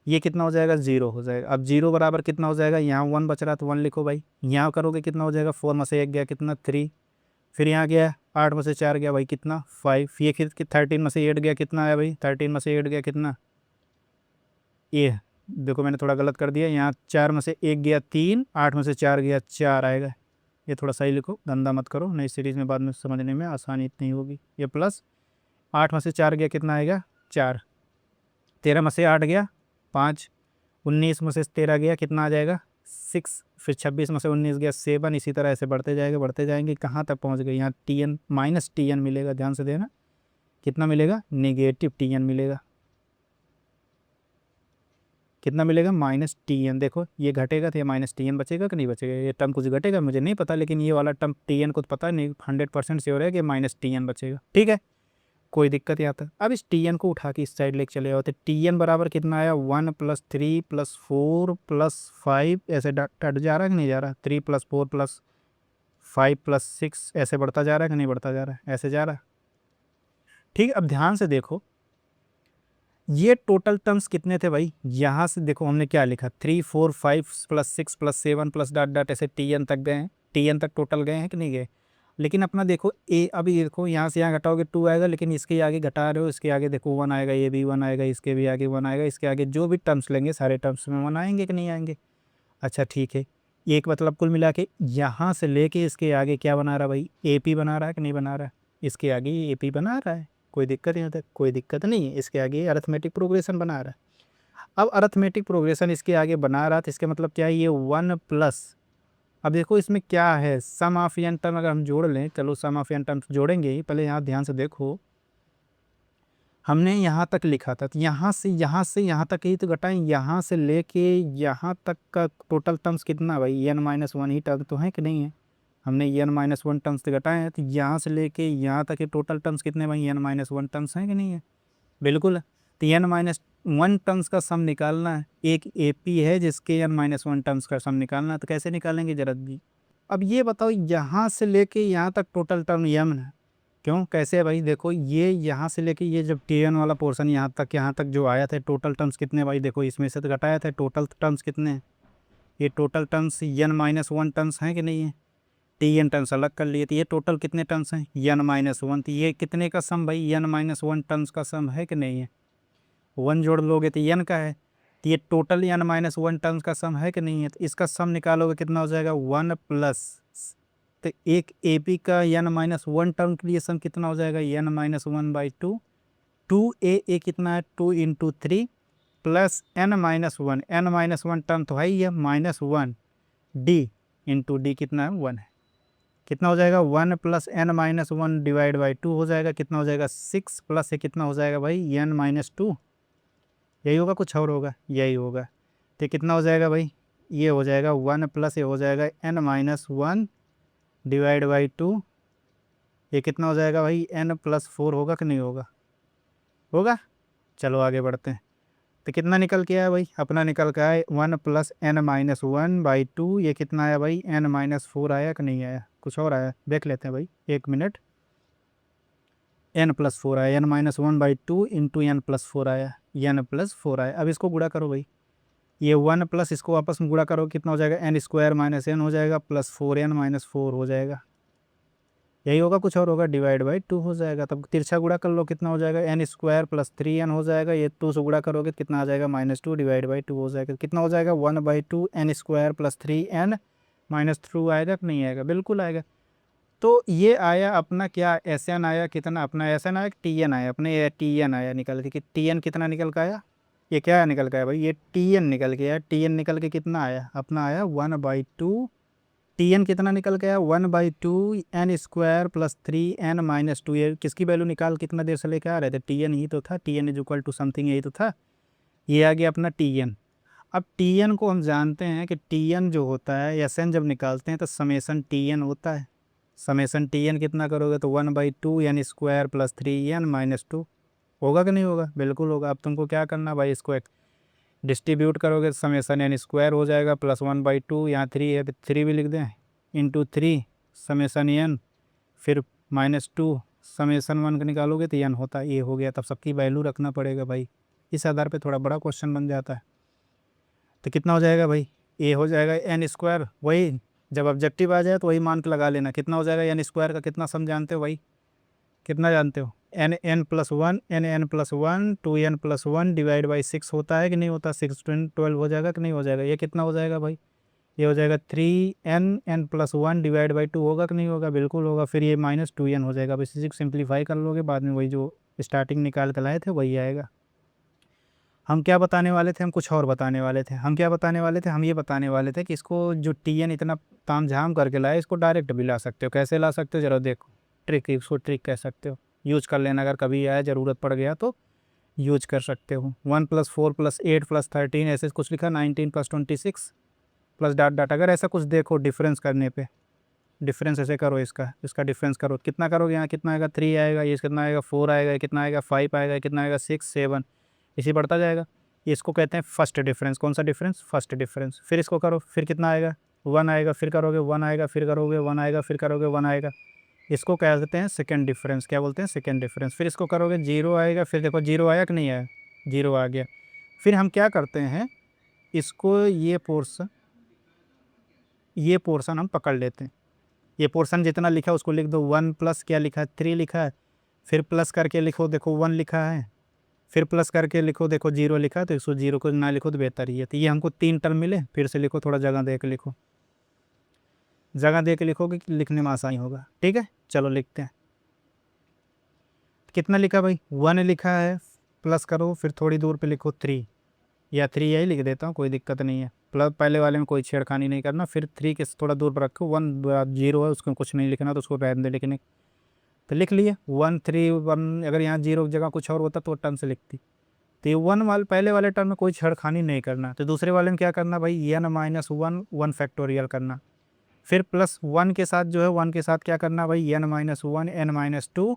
ये कितना हो जाएगा, जीरो हो जाएगा। अब जीरो बराबर कितना हो जाएगा, यहाँ वन बच रहा तो वन लिखो भाई। यहाँ करोगे कितना हो जाएगा, फोर में से एक गया कितना, थ्री। फिर यहाँ गया आठ में से चार गया भाई कितना, फाइव। ये 13 में से एट गया कितना आया भाई, 13 में से एट गया कितना, ये देखो मैंने थोड़ा गलत कर दिया। यहाँ चार में से एक गया तीन, आठ में से चार गया चार आएगा। ये थोड़ा सही लिखो, धंधा मत करो, नई सीरीज में बाद में समझने में आसानी इतनी होगी। ये प्लस आठ में से चार गया कितना आएगा, चार। 13 में से आठ गया पाँच, 19 में से 13 गया कितना आ जाएगा, सिक्स। फिर 26 में से 19 गया सेवन। इसी तरह ऐसे बढ़ते जाएंगे बढ़ते जाएंगे, कहाँ तक पहुँच गए, यहाँ t n minus t n मिलेगा। ध्यान से देना, कितना मिलेगा, नेगेटिव टी एन मिलेगा। कितना मिलेगा, माइनस टी एन। देखो ये घटेगा तो ये माइनस टी एन बचेगा कि नहीं बचेगा। ये टर्म कुछ घटेगा मुझे नहीं पता, लेकिन ये वाला टर्म टी एन को तो पता नहीं, 100% श्योर है कि माइनस टी एन बचेगा। ठीक है, कोई दिक्कत यहाँ तक। अब इस टी एन को उठा के इस साइड लेके चले जाओ, तो टी एन बराबर कितना आया, one plus three plus four plus five, ऐसे डट जा रहा है कि नहीं जा रहा, three plus four plus five plus six, ऐसे बढ़ता जा रहा है कि नहीं बढ़ता जा रहा है, ऐसे जा रहा है। ठीक है, अब ध्यान से देखो, ये टोटल टर्म्स कितने थे भाई। यहाँ से देखो हमने क्या लिखा, three four five plus six plus seven plus dot dot, ऐसे टी एन तक गए हैं। टी एन तक टोटल गए हैं कि नहीं गए। लेकिन अपना देखो ए, अभी देखो यहाँ से यहाँ घटाओगे टू आएगा, लेकिन इसके आगे घटा रहे हो, इसके आगे देखो वन आएगा, ये भी वन आएगा, इसके भी आगे वन आएगा, इसके आगे जो भी टर्म्स लेंगे सारे टर्म्स में वन आएंगे कि नहीं आएंगे। अच्छा ठीक है, एक मतलब कुल मिला के यहाँ से लेके इसके आगे क्या बना रहा है भाई, ए पी बना रहा है कि नहीं बना रहा है। इसके आगे ए पी बना रहा है, कोई दिक्कत यहाँ तक, कोई दिक्कत नहीं है। इसके आगे अरिथमेटिक प्रोग्रेशन बना रहा है। अब अरिथमेटिक प्रोग्रेशन इसके आगे बना रहा था, इसके मतलब क्या है, ये वन प्लस, अब देखो इसमें क्या है, सम ऑफ एन टर्म अगर हम जोड़ लें, चलो सम ऑफ एन टर्म जोड़ेंगे ही, पहले यहाँ ध्यान से देखो, हमने यहाँ तक लिखा था, तो यहाँ से यहाँ तक ही तो घटाएं, यहाँ से लेके यहाँ तक का टोटल टर्म्स कितना भाई, एन माइनस वन ही टर्म तो है कि नहीं है। हमने एन माइनस वन टर्म्स तो घटाए हैं, तो यहाँ से लेके यहाँ तक के टोटल टर्म्स कितने भाई, एन माइनस वन टर्म्स हैं कि नहीं है। बिल्कुल, तो एन माइनस वन टर्म्स का सम निकालना है। एक ए पी है जिसके एन माइनस वन टर्म्स का सम निकालना है, तो कैसे निकालेंगे जरा जी। अब ये बताओ, यहाँ से लेके यहाँ तक टोटल टर्म यम है, क्यों कैसे है भाई, देखो ये यहाँ से लेके ये जब टी एन वाला पोर्शन यहाँ तक जो आया था, टोटल टर्म्स कितने भाई, देखो इसमें से तो घटाया था, टोटल टर्म्स कितने हैं, ये total terms n minus one terms हैं कि नहीं है। टी एन टर्म्स अलग कर लिए, तो ये टोटल कितने टर्म्स हैं, एन माइनस वन। तो ये कितने का सम भाई, एन माइनस वन टर्म्स का सम है कि नहीं है। वन जोड़ लोगे तो एन का है, तो ये total n minus one terms का सम है कि नहीं है। तो इसका सम निकालोगे कितना हो जाएगा, वन प्लस, तो एक ए पी का एन माइनस वन टर्म के लिए सम कितना हो जाएगा, n minus one by two, two a कितना है, two into three plus N minus one, n minus one term तो है ही है, minus one d into d कितना है, वन है। कितना हो जाएगा, one plus N minus one divide by two हो जाएगा, कितना हो जाएगा, सिक्स प्लस ये कितना हो जाएगा भाई, एन माइनस टू। यही होगा, कुछ और होगा, यही होगा। तो कितना हो जाएगा भाई, ये हो जाएगा वन प्लस ये हो जाएगा n minus one divide by two, ये कितना हो जाएगा भाई, एन प्लस फोर होगा कि नहीं होगा, होगा। चलो आगे बढ़ते हैं। तो कितना निकल के आया भाई, अपना निकल के आया one plus N minus one by two, ये कितना आया भाई, एन माइनस फोर आया कि नहीं आया, कुछ और आया, देख लेते हैं भाई, एक मिनट। एन प्लस फोर आया, n minus one by two into n plus four आया, एन प्लस फोर आया। अब इसको गुणा करो भाई, ये वन प्लस इसको आपस में गुणा करो, कितना हो जाएगा, एन स्क्वायर माइनस एन हो जाएगा plus four n minus four हो जाएगा, यही होगा, कुछ और होगा, डिवाइड बाई टू हो जाएगा। तब तिरछा गुणा कर लो, कितना हो जाएगा, n square plus three n हो जाएगा, ये टू से गुणा करोगे कितना आ जाएगा, minus two divide by two हो जाएगा, कितना हो जाएगा, one by two n square plus three n -2 आएगा कि नहीं आएगा? बिल्कुल आएगा। तो ये आया अपना क्या एस एन आया, कितना अपना एस एन आया, टी एन आया, अपने ये टी एन आया निकल के, कि टी एन कितना निकल के आया, ये क्या निकल के आया भाई, ये टी एन निकल के आया। टी एन निकल के कितना आया अपना, आया 1/2। टी एन कितना निकल के आया, 1/2 एन स्क्वायर प्लस 3n-2। ये किसकी वैल्यू निकाल कितना देर से लेके आ रहे थे, टी एन ही तो था, t n is equal to something, यही तो था। ये आ गया अपना टी एन। अब टी एन को हम जानते हैं कि टी एन जो होता है, एस एन जब निकालते हैं तो समेसन टी एन होता है। समेसन टी एन कितना करोगे तो 1/2 एन स्क्वायर प्लस 3n-2 होगा कि नहीं होगा? बिल्कुल होगा। अब तुमको क्या करना भाई, इसको डिस्ट्रीब्यूट करोगे, समेसन एन स्क्वायर हो जाएगा प्लस 1/2, यहाँ 3 है, 3 भी लिख दें, इंटू 3 समेसन एन, फिर -2 समेसन 1 का निकालोगे तो एन होता है, ये हो गया। तब सबकी वैल्यू रखना पड़ेगा भाई, इस आधार पे थोड़ा बड़ा क्वेश्चन बन जाता है। तो कितना हो जाएगा भाई, ए हो जाएगा एन स्क्वायर, वही जब ऑब्जेक्टिव आ जाए तो वही मान के लगा लेना। कितना हो जाएगा एन स्क्वायर का, कितना सम जानते हो भाई, कितना जानते हो, n+1 n+1 2n+1 divide by 6 होता है कि नहीं होता, 6×12 हो जाएगा कि नहीं हो जाएगा। ये कितना हो जाएगा भाई, ये हो जाएगा 3n+1 डिवाइड बाई 2 होगा कि नहीं होगा? बिल्कुल होगा। फिर ये -2n हो जाएगा। अब इसी को सिंप्लीफाई कर लोगे, बाद में वही जो स्टार्टिंग निकाल कर लाए थे वही आएगा। हम क्या बताने वाले थे, हम कुछ और बताने वाले थे। हम क्या बताने वाले थे, हम ये बताने वाले थे कि इसको जो टी एन इतना ताम झाम करके लाए, इसको डायरेक्ट भी ला सकते हो। कैसे ला सकते हो जरा देखो, ट्रिक, इसको ट्रिक कह सकते हो, यूज कर लेना। अगर कभी आया ज़रूरत पड़ गया तो यूज कर सकते हो। 1+4+8+13 ऐसे कुछ लिखा, 19+26 प्लस डॉट डॉट। अगर ऐसा कुछ देखो डिफरेंस करने पे, डिफरेंस ऐसे करो, इसका इसका डिफरेंस करो, कितना करोगे, यहाँ कितना आएगा 3 आएगा, ये कितना आएगा 4 आएगा, ये कितना आएगा 5 आएगा, कितना आएगा 6 7, इसी बढ़ता जाएगा। ये इसको कहते हैं फर्स्ट डिफरेंस। कौन सा डिफरेंस, फर्स्ट डिफरेंस। फिर इसको करो, फिर कितना आएगा 1 आएगा, फिर करोगे 1 आएगा, फिर करोगे 1 आएगा, फिर करोगे 1 आएगा। इसको क्या कहते हैं, सेकंड डिफरेंस। क्या बोलते हैं, सेकंड डिफरेंस। फिर इसको करोगे 0 आएगा, फिर देखो 0 आया कि नहीं आया, 0 आ गया। फिर हम क्या करते हैं, इसको ये पोर्शन हम पकड़ लेते हैं। ये पोर्शन जितना लिखा है उसको लिख दो, 1 प्लस क्या लिखा है 3 लिखा है, फिर प्लस करके लिखो देखो 1 लिखा है, फिर प्लस करके लिखो देखो 0 लिखा है, तो इसको 0 को ना लिखो तो बेहतर ही है। तो ये हमको 3 टर्म मिले, फिर से लिखो, थोड़ा जगह दे के लिखो, जगह दे के लिखोगे कि लिखने में आसानी होगा। ठीक है, चलो लिखते हैं। कितना लिखा भाई, 1 लिखा है, प्लस करो, फिर थोड़ी दूर पे लिखो 3, या 3 यही लिख देता हूँ, कोई दिक्कत नहीं है। प्लस पहले वाले में कोई छेड़खानी नहीं करना, फिर 3 के थोड़ा दूर पर रखो, 1 0 है उसको कुछ नहीं लिखना, तो उसको रहने दे लिखने। तो लिख लिए 1 3 1। अगर यहाँ 0 की जगह कुछ और होता तो टर्म से लिखती। तो ये 1 वाले पहले वाले टर्म में कोई छेड़खानी नहीं करना। तो दूसरे वाले में क्या करना भाई, n-1 1 फैक्टोरियल करना, फिर प्लस 1 के साथ जो है 1 के साथ क्या करना भाई, n-1 n-2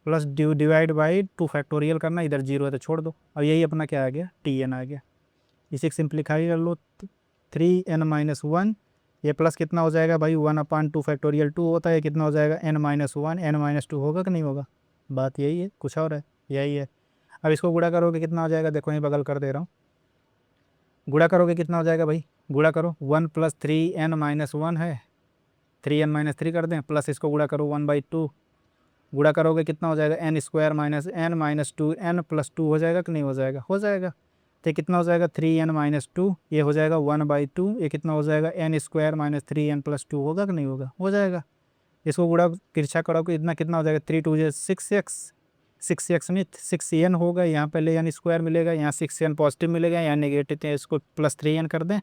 plus divide by 2 factorial करना। इधर 0 है तो छोड़ दो। अब यही अपना क्या आ गया, टी एन आ गया। इसे सिंप्लीफाई कर लो, 3n-1, ये प्लस कितना हो जाएगा भाई 1/2 फैक्टोरियल 2 होता है, कितना हो जाएगा n-1 n-2 होगा कि नहीं होगा? बात यही है, कुछ और है, यही है। अब इसको गुणा करोगे कितना हो जाएगा, देखो यहीं बगल कर दे रहा हूँ, गुणा करोगे कितना हो जाएगा भाई, गुणा करो 1 + 3n-1 है, 3n-3 कर दें, प्लस इसको गुणा करो 1/2, गुणा करोगे कितना हो जाएगा, n² - n-2n+2 हो जाएगा कि नहीं हो जाएगा? हो जाएगा। तो कितना हो जाएगा 3n-2, ये हो जाएगा 1/2, ये कितना हो जाएगा n² - 3n+2 होगा कि नहीं होगा? हो जाएगा। इसको गुणा तिरछा करोगे इतना, कितना हो जाएगा 3 2 6x, 6x नहीं 6n होगा, यहाँ पहले n² मिलेगा, यहाँ 6n पॉजिटिव मिलेगा, यहाँ नेगेटिव, तो इसको +3n कर दें,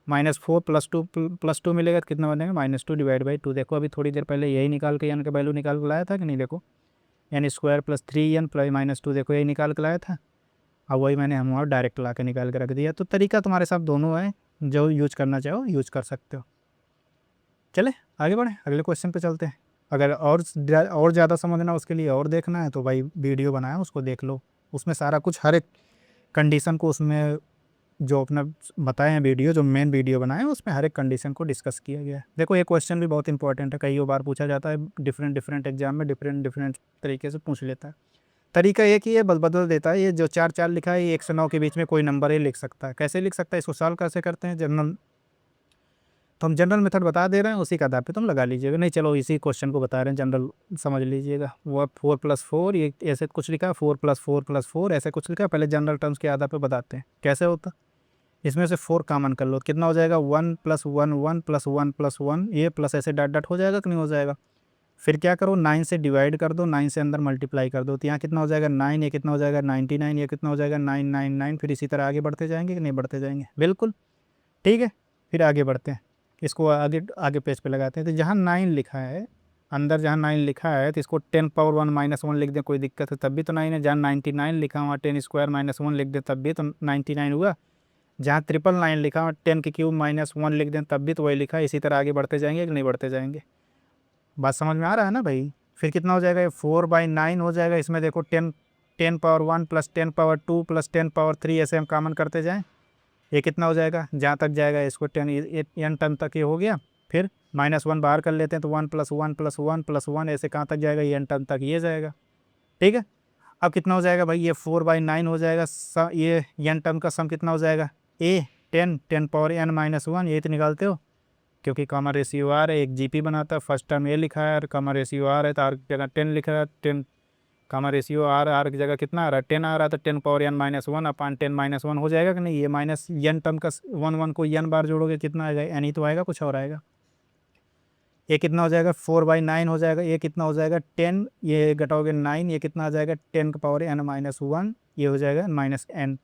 -4 + 2 मिलेगा, तो कितना बनेगा -2 डिवाइड बाई 2। देखो अभी थोड़ी देर पहले यही निकाल के n का वैल्यू निकाल के लाया था कि नहीं, देखो n² + 3n + -2, देखो यही निकाल के लाया था। अब वही मैंने हम और डायरेक्ट ला के निकाल के रख दिया। तो तरीका तुम्हारे साथ दोनों है, जो यूज करना चाहो यूज कर सकते हो। चले आगे बढ़े, अगले क्वेश्चन पे चलते हैं। अगर और ज़्यादा समझना, उसके लिए और देखना है तो भाई वीडियो बनाया उसको देख लो, उसमें सारा कुछ हर एक कंडीशन को, उसमें जो अपना बताए हैं वीडियो, जो मेन वीडियो बनाए हैं उसमें हर एक कंडीशन को डिस्कस किया गया है। देखो ये क्वेश्चन भी बहुत इंपॉर्टेंट है, कई बार पूछा जाता है, डिफरेंट एग्जाम में डिफरेंट तरीके से पूछ लेता है। तरीका ये कि ये बदल देता है, ये जो 4 4 लिखा है, ये 1 से 9 के बीच में कोई नंबर ही लिख सकता है। कैसे लिख सकता है, इसको सॉल्व कैसे करते हैं, जनरल, तो हम जनरल मेथड बता दे रहे हैं, उसी का आधार पे तुम लगा लीजिएगा। नहीं चलो इसी क्वेश्चन को बता रहे हैं, जनरल समझ लीजिएगा। वो 4 + 4, ये ऐसे कुछ लिखा है, 4 + 4 + 4 ऐसे कुछ लिखा है। पहले जनरल टर्म्स के आधार पे बताते हैं कैसे होता। इसमें से 4 कॉमन कर लो, कितना हो जाएगा 1 + 1 1 + 1 + 1, ये प्लस ऐसे डॉट डॉट हो जाएगा कि नहीं हो जाएगा। फिर क्या करो 9 से डिवाइड कर दो, 9 से अंदर मल्टीप्लाई कर दो, तो यहाँ कितना हो जाएगा 9, ये कितना हो जाएगा 99, ये कितना हो जाएगा 999। फिर इसी तरह आगे बढ़ते जाएंगे कि नहीं बढ़ते जाएंगे, बिल्कुल ठीक है। फिर आगे बढ़ते हैं, इसको आगे आगे पेज पे लगाते हैं। तो जहाँ 9 लिखा है, अंदर जहाँ 9 लिखा है तो इसको 10⁻1 - 1 लिख दें, कोई दिक्कत है तब भी तो 9 है। जहाँ 99 लिखा हुआ 10² - 1 लिख दें तब भी तो 99 हुआ। जहाँ 999 लिखा हुआ 10³ - 1 लिख दें तब भी तो वही लिखा है। इसी तरह आगे बढ़ते जाएंगे कि नहीं बढ़ते जाएंगे, बात समझ में आ रहा है ना भाई। फिर कितना हो जाएगा, ये 4/9 हो जाएगा। इसमें देखो 10⁻1 + 10⁻2 + 10⁻3 ऐसे हम कॉमन करते जाएं, ये कितना हो जाएगा, जहाँ तक जाएगा इसको 10 n टर्म तक ये हो गया। फिर -1 बाहर कर लेते हैं तो 1 + 1 + 1 + 1 ऐसे कहाँ तक जाएगा, ये n टर्म तक ये जाएगा, ठीक है। अब कितना हो जाएगा भाई, ये 4/9 हो जाएगा। ये n टर्म का सम कितना हो जाएगा, a 10 ये तो निकालते हो, क्योंकि कॉमन रेशियो आर है, एक जीपी बनाता है। फर्स्ट टर्म ए लिखा है और कॉमन रेशियो आर है तो आर की जगह 10 लिखा है। 10 कॉमन रेशियो आर की जगह कितना आ रहा है 10 आ रहा है, तो 10⁻n - 1/10 - 1 हो जाएगा कि नहीं। ये माइनस n टर्म का 1 को n बार जोड़ोगे कितना आएगा, n ही तो आएगा, कुछ और आएगा। ये कितना हो जाएगा 4/9 हो जाएगा। ये कितना हो जाएगा 10, ये घटाओगे 9, ये कितना आ जाएगा 10⁻n - 1, ये हो जाएगा -n।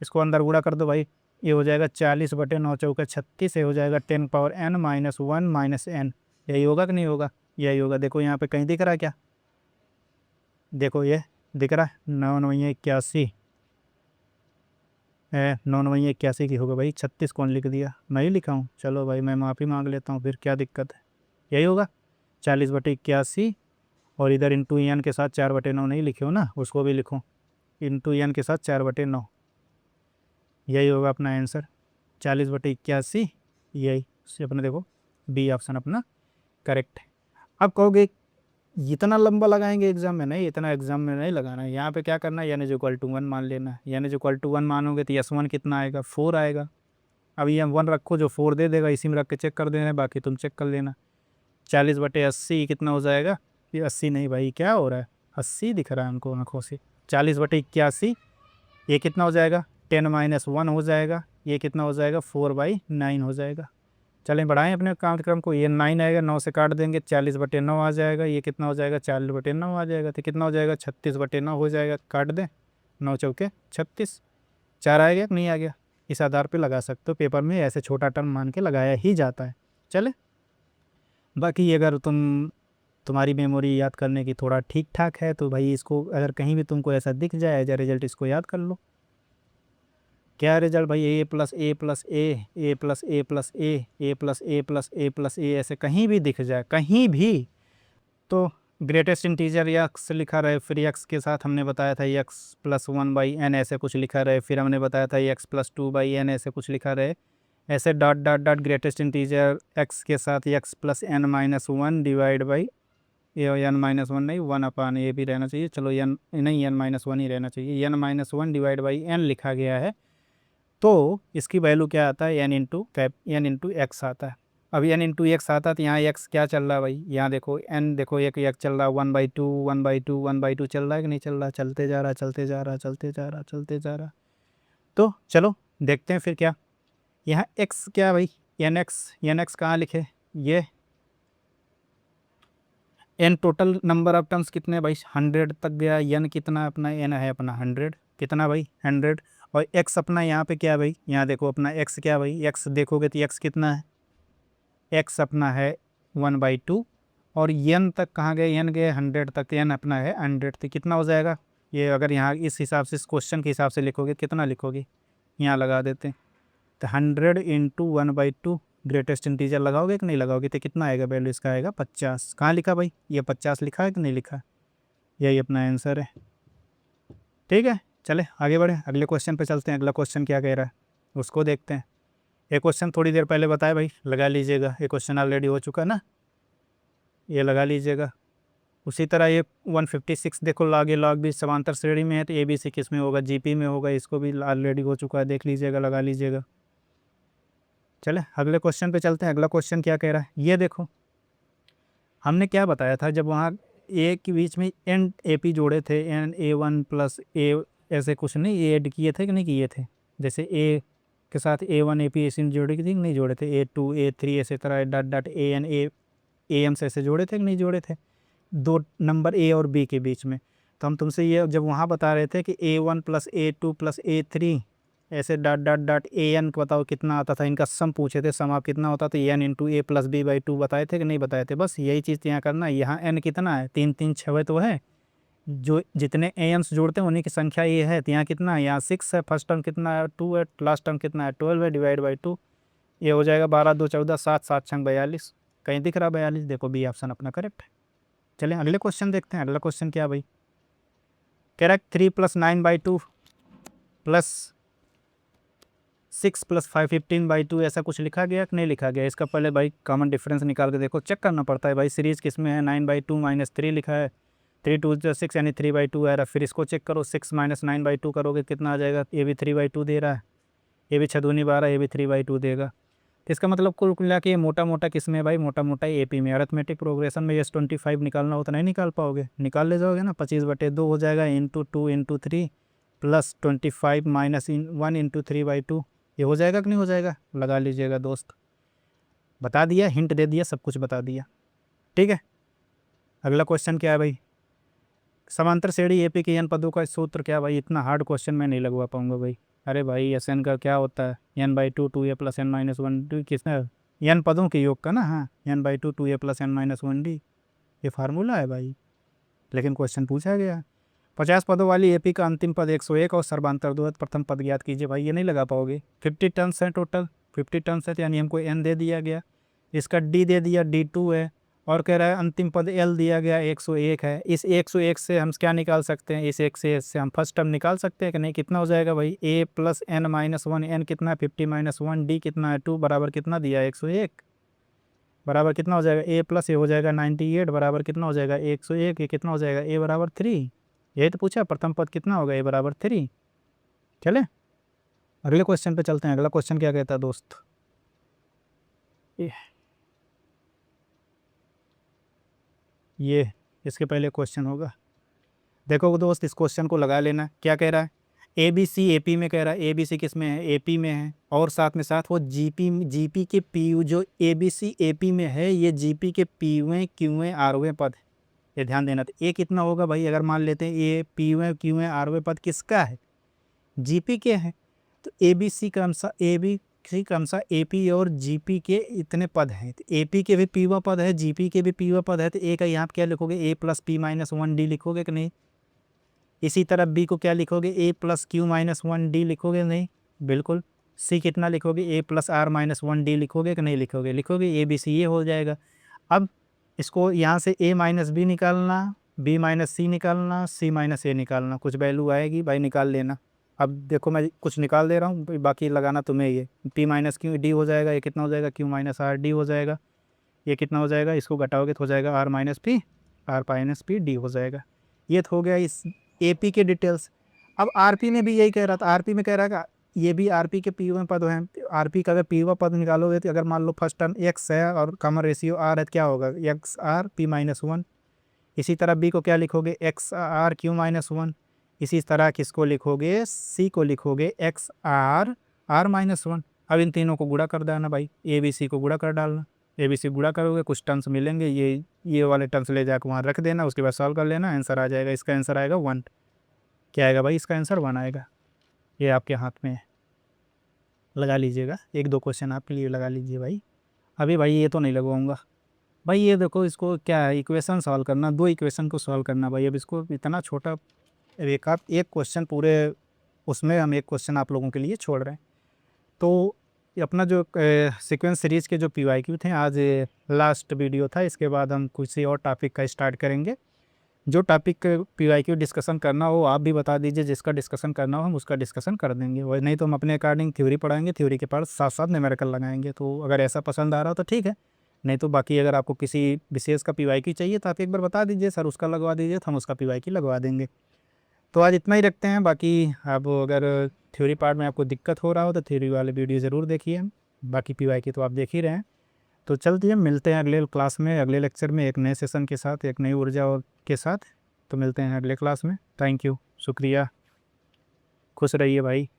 इसको अंदर गुणा कर दो भाई, ये हो जाएगा 40/9 × 36, ये हो जाएगा 10⁻n - 1 - n। यही होगा कि नहीं होगा, यही होगा। देखो यहाँ पे कहीं दिख रहा है क्या, देखो ये दिख रहा है 9×9=81 है, 9×9=81 की होगा भाई। 36 कौन लिख दिया, मैं ही लिखा हूँ, चलो भाई मैं माफ़ी मांग लेता हूँ, फिर क्या दिक्कत है, यही होगा 40/81। और इधर इंटू एन के साथ 4/9 नहीं लिखे हो ना, उसको भी लिखो इंटू एन के साथ 4/9, यही होगा अपना आंसर 40/81। यही अपने देखो बी ऑप्शन अपना करेक्ट है। अब कहोगे इतना लंबा लगाएंगे एग्जाम में, नहीं इतना एग्जाम में नहीं लगाना है। यहाँ पे क्या करना है, n = 1 मान लेना है। n = 1 मानोगे तो s1 कितना आएगा 4 आएगा। अब ये 1 रखो, जो 4 दे देगा इसी में रख के चेक कर देना है, बाकी तुम चेक कर लेना। 40/80 कितना हो जाएगा, ये 80 नहीं भाई, क्या हो रहा है 80 दिख रहा है हमको आँखों से। 40/81 ये कितना हो जाएगा 10 - 1 हो जाएगा। ये कितना हो जाएगा 4/9 हो जाएगा। चलें बढ़ाएं अपने कार्यक्रम को, ये 9 आएगा, 9 से काट देंगे 40/9 आ जाएगा। ये कितना हो जाएगा 40/9 आ जाएगा, तो कितना हो जाएगा 36/9 हो जाएगा। काट दें 9 चौके 36, 4 आ गया नहीं आ गया। इस आधार पे लगा सकते हो, पेपर में ऐसे छोटा टर्म मान के लगाया ही जाता है। चले बाकी अगर तुम्हारी मेमोरी याद करने की थोड़ा ठीक ठाक है तो भाई इसको अगर कहीं भी तुमको ऐसा दिख जाए एज रिजल्ट, इसको याद कर लो। क्या रिजल्ट भाई, a+a+a+a+a+a+a+a+a ऐसे कहीं भी दिख जाए, कहीं भी, तो ग्रेटेस्ट इंटीजर यक्स लिखा रहे। फिर यक्स के साथ हमने बताया था x+1/n ऐसे कुछ लिखा रहे। फिर हमने बताया था x+2/n ऐसे कुछ लिखा रहे। ऐसे dot dot dot greatest integer x के साथ x+n - 1 डिवाइड बाई ये n-1 नहीं 1/, ये भी रहना चाहिए, चलो n नहीं n-1 ही रहना चाहिए। n-1 डिवाइड बाई n लिखा गया है, तो इसकी वैल्यू क्या आता है n x आता है। अब n x आता है तो यहाँ x क्या चल रहा है भाई, यहाँ देखो n, देखो एक x चल रहा है 1/2 1/2 1/2 चल रहा है कि नहीं चल रहा, चलते जा रहा चलते जा रहा चलते जा रहा चलते जा रहा। तो चलो देखते हैं फिर क्या, यहाँ x क्या भाई, n x कहाँ लिखे, ये n total number of terms कितने भाई 100 तक गया। n कितना अपना, n है अपना 100, कितना भाई 100। और x अपना यहाँ पे क्या है भाई, यहाँ देखो अपना x क्या भाई, x देखोगे तो x कितना है, x अपना है 1/2। और n तक कहाँ गए, n गए 100 तक, n अपना है 100, तो कितना हो जाएगा ये, अगर यहाँ इस हिसाब से इस क्वेश्चन के हिसाब से लिखोगे कितना लिखोगे, यहाँ लगा देते हैं तो 100 × 1/2 ग्रेटेस्ट इंटीजर लगाओगे कि नहीं लगाओगे, तो कितना आएगा वैल्यू इसका आएगा 50। कहाँ लिखा भाई, ये 50 लिखा है कि नहीं लिखा, यही अपना आंसर है। ठीक है चले आगे बढ़े, अगले क्वेश्चन पे चलते हैं। अगला क्वेश्चन क्या कह रहा है उसको देखते हैं। ये क्वेश्चन थोड़ी देर पहले बताया भाई, लगा लीजिएगा, ये क्वेश्चन ऑलरेडी हो चुका ना, ये लगा लीजिएगा। उसी तरह ये 156 देखो, लॉग ए लॉग बी समांतर श्रेणी में है, तो ए बी सी किस में होगा, जीपी में होगा, इसको भी ऑलरेडी हो चुका है, देख लीजिएगा, लगा लीजिएगा। चले अगले क्वेश्चन पे चलते हैं। अगला क्वेश्चन क्या कह रहा है, ये देखो हमने क्या बताया था, जब वहाँ ए के बीच में एन ए पी जोड़े थे, एन a1 + a ऐसे कुछ नहीं, ए ऐड किए थे कि नहीं किए थे। जैसे ए के साथ A1 AP ऐसे जोड़े थे नहीं जोड़े थे, A2 A3 ऐसे तरह डॉट डॉट AN AM से ऐसे जोड़े थे कि नहीं जोड़े थे, दो नंबर A और B के बीच में। तो हम तुमसे ये जब वहाँ बता रहे थे कि A1 plus A2 plus A3 ऐसे डॉट डॉट डॉट AN बताओ कितना आता था, इनका सम पूछे थे, सम आप कितना होता तो N into A plus B by 2 बताए थे कि नहीं बताए थे। बस यही चीज़ यहाँ करना है। यहाँ N कितना है, 3 3 6 तो है, जो जितने AMs जोड़ते हैं उन्हीं की संख्या ये है। तो यहाँ कितना है, यहाँ 6 है, फर्स्ट टर्म कितना है 2 है, लास्ट टर्म कितना है 12 है, डिवाइड बाई 2, ये हो जाएगा 12 2 14 7 7 6 42। कहीं दिख रहा 42? देखो बी ऑप्शन अपना करेक्ट है। चलें अगले क्वेश्चन देखते हैं। अगला क्वेश्चन क्या भाई, कह रहा है 3 plus 9 by 2 plus 6 plus 5 15 by 2 ऐसा कुछ लिखा गया कि नहीं लिखा गया। इसका पहले भाई कॉमन डिफरेंस निकाल के देखो, चेक करना पड़ता है भाई सीरीज़ किस में है। 9 बाई 2 माइनस 3 लिखा है, 3 2 6 यानी 3 बाई 2 आ रहा है। फिर इसको चेक करो, 6 माइनस 9 बाई 2 करोगे कितना आ जाएगा, ये भी 3 बाई 2 दे रहा है, ये भी 6 दूनी 12, ये भी 3 बाई 2 देगा। तो इसका मतलब कुल मिला के ये मोटा मोटा किस में है भाई, मोटा मोटा AP में। अरिथमेटिक प्रोग्रेशन में यस 25 निकालना हो तो नहीं निकाल पाओगे, निकाल ले जाओगे ना, 25/2 हो जाएगा into 2 into 3 plus 25 minus 1 into 3 by 2, ये हो जाएगा कि नहीं हो जाएगा, लगा लीजिएगा दोस्त। बता दिया, हिंट दे दिया, सब कुछ बता दिया, ठीक है। अगला क्वेश्चन क्या है भाई, समांतर श्रेणी AP के n पदों का सूत्र क्या भाई। इतना हार्ड क्वेश्चन मैं नहीं लगवा पाऊंगा भाई। अरे भाई SN का क्या होता है, n/2 2a plus n minus 1d, किसने n पदों के योग का ना, हाँ n/2 2a plus n minus 1d, ये फार्मूला है भाई, लेकिन क्वेश्चन पूछा गया। 50 पदों वाली AP का अंतिम पद 101 और सर्वांतर द्वैत प्रथम पद ज्ञात कीजिए। भाई ये नहीं लगा पाओगे। 50 टर्म्स हैं टोटल, 50 टर्म्स है, यानी हमको n दे दिया गया, इसका d दे दिया, D2 है, और कह रहा है अंतिम पद L दिया गया 101 है। इस 101 से हम क्या निकाल सकते हैं, इस 101 से हम फर्स्ट टर्म निकाल सकते हैं कि नहीं। कितना हो जाएगा भाई, A plus n minus 1, n कितना है 50 माइनस 1, D कितना है 2, बराबर कितना दिया 101, बराबर कितना हो जाएगा A प्लस ये हो जाएगा 98, बराबर कितना हो जाएगा 101, ये कितना हो जाएगा A बराबर 3। यही तो पूछा, प्रथम पद कितना होगा, A बराबर 3। चले अगले क्वेश्चन पे चलते हैं। अगला क्वेश्चन क्या कहता है दोस्त, ये इसके पहले क्वेश्चन होगा। देखो दोस्त इस क्वेश्चन को लगा लेना, क्या कह रहा है, ABC AP में कह रहा है, ABC किस में है, AP में है, और साथ में साथ वो GP के PU जो ABC AP में है, ये GP के PUवें Qवें Rवें पद है, ये ध्यान देना। तो ये कितना होगा भाई, अगर मान लेते हैं ये PUवें Qवें Rवें पद किसका है, GP के हैं, तो ABC क्रमशः AP और GP के इतने पद हैं। तो AP के भी PU पद है, GP के भी PU पद है, तो A का यहाँ क्या लिखोगे, A plus P minus 1D लिखोगे कि नहीं। इसी तरह B को क्या लिखोगे, A plus Q minus 1D लिखोगे नहीं, बिल्कुल। C कितना लिखोगे, A plus R minus 1D लिखोगे कि नहीं लिखोगे, लिखोगे। ABC ये हो जाएगा। अब इसको यहाँ से A माइनस B निकालना, B माइनस C निकालना, C माइनस A निकालना, कुछ वैल्यू आएगी भाई, निकाल लेना। अब देखो मैं कुछ निकाल दे रहा हूँ, बाकी लगाना तुम्हें। ये P माइनस Q D हो जाएगा, ये कितना हो जाएगा Q माइनस R D हो जाएगा, ये कितना हो जाएगा, इसको घटाओगे तो हो जाएगा R माइनस P D हो जाएगा। ये तो हो गया इस AP के डिटेल्स। अब RP में भी यही कह रहा था, RP में कह रहा है ये भी RP के PU पद हैं। RP का अगर PU पद निकालोगे तो अगर मान लो फर्स्ट टर्म X है और कॉमन रेशियो R है, क्या होगा XR P माइनस 1। इसी तरह B को क्या लिखोगे, XR Q माइनस 1। इसी तरह किसको लिखोगे, C को लिखोगे XR R माइनस 1। अब इन तीनों को गुणा कर देना भाई, ABC को गुणा कर डालना, ABC गुणा करोगे कुछ टर्म्स मिलेंगे, ये वाले टर्म्स ले जाकर वहाँ रख देना, उसके बाद सॉल्व कर लेना, आंसर आ जाएगा। इसका आंसर आएगा 1। क्या आएगा भाई, इसका आंसर 1 आएगा। ये आपके हाथ में है, लगा लीजिएगा। 1-2 क्वेश्चन आपके लिए लगा लीजिए भाई। अभी भाई ये तो नहीं लगवाऊंगा भाई। ये देखो इसको क्या है, इक्वेशन सॉल्व करना, 2 इक्वेशन को सॉल्व करना भाई। अब इसको इतना छोटा एक क्वेश्चन पूरे, उसमें हम एक क्वेश्चन आप लोगों के लिए छोड़ रहे हैं। तो अपना जो सीक्वेंस सीरीज़ के जो PYQ थे, आज लास्ट वीडियो था। इसके बाद हम किसी और टॉपिक का स्टार्ट करेंगे। जो टॉपिक PYQ डिस्कशन करना हो आप भी बता दीजिए, जिसका डिस्कशन करना हो हम उसका डिस्कशन कर देंगे। वही नहीं तो हम अपने अकॉर्डिंग थ्योरी पढ़ाएंगे, थ्योरी के पास साथ साथ न्यूमेरिकल लगाएंगे। तो अगर ऐसा पसंद आ रहा हो तो ठीक है, नहीं तो बाकी अगर आपको किसी विशेष का PYQ चाहिए तो आप एक बार बता दीजिए, सर उसका लगवा दीजिए, तो हम उसका PYQ लगवा देंगे। तो आज इतना ही रखते हैं। बाकी अब अगर थ्योरी पार्ट में आपको दिक्कत हो रहा हो तो थ्योरी वाले वीडियो ज़रूर देखिए, बाकी PYQ तो आप देख ही रहे हैं। तो चलते मिलते हैं अगले क्लास में, अगले लेक्चर में, एक नए सेशन के साथ, एक नई ऊर्जा के साथ। तो मिलते हैं अगले क्लास में। थैंक यू, शुक्रिया, खुश रहिए भाई।